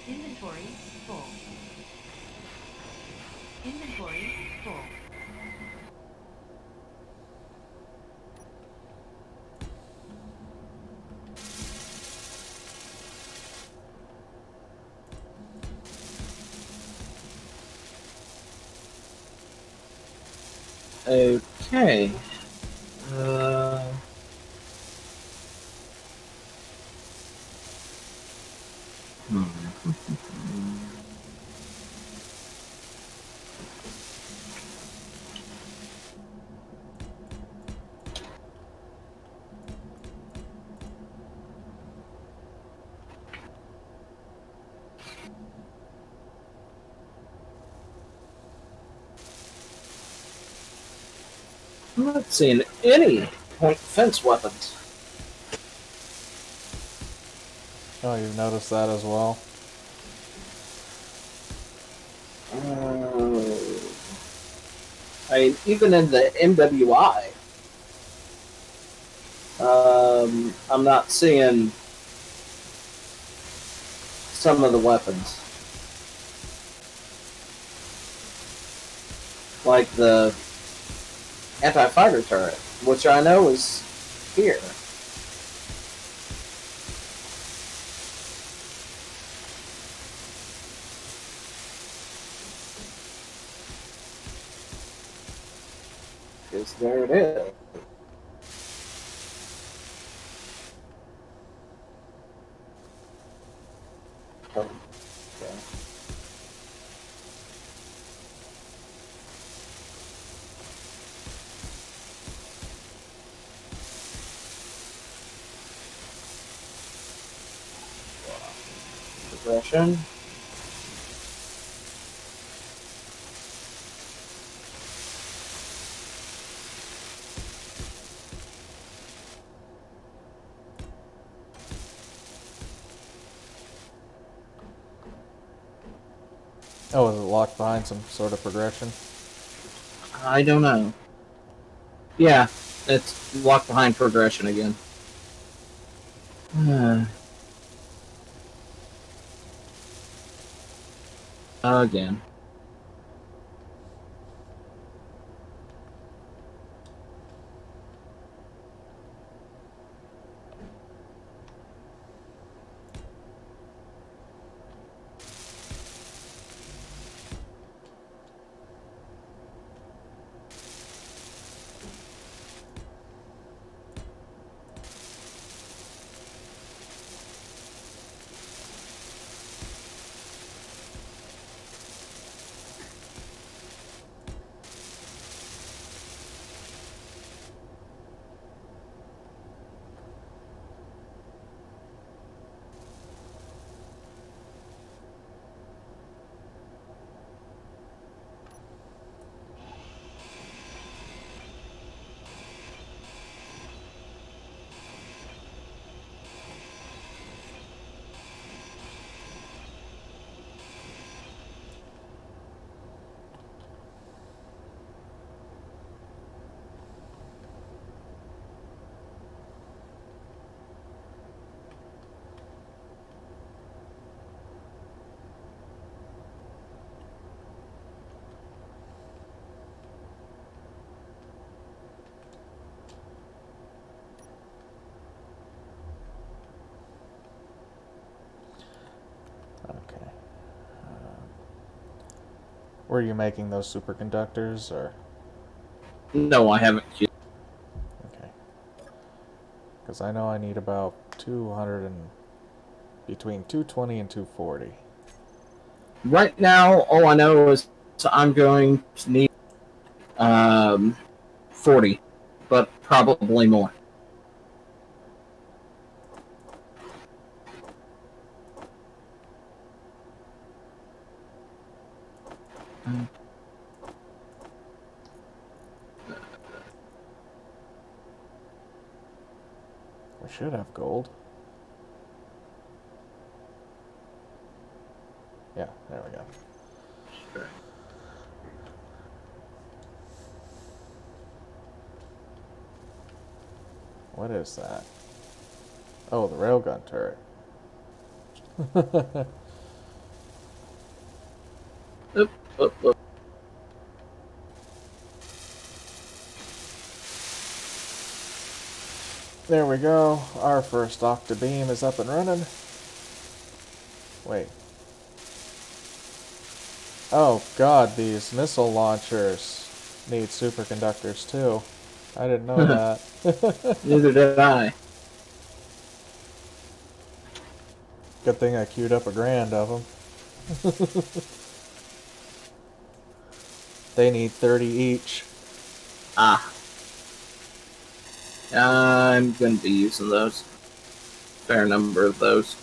Inventory full. Inventory full. Okay. I'm not seeing any point defense weapons. Oh, you've noticed that as well? I mean, even in the MWI, I'm not seeing some of the weapons. Like the anti-fighter turret, which I know is here. Because there it is. Oh, okay. Progression. Oh, is it locked behind some sort of progression? I don't know. Yeah, it's locked behind progression again. Again. Were you making those superconductors, or? No, I haven't. Okay. Because I know I need about 200 and... between 220 and 240. Right now, all I know is I'm going to need 40, but probably more. We should have gold. Yeah, there we go. What is that? Oh, the railgun turret. Oop, oop, oop. There we go. Our first octa beam is up and running. Wait. Oh god, these missile launchers need superconductors too. I didn't know that. Neither did I. Good thing I queued up 1,000 of them. They need 30 each. Ah. I'm going to be using those. Fair number of those.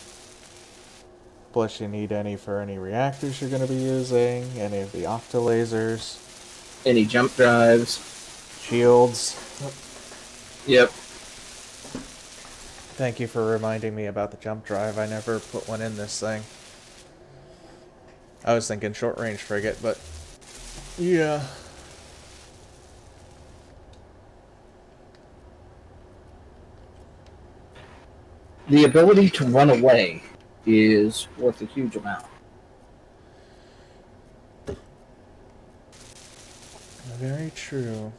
Plus you need any for any reactors you're going to be using, any of the octalasers, Any jump drives. shields. Yep. Thank you for reminding me about the jump drive. I never put one in this thing. I was thinking short range frigate, but yeah. The ability to run away is worth a huge amount. Very true.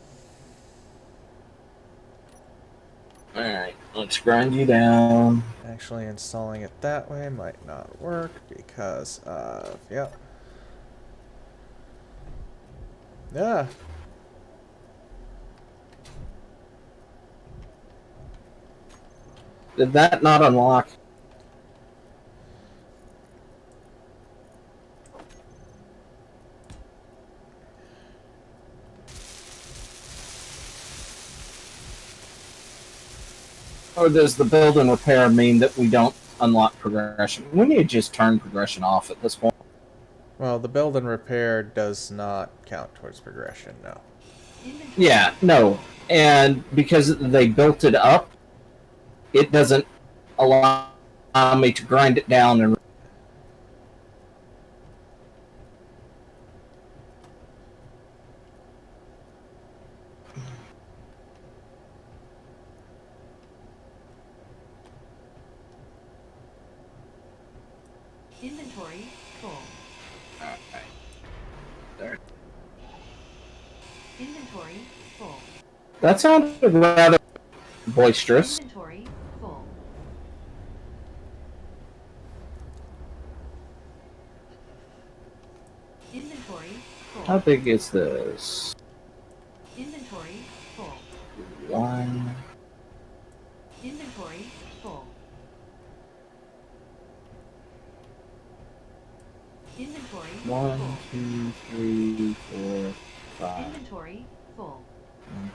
Alright, let's grind you down. Actually, installing it that way might not work because of... Yep. Yeah. Did that not unlock? Or does the build and repair mean that we don't unlock progression? We need to just turn progression off at this point. Well, the build and repair does not count towards progression, no. Yeah, no. And because they built it up, it doesn't allow me to grind it down and Inventory full. there. Inventory full. That sounded rather boisterous. Inventory full. Inventory full. How big is this? Inventory full. One. Inventory full. Inventory One, full. 2, 3, 4, 5. Inventory full. 1,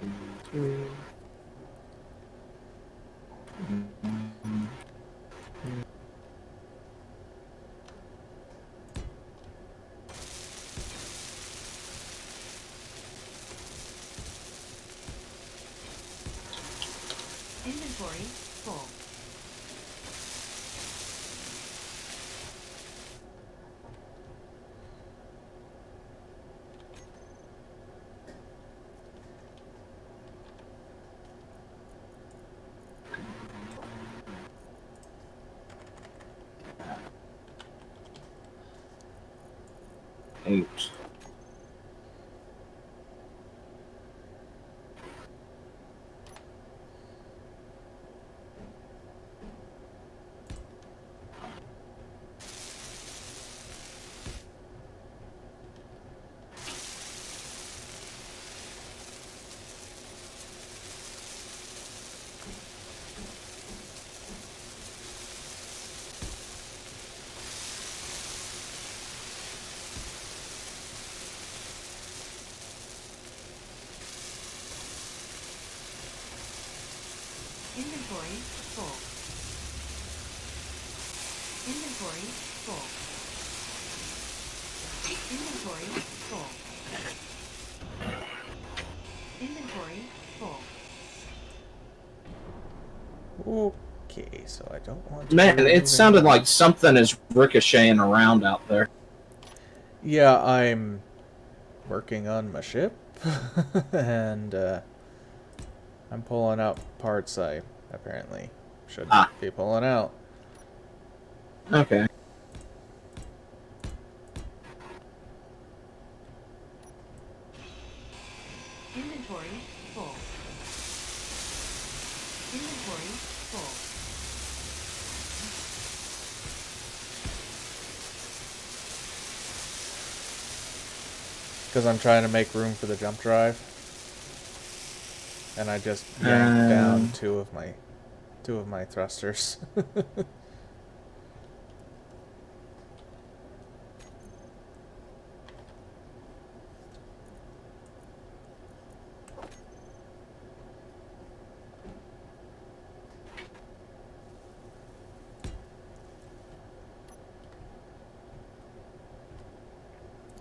2, 3. Inventory full. Eight. Inventory full. Inventory full. Inventory full. Inventory full. Okay, so I don't want to. Man, be it moving sounded on. like something is ricocheting around out there. Yeah, I'm working on my ship, and I'm pulling out parts I apparently shouldn't Ah. be pulling out. Okay. Inventory full. Inventory full. Because I'm trying to make room for the jump drive, and I just yanked down two of my thrusters.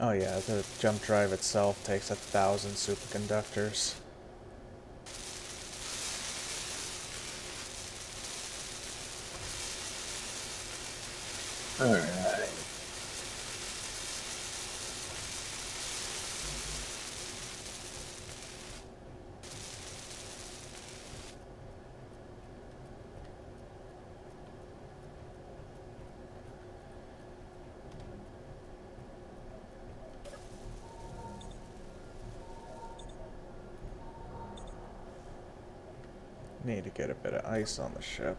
Oh yeah, the jump drive itself takes 1,000 superconductors. Alright. Need to get a bit of ice on the ship.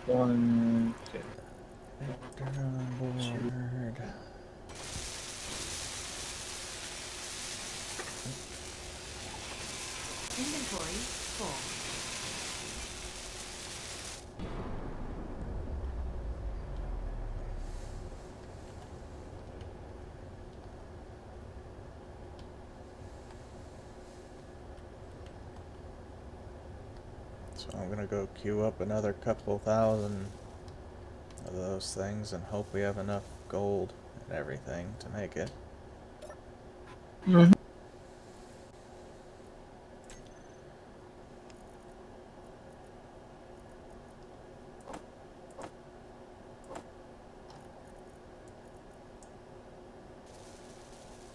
One, two. Vector on board. Inventory full. So I'm gonna go queue up another couple thousand of those things and hope we have enough gold and everything to make it. Mhm.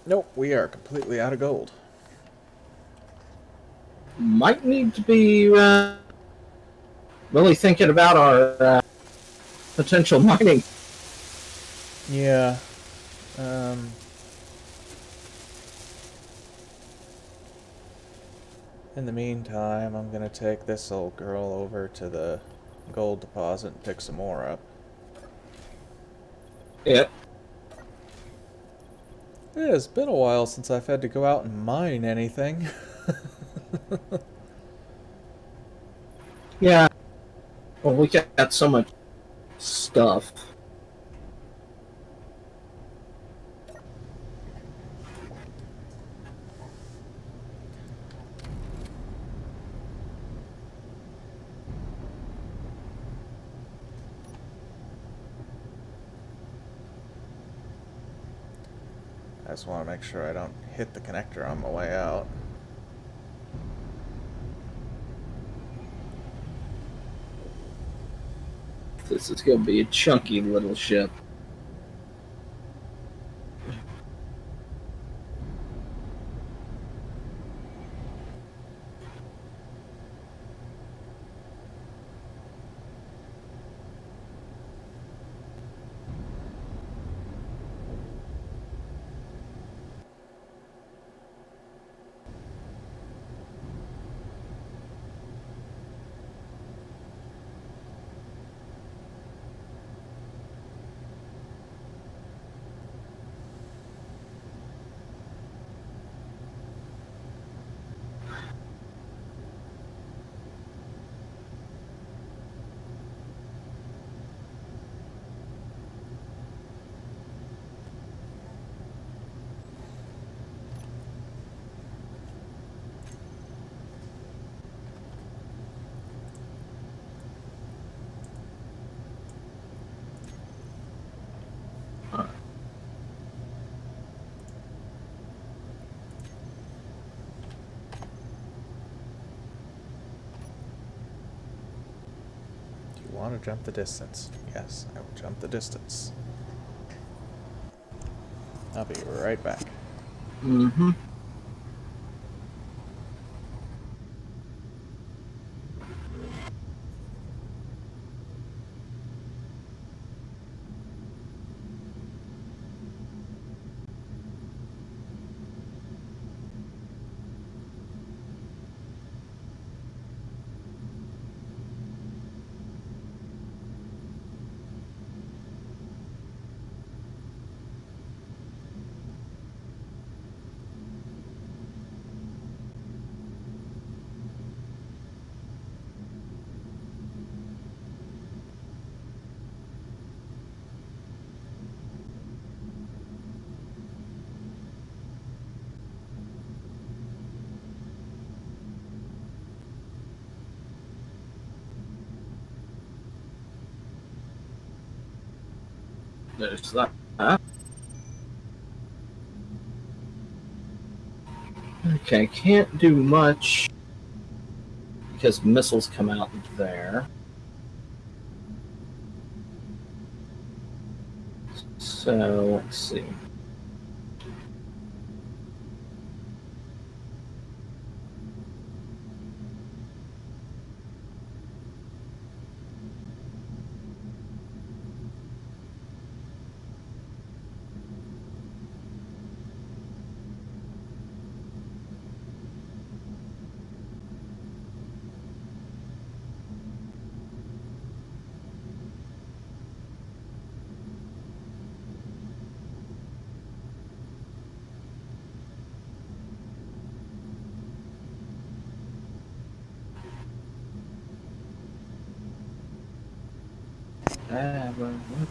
Nope, we are completely out of gold. Might need to be really thinking about our potential mining. Yeah. In the meantime, I'm gonna take this old girl over to the gold deposit and pick some more up. Yeah. Yeah, it's been a while since I've had to go out and mine anything. Yeah. Well, we got so much stuff. I just want to make sure I don't hit the connector on my way out. This is going to be a chunky little ship. want to jump the distance. Yes, I will jump the distance. I'll be right back. Mm-hmm. There's that. Okay, can't do much because missiles come out there. So let's see.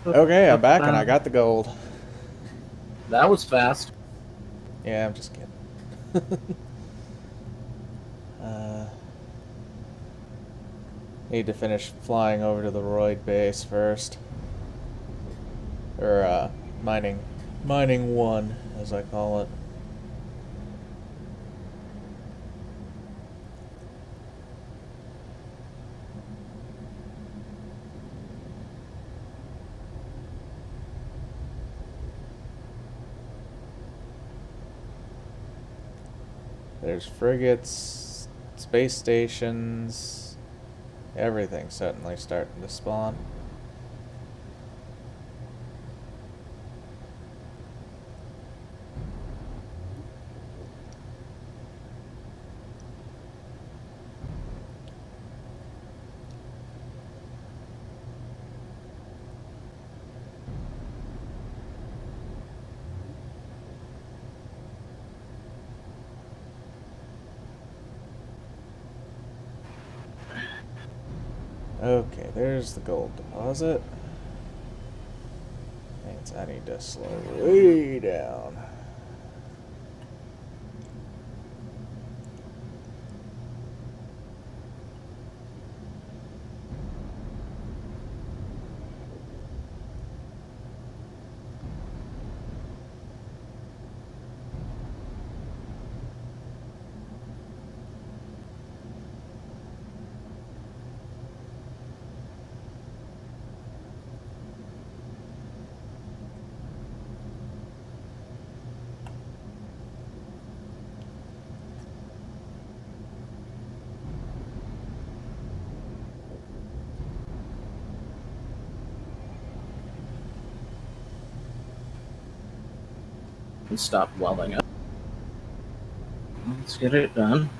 Okay, I'm back and I got the gold. That was fast. Yeah, I'm just kidding. Need to finish flying over to the Roide base first. Or, mining 1, as I call it. There's frigates, space stations, everything suddenly starting to spawn. Okay, there's the gold deposit. Means I need to slow way down. And stop welding up. Let's get it done.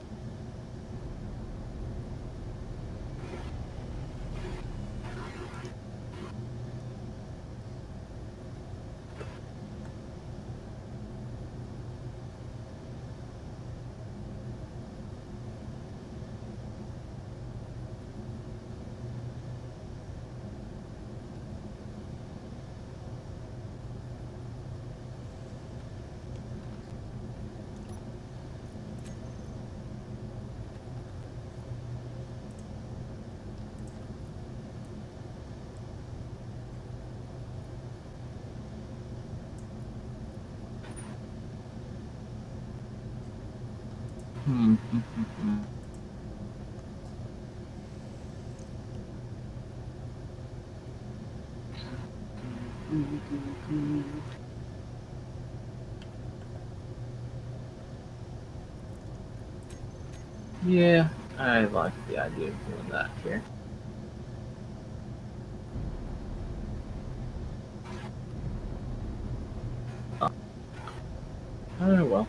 Yeah, I like the idea of doing that here. Oh well.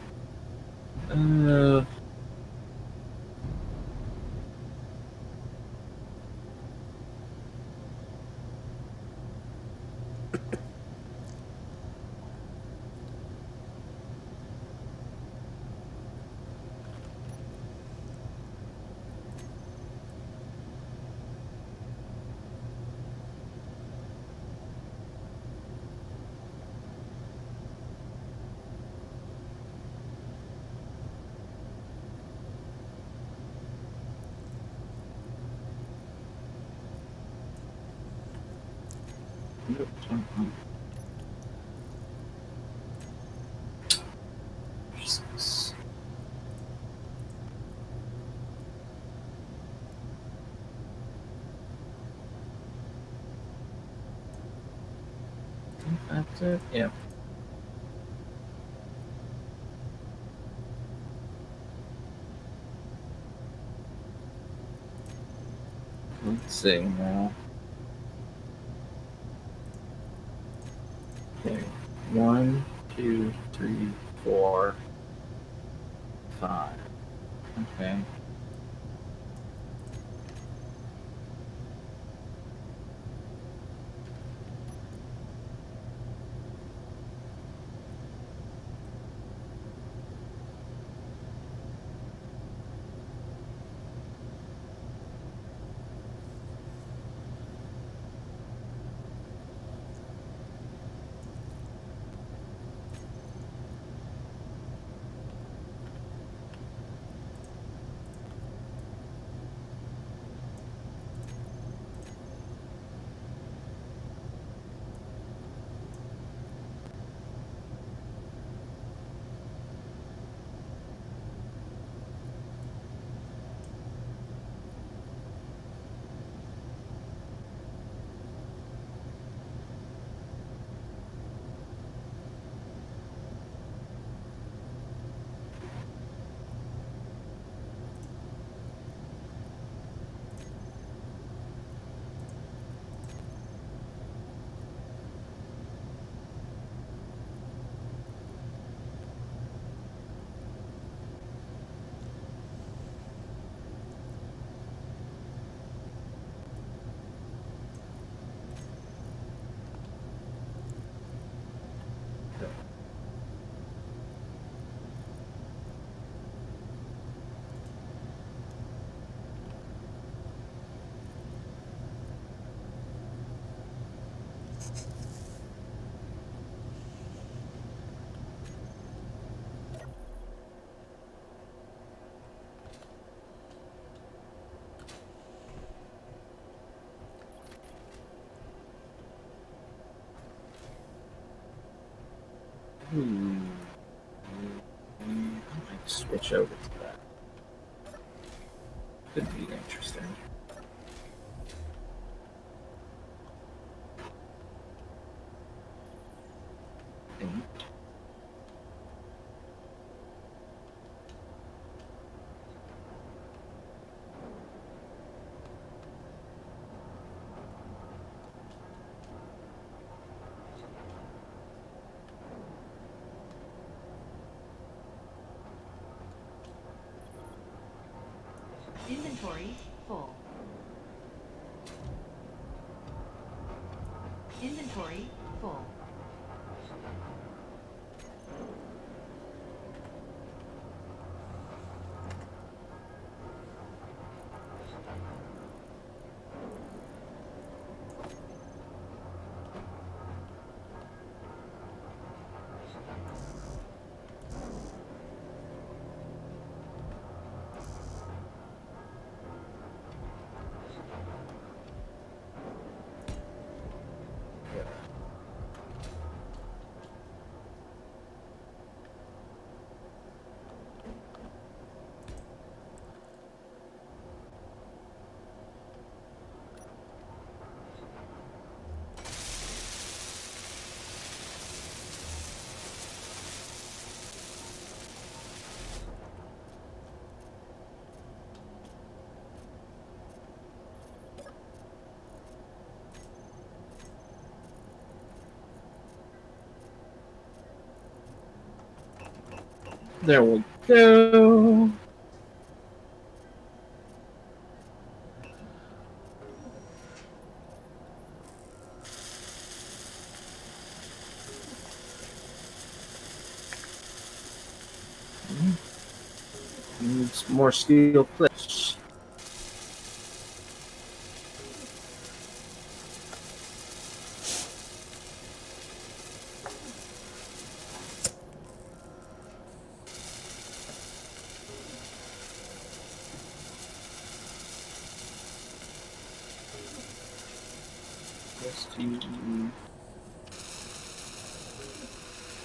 Jesus. That's it. Yeah. Let's see now. Okay. 1, 2, 3, 4, 5. Okay. Hmm. I might switch over to that. Could be interesting. Inventory full. Inventory full. There we go. Need some more steel plates.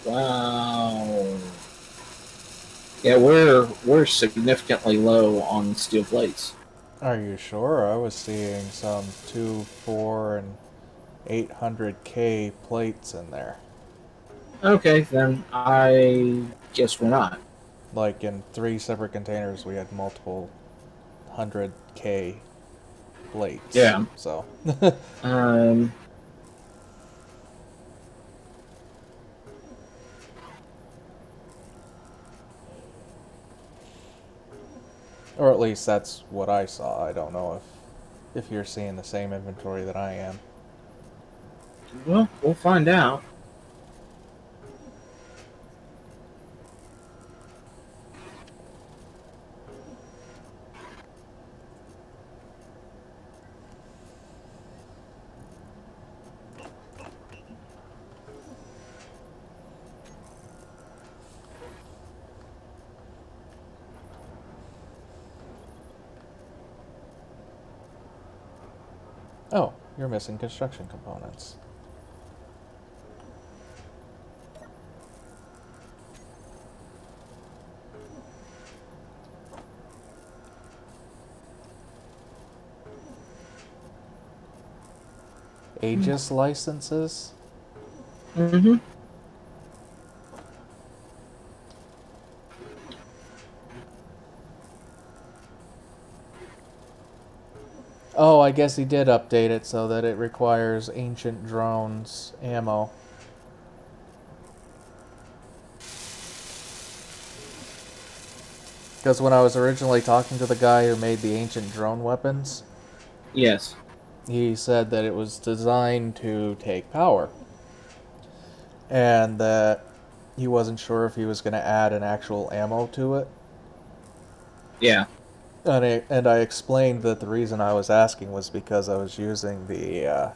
Wow. Yeah, we're significantly low on steel plates. Are you sure? I was seeing some 2, 4, and 800K plates in there. Okay, then I guess we're not. Like in 3 separate containers, we had multiple 100K plates. Yeah. So, Um. or at least that's what I saw. I don't know if you're seeing the same inventory that I am. Well, we'll find out. Oh, you're missing construction components. Aegis licenses? Mm-hmm. Oh, I guess he did update it so that it requires ancient drones ammo. Because when I was originally talking to the guy who made the ancient drone weapons, Yes. he said that it was designed to take power. And that he wasn't sure if he was going to add an actual ammo to it. Yeah. And I explained that the reason I was asking was because I was using the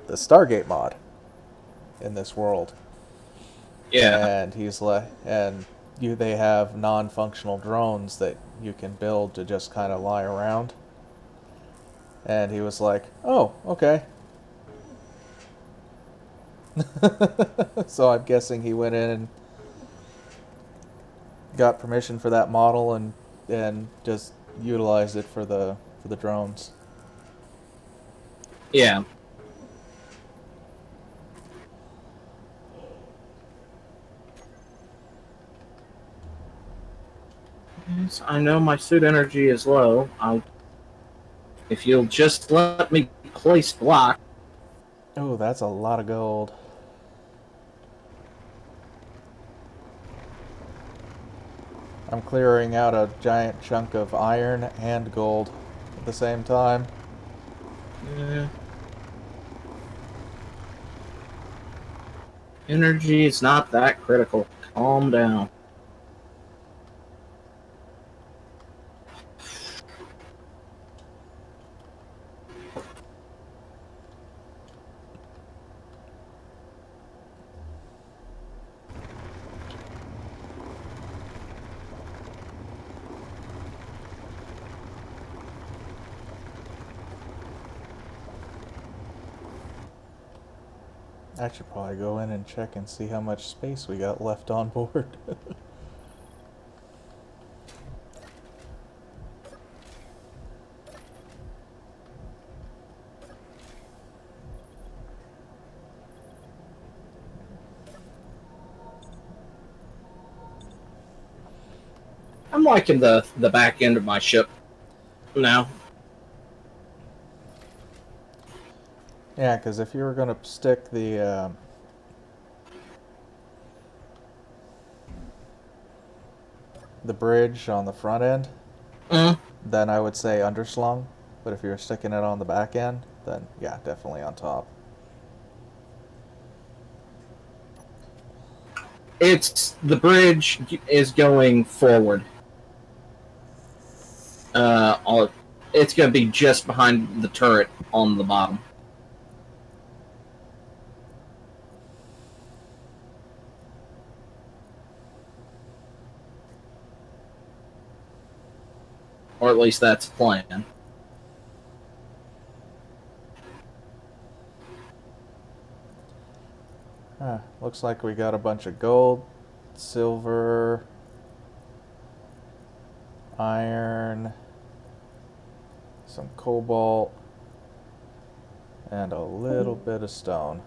Stargate mod in this world. Yeah. And he's like, and they have non-functional drones that you can build to just kind of lie around. And he was like, "Oh, okay." So I'm guessing he went in and got permission for that model and just utilized it for the drones. Yeah. Yes, I know my suit energy is low. If you'll just let me place block. Oh, that's a lot of gold. I'm clearing out a giant chunk of iron and gold at the same time. Yeah. Energy is not that critical. Calm down. I should probably go in and check and see how much space we got left on board. I'm liking the back end of my ship now. Yeah, because if you were going to stick the the bridge on the front end, Mm. then I would say underslung. But if you're sticking it on the back end, then yeah, definitely on top. It's the bridge is going forward. It's going to be just behind the turret on the bottom. Or at least that's the plan. Looks like we got a bunch of gold, silver, iron, some cobalt, and a little bit of stone.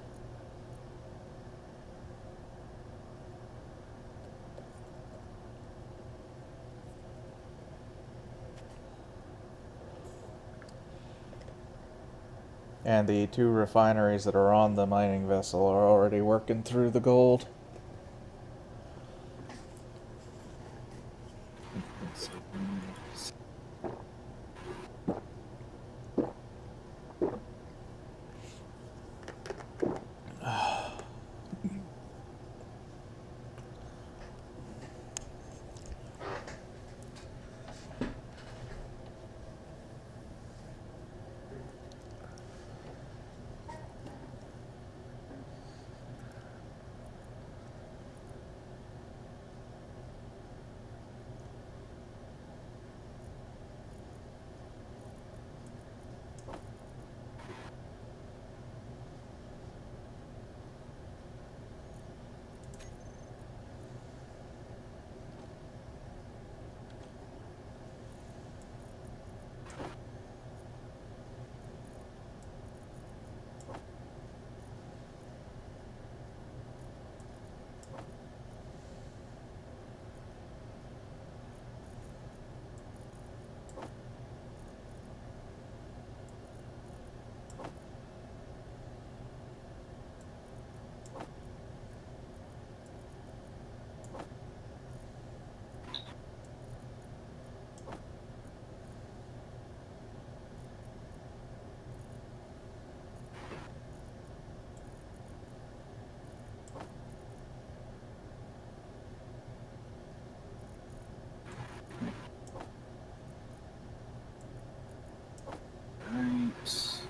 And the 2 refineries that are on the mining vessel are already working through the gold. Right.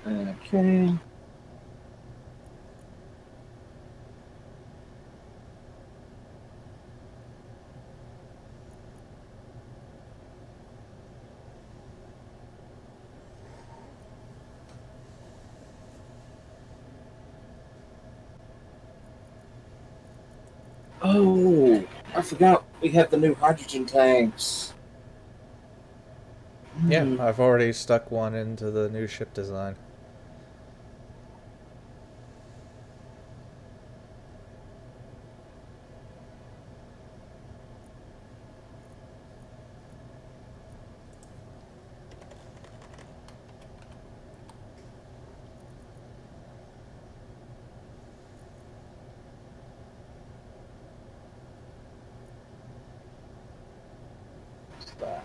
Okay. Oh, I forgot we have the new hydrogen tanks. Yeah, I've already stuck one into the new ship design. What's that?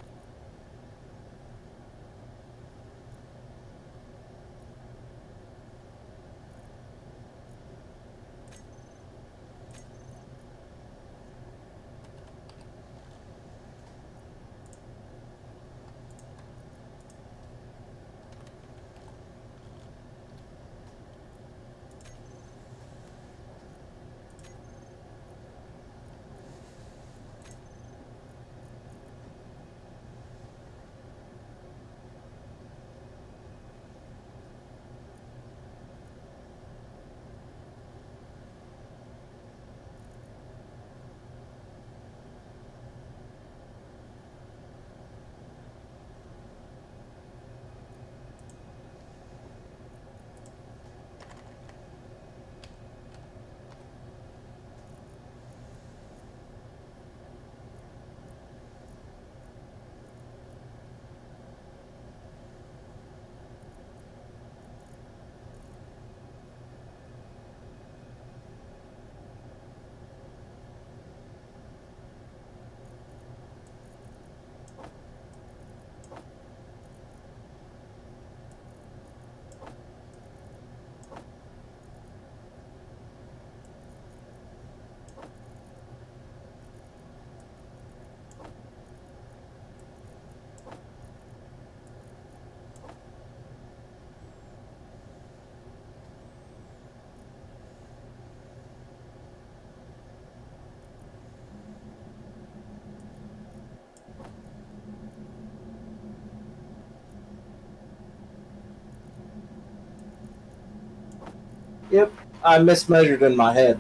Yep, I mismeasured in my head.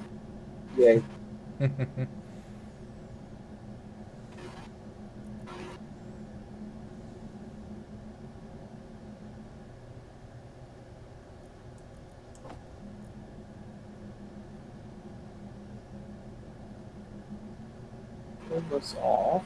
Yay. Pull this off.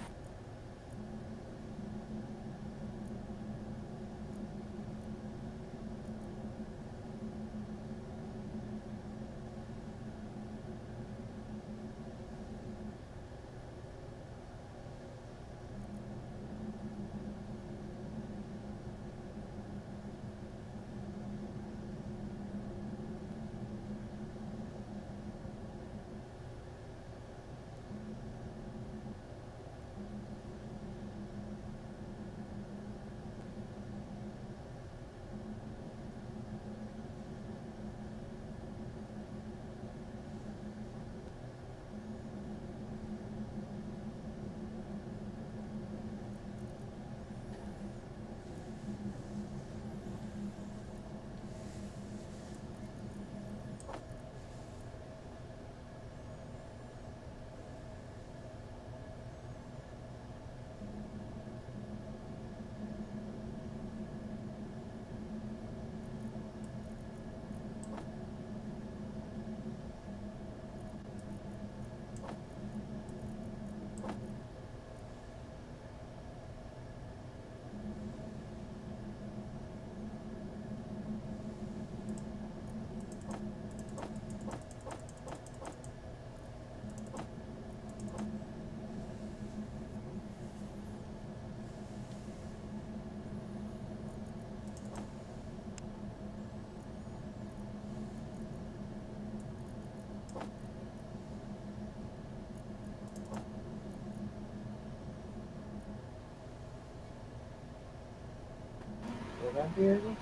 Did I hear you?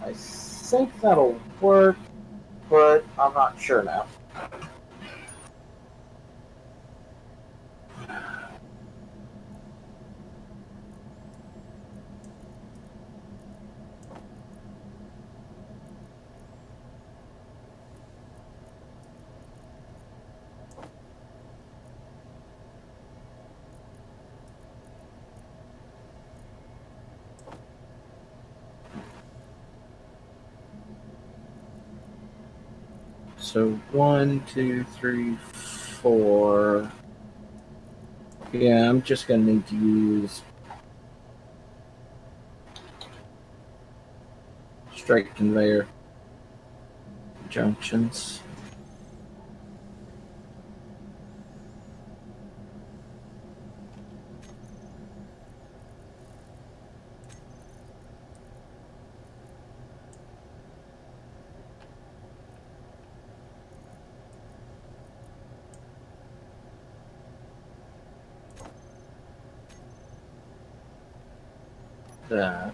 I think that'll work, but I'm not sure now. So 1, 2, 3, 4. Yeah, I'm just gonna need to use straight conveyor junctions. That.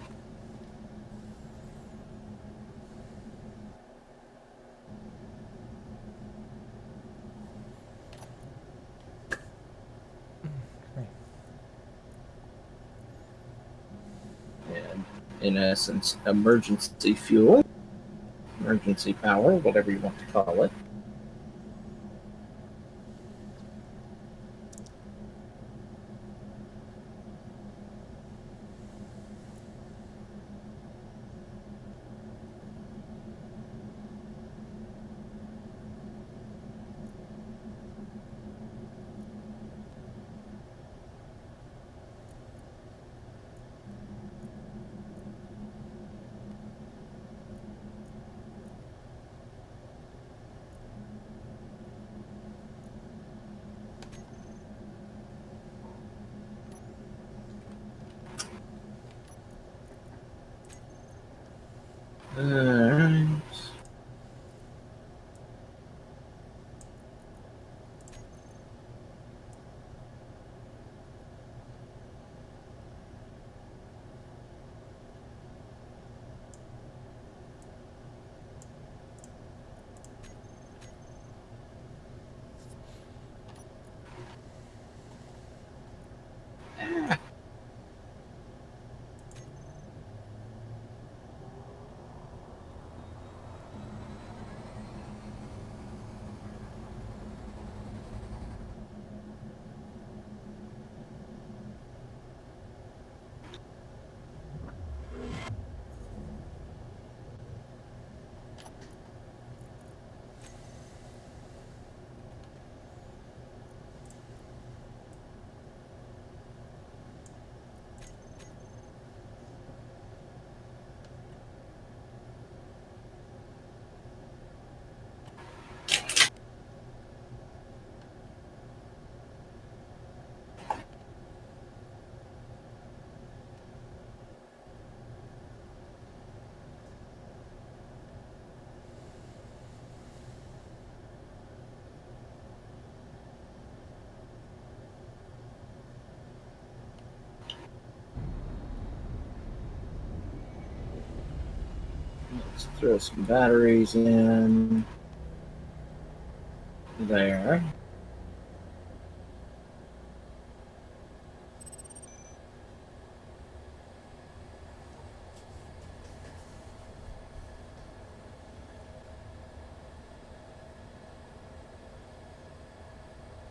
And in essence, emergency fuel, emergency power, whatever you want to call it. Alright. Let's throw some batteries in there.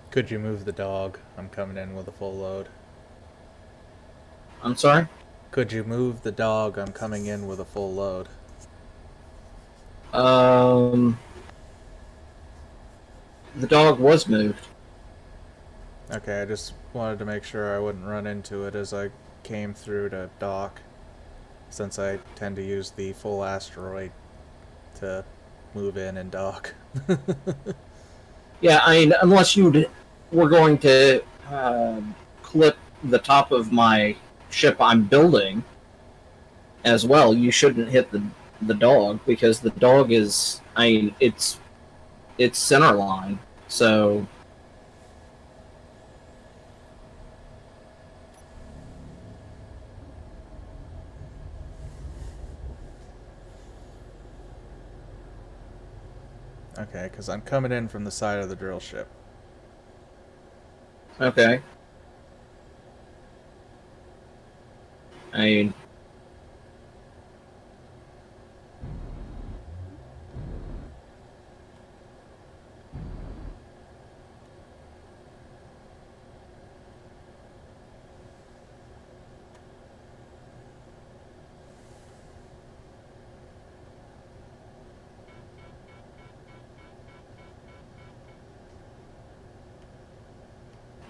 Could you move the dog? I'm coming in with a full load. I'm sorry? Could you move the dog? I'm coming in with a full load. The dog was moved. Okay, I just wanted to make sure I wouldn't run into it as I came through to dock, since I tend to use the full asteroid to move in and dock. Yeah, I mean, unless you were going to clip the top of my ship I'm building as well, you shouldn't hit the dog, because the dog is, I mean, it's center line. So Okay, because I'm coming in from the side of the drill ship. okay. I mean,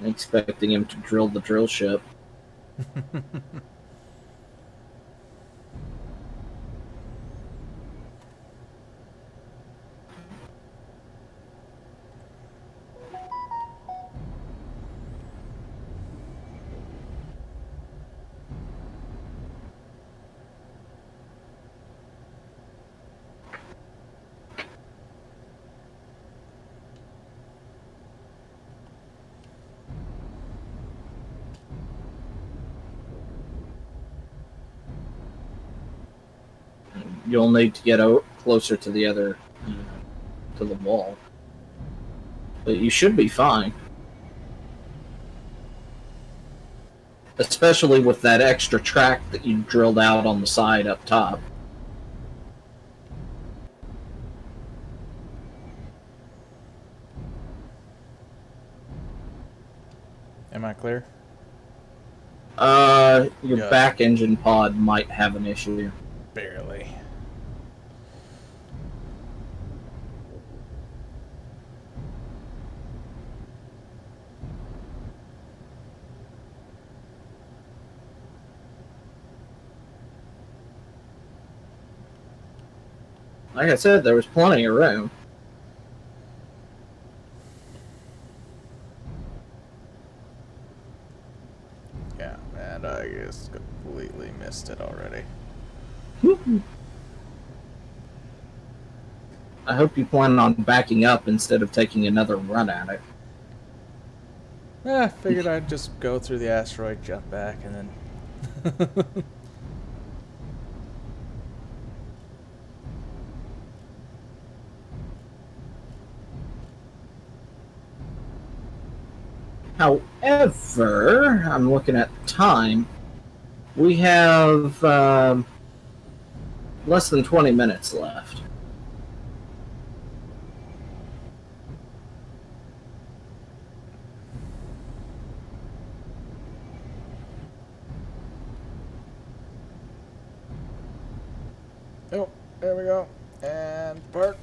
expecting him to drill the drill ship. You'll need to get out closer to the other, to the wall. But you should be fine. Especially with that extra track that you drilled out on the side up top. Am I clear? Your Good. back engine pod might have an issue. Barely. Like I said, there was plenty of room. Yeah, and I just completely missed it already. I hope you plan on backing up instead of taking another run at it. Figured I'd just go through the asteroid, jump back, and then... However, I'm looking at time. We have less than 20 minutes left. Oh, there we go. And park.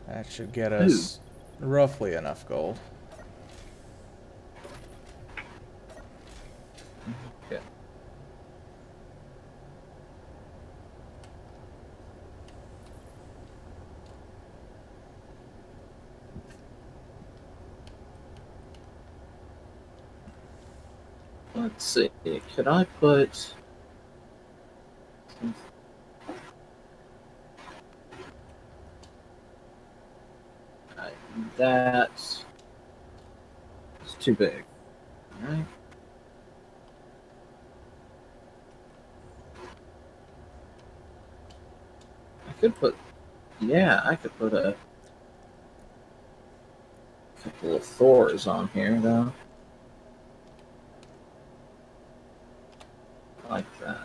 That should get us roughly enough gold. Okay. Let's see. Could I put... That's too big. Alright. I could put, yeah, I could put a couple of Thors on here, though. Like that.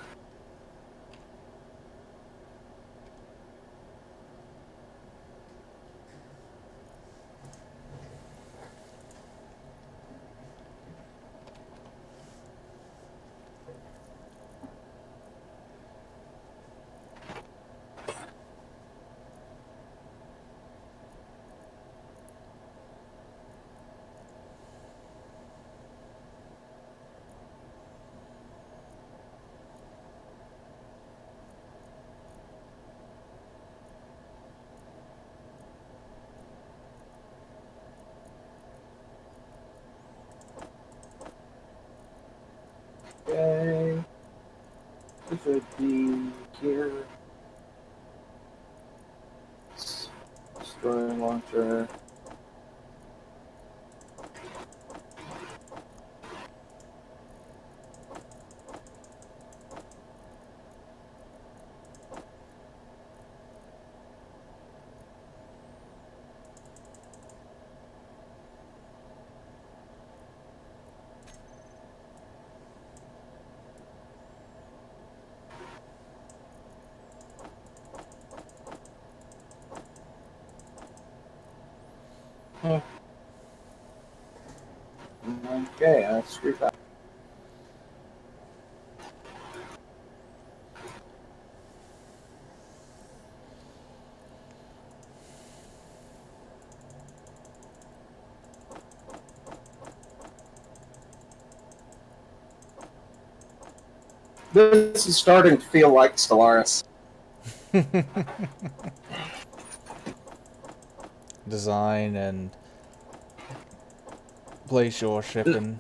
Okay. This would be here. Destroy launcher. Oh. Okay, I'll screw that. This is starting to feel like Stellaris. Design and place your shipping.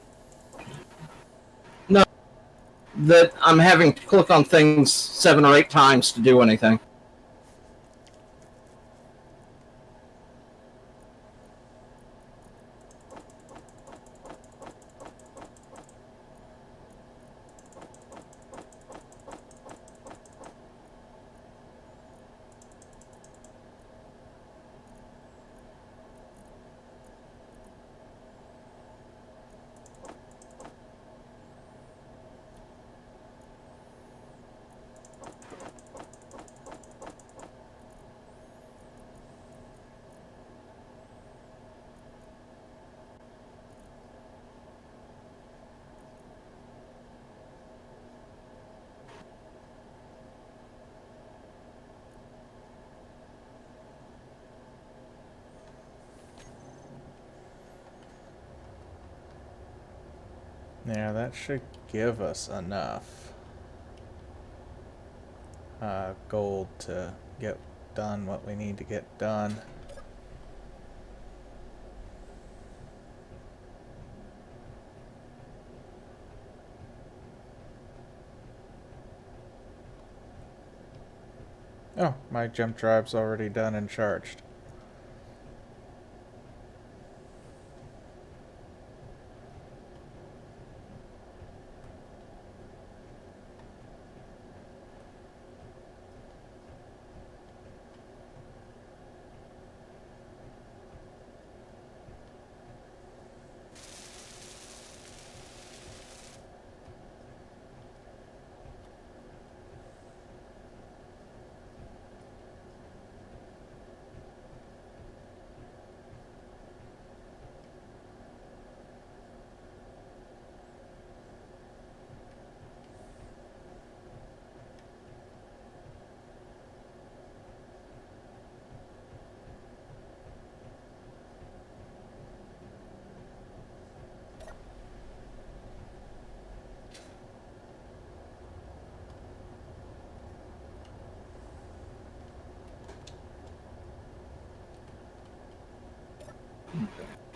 No, that I'm having to click on things 7 or 8 times to do anything. Yeah, that should give us enough gold to get done what we need to get done. Oh, my jump drive's already done and charged.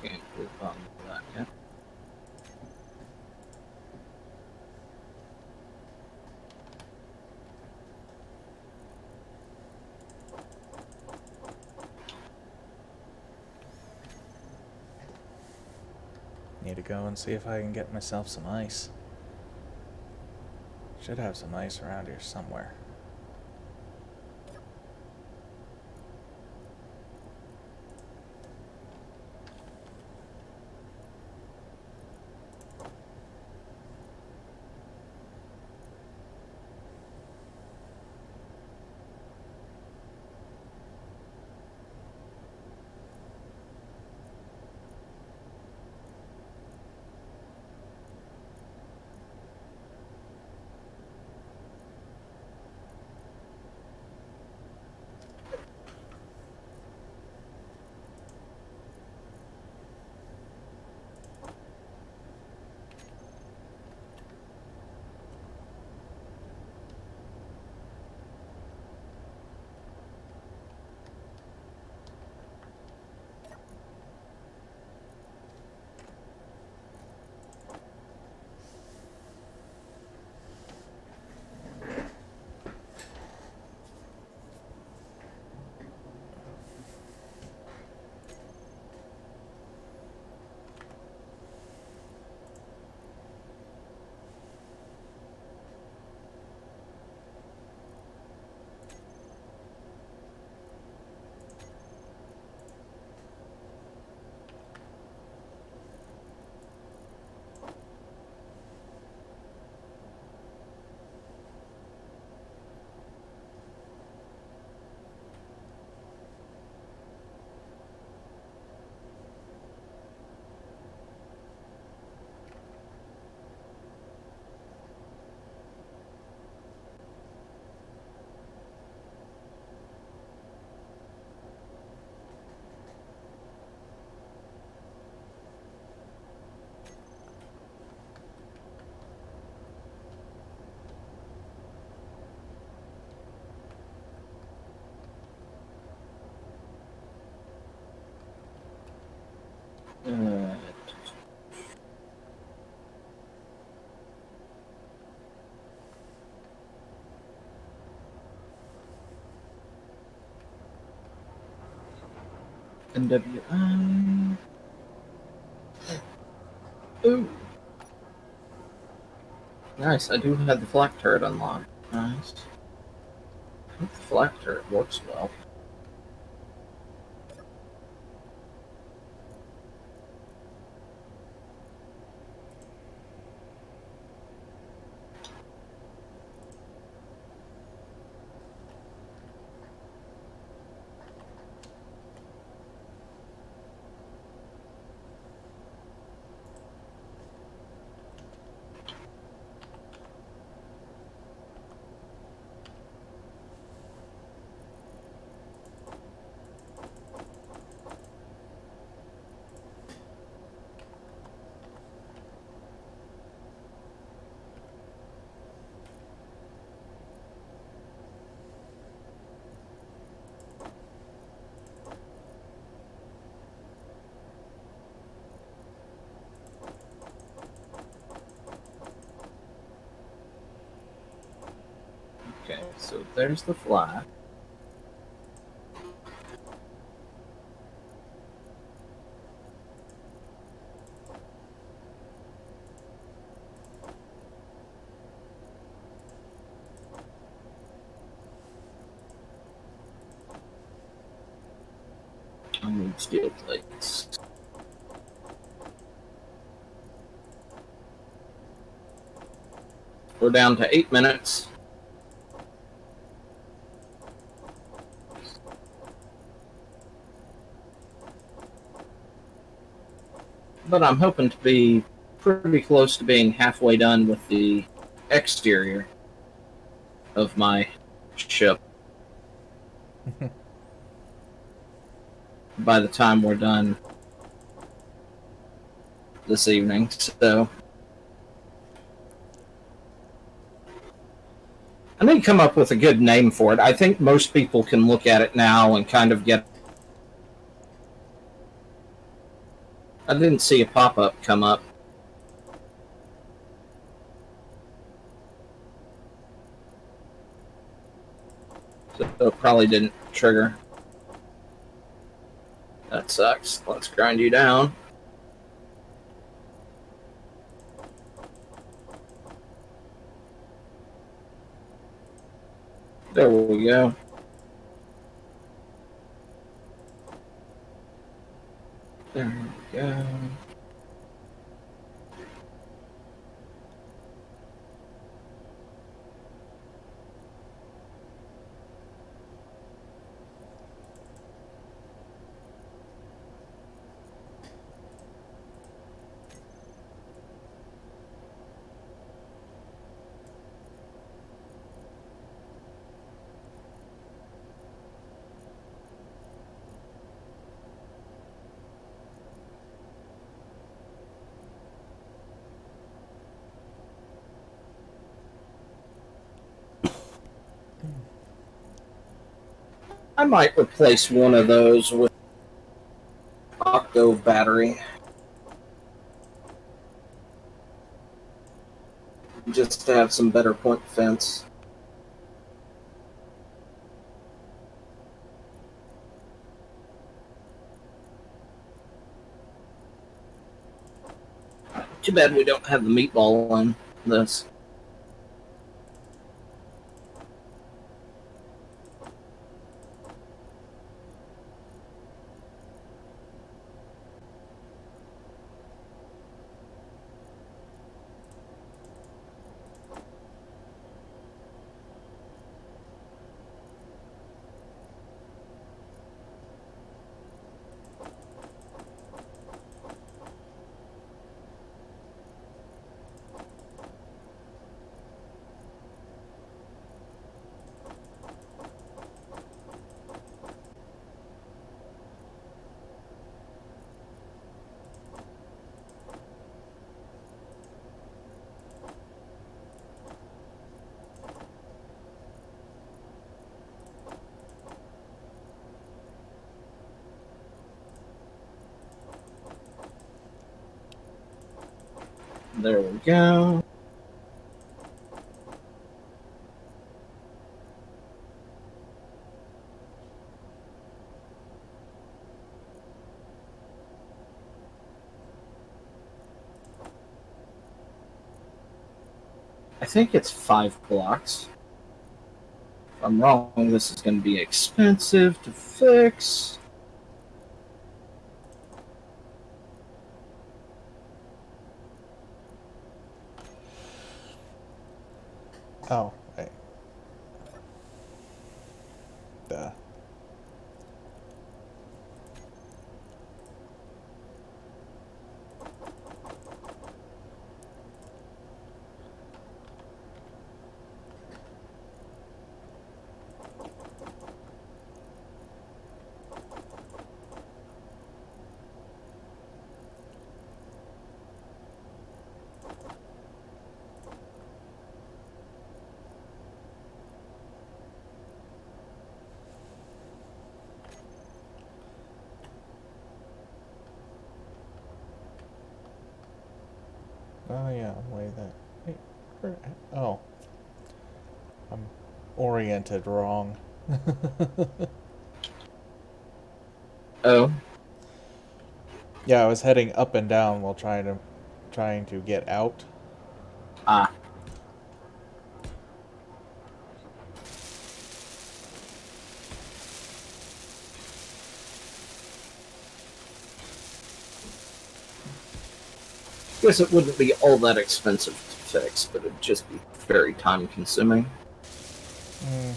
Can't click on that yet. need to go and see if I can get myself some ice. Should have some ice around here somewhere. Uh, NWI. Ooh. Nice, I do have the flak turret unlocked. Nice. I hope the flak turret works well. Okay, so there's the flak. I need steel plates. We're down to 8 minutes. But I'm hoping to be pretty close to being halfway done with the exterior of my ship by the time we're done this evening. So I need to come up with a good name for it. I think most people can look at it now and kind of get... I didn't see a pop-up come up. So it probably didn't trigger. That sucks. Let's grind you down. There we go. There we go. I might replace one of those with Octo battery. Just to have some better point defense. Too bad we don't have the meatball on this. There we go. I think it's 5 blocks. If I'm wrong, this is going to be expensive to fix. Oh, wait. Duh. Oh yeah, wait that. Wait, oh, I'm oriented wrong. Oh. Yeah, I was heading up and down while trying to get out. Ah. Guess it wouldn't be all that expensive to fix, but it'd just be very time consuming. Mm.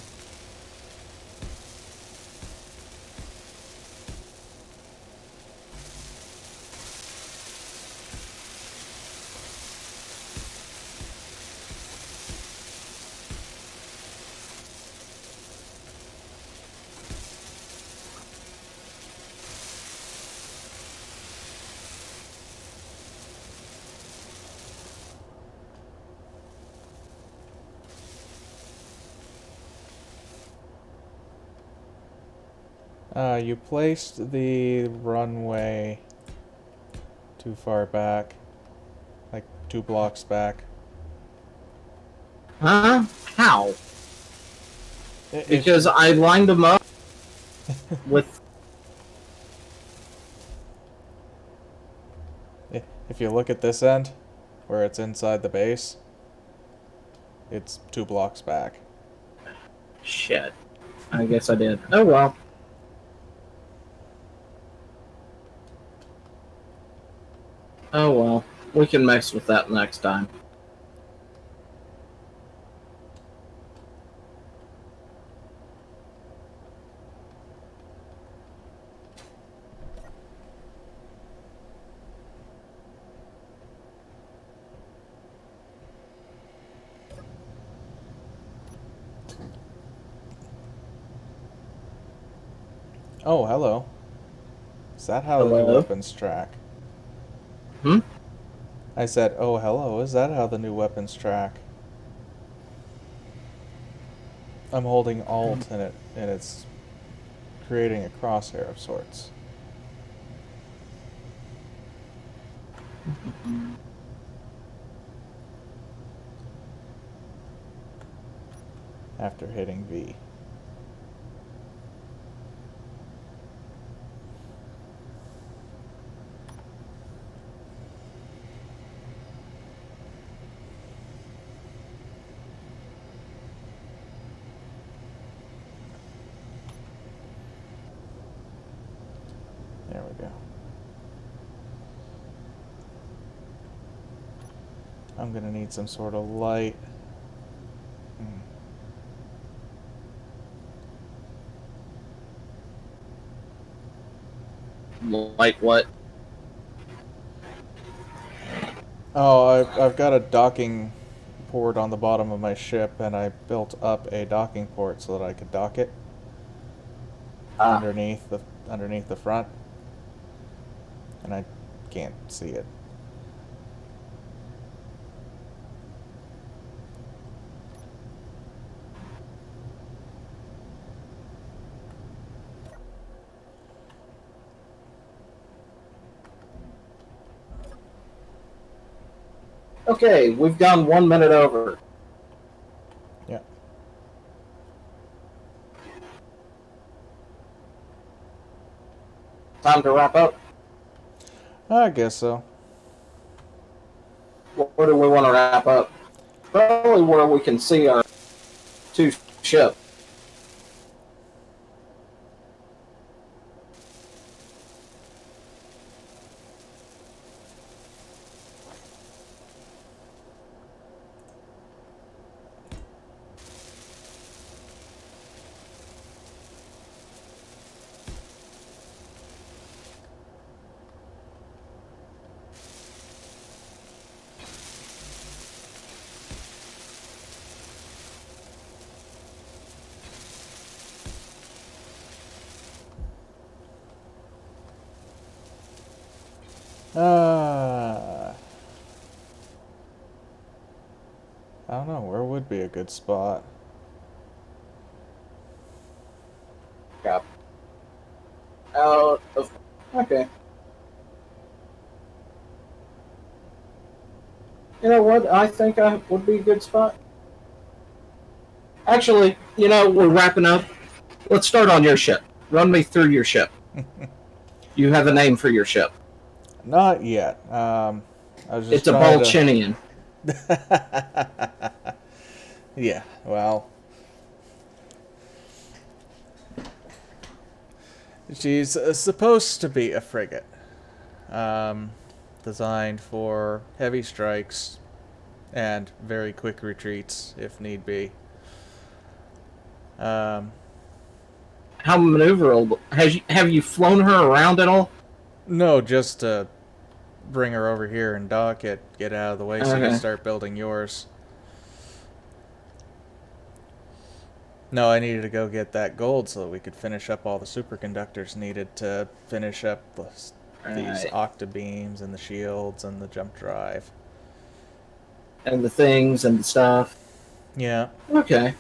You placed the runway too far back, like 2 blocks back. Huh? How? If Because I lined them up with... if you look at this end, where it's inside the base, it's 2 blocks back. Shit. I guess I did. Oh well. Oh well. We can mess with that next time. Oh, hello. Is that how the new Hello? weapons track? Hmm? I said, oh, hello. Is that how the new weapons track? I'm holding Alt and it's creating a crosshair of sorts. After hitting V. There we go. I'm gonna need some sort of light. Like what? Oh, I've got a docking port on the bottom of my ship, and I built up a docking port so that I could dock it Ah. underneath the front, and I can't see it. Okay, we've gone 1 minute over. Yeah. Time to wrap up. I guess so. Where do we want to wrap up? Probably where we can see our two ships. I don't know, where would be a good spot? Yep. Out of. Okay. You know what? I think I would be a good spot. Actually, we're wrapping up. Let's start on your ship. Run me through your ship. You have a name for your ship. Not yet. I was just It's a trying Balchinian. Yeah, well. She's supposed to be a frigate. Designed for heavy strikes and very quick retreats, if need be. How maneuverable? Have you flown her around at all? No, just to bring her over here and dock it, get out of the way so you can start building yours. No, I needed to go get that gold so that we could finish up all the superconductors needed to finish up these octa beams and the shields and the jump drive. And the things and the stuff. Yeah. Okay.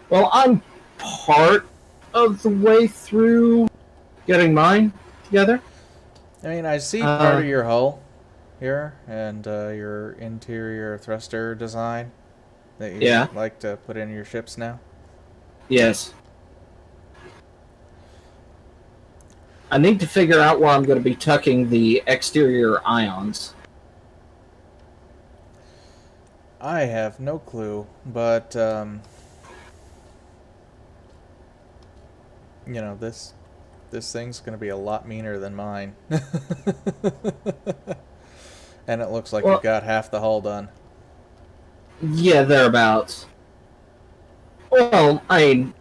Well, I'm part of the way through getting mine together. I mean, I see part of your hull here and your interior thruster design that you like to put in your ships now. Yes. I need to figure out where I'm going to be tucking the exterior ions. I have no clue, but You know, this thing's gonna be a lot meaner than mine. And it looks like Well, you've got half the hull done. yeah, thereabouts. Well, I mean,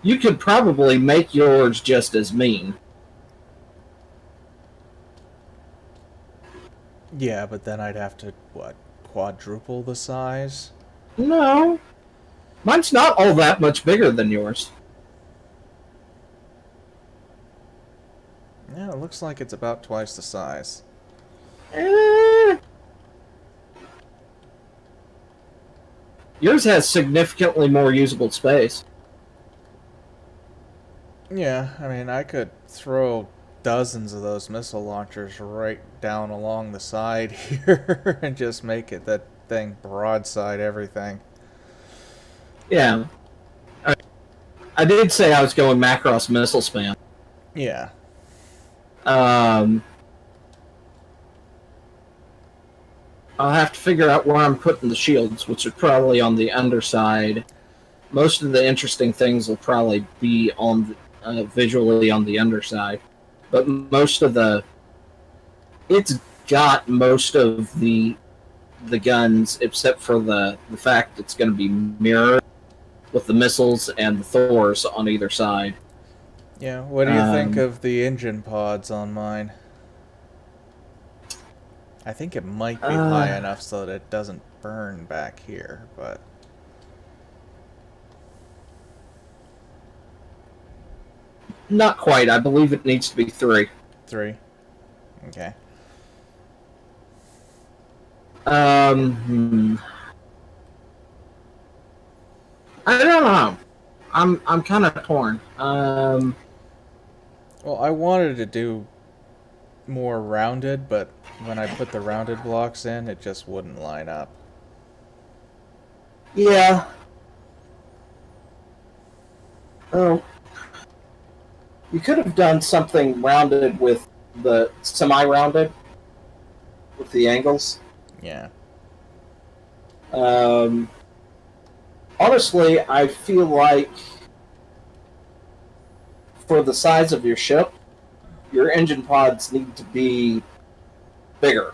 you could probably make yours just as mean. Yeah, but then I'd have to, what, quadruple the size? No, mine's not all that much bigger than yours. Yeah, it looks like it's about twice the size. Eh, yours has significantly more usable space. Yeah, I mean, I could throw dozens of those missile launchers right down along the side here and just make it that thing broadside everything. Yeah. I did say I was going Macross missile spam. Yeah. Um, I'll have to figure out where I'm putting the shields, which are probably on the underside. Most of the interesting things will probably be on visually on the underside, but most of the it's got most of the guns except for the fact it's going to be mirrored with the missiles and the Thors on either side. Yeah, what do you think of the engine pods on mine? I think it might be high enough so that it doesn't burn back here, but... Not quite. I believe it needs to be 3. 3? Okay. I don't know. I'm kind of torn. Well, I wanted to do more rounded, but when I put the rounded blocks in, it just wouldn't line up. Yeah. Oh. You could have done something rounded with the semi-rounded with the angles. Yeah. Honestly, I feel like for the size of your ship, your engine pods need to be bigger.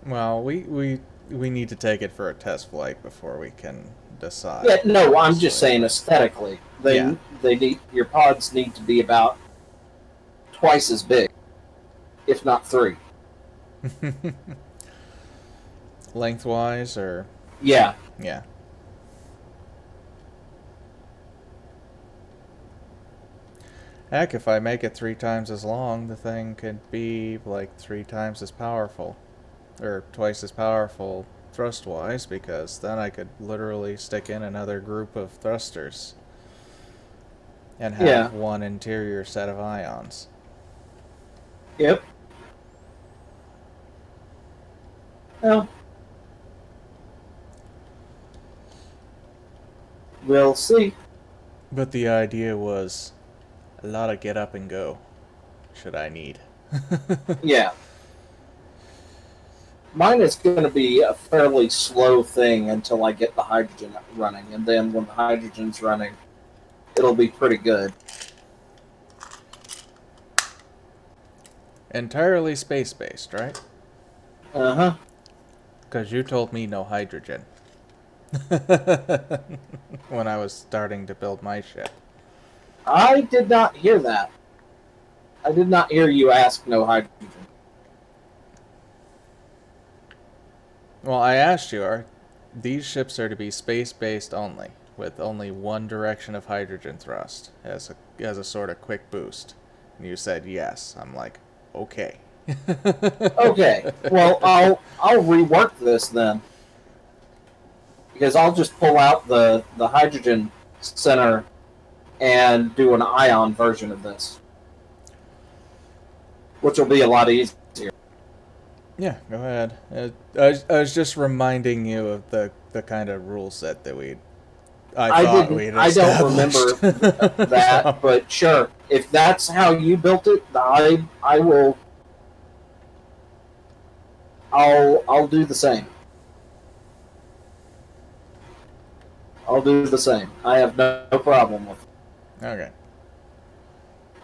Well, we need to take it for a test flight before we can decide. Yeah, no, I'm just saying aesthetically. Yeah. They need your pods need to be about twice as big, if not 3. Lengthwise, or... Yeah. Yeah. Heck, if I make it 3 times as long, the thing could be like 3 times as powerful. Or twice as powerful thrust-wise, because then I could literally stick in another group of thrusters. And have one interior set of ions. Yep. Well, we'll see. But the idea was a lot of get up and go, should I need. Yeah. Mine is going to be a fairly slow thing until I get the hydrogen running, and then when the hydrogen's running, it'll be pretty good. Entirely space-based, right? Uh-huh. Because you told me no hydrogen. When I was starting to build my ship. I did not hear that. I did not hear you ask no hydrogen. Well, I asked you, these ships are to be space-based only, with only one direction of hydrogen thrust as a sort of quick boost. And you said yes. I'm like, okay. Okay. Well, I'll rework this then. Because I'll just pull out the hydrogen center and do an ion version of this. Which will be a lot easier. Yeah, go ahead. I was just reminding you of the kind of rule set that I don't remember that, so. But sure, if that's how you built it, I will. I'll do the same. I'll do the same. I have no problem with it. Okay.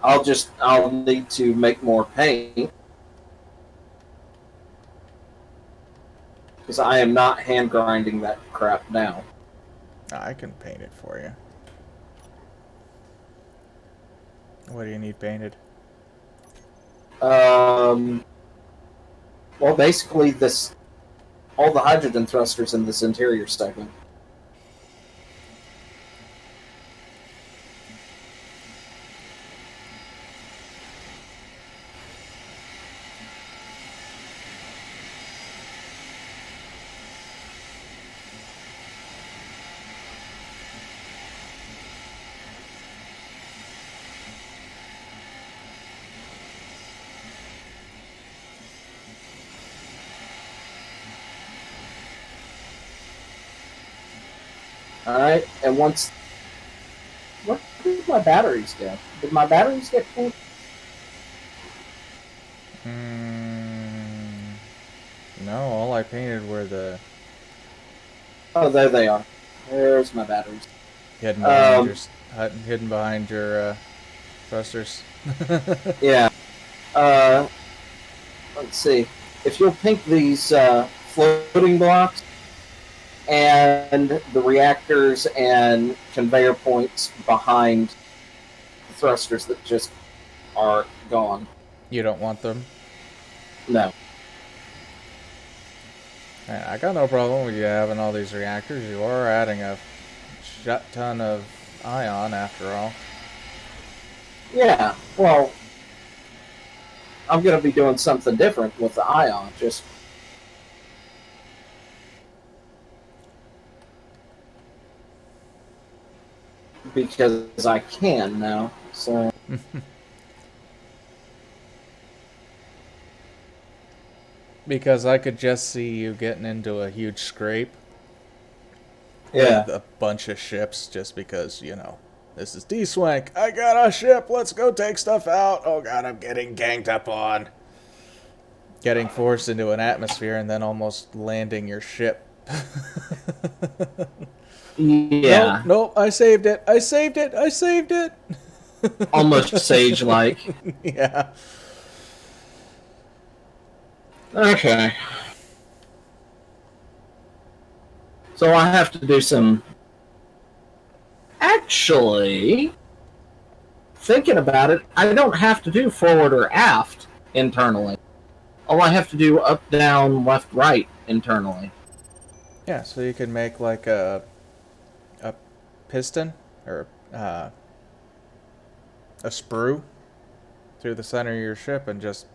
I'll need to make more paint. Because I am not hand grinding that crap now. I can paint it for you. What do you need painted? Well, basically all the hydrogen thrusters in this interior segment. Alright, and once... What did my batteries get? Did my batteries get full? No, all I painted were the Oh, there they are. There's my batteries. hidden behind your thrusters. Yeah. Let's see. If you'll paint these floating blocks and the reactors and conveyor points behind the thrusters that just are gone. You don't want them? No. I got no problem with you having all these reactors. You are adding a shit ton of ion after all. Yeah, well, I'm going to be doing something different with the ion, just... because I can now, so... Because I could just see you getting into a huge scrape. Yeah. With a bunch of ships just because, you know, this is D-Swank. I got a ship. Let's go take stuff out. Oh, God, I'm getting ganged up on. Getting forced into an atmosphere and then almost landing your ship. Yeah. Nope, I saved it. I saved it. I saved it. Almost sage-like. Yeah. Okay. So I have to do some... Actually, thinking about it, I don't have to do forward or aft internally. All I have to do up, down, left, right internally. Yeah, so you can make like a piston or a sprue through the center of your ship and just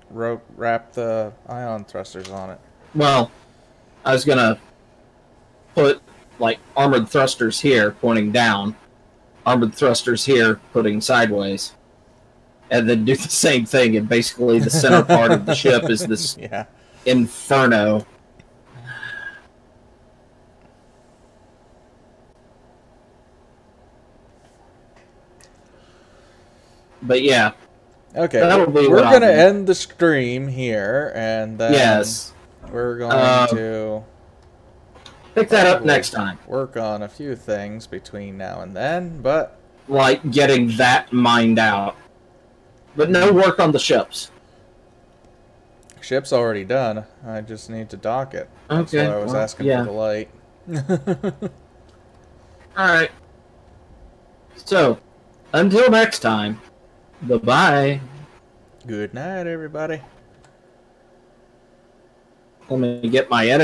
wrap the ion thrusters on it. Well, I was gonna put like armored thrusters here pointing down, armored thrusters here pointing sideways, and then do the same thing, and basically the center part of the ship is this Yeah. inferno. But yeah, Okay, that'll be we're what I'll gonna do. end the stream here, and then Yes, we're going to pick that up probably next time. work on a few things between now and then, but Like getting that mined out, but no work on the ships. ship's already done. I just need to dock it. That's Okay, why I was well, asking yeah. for the light. All right. So, until next time, bye-bye. Good night, everybody. Let me get my edit.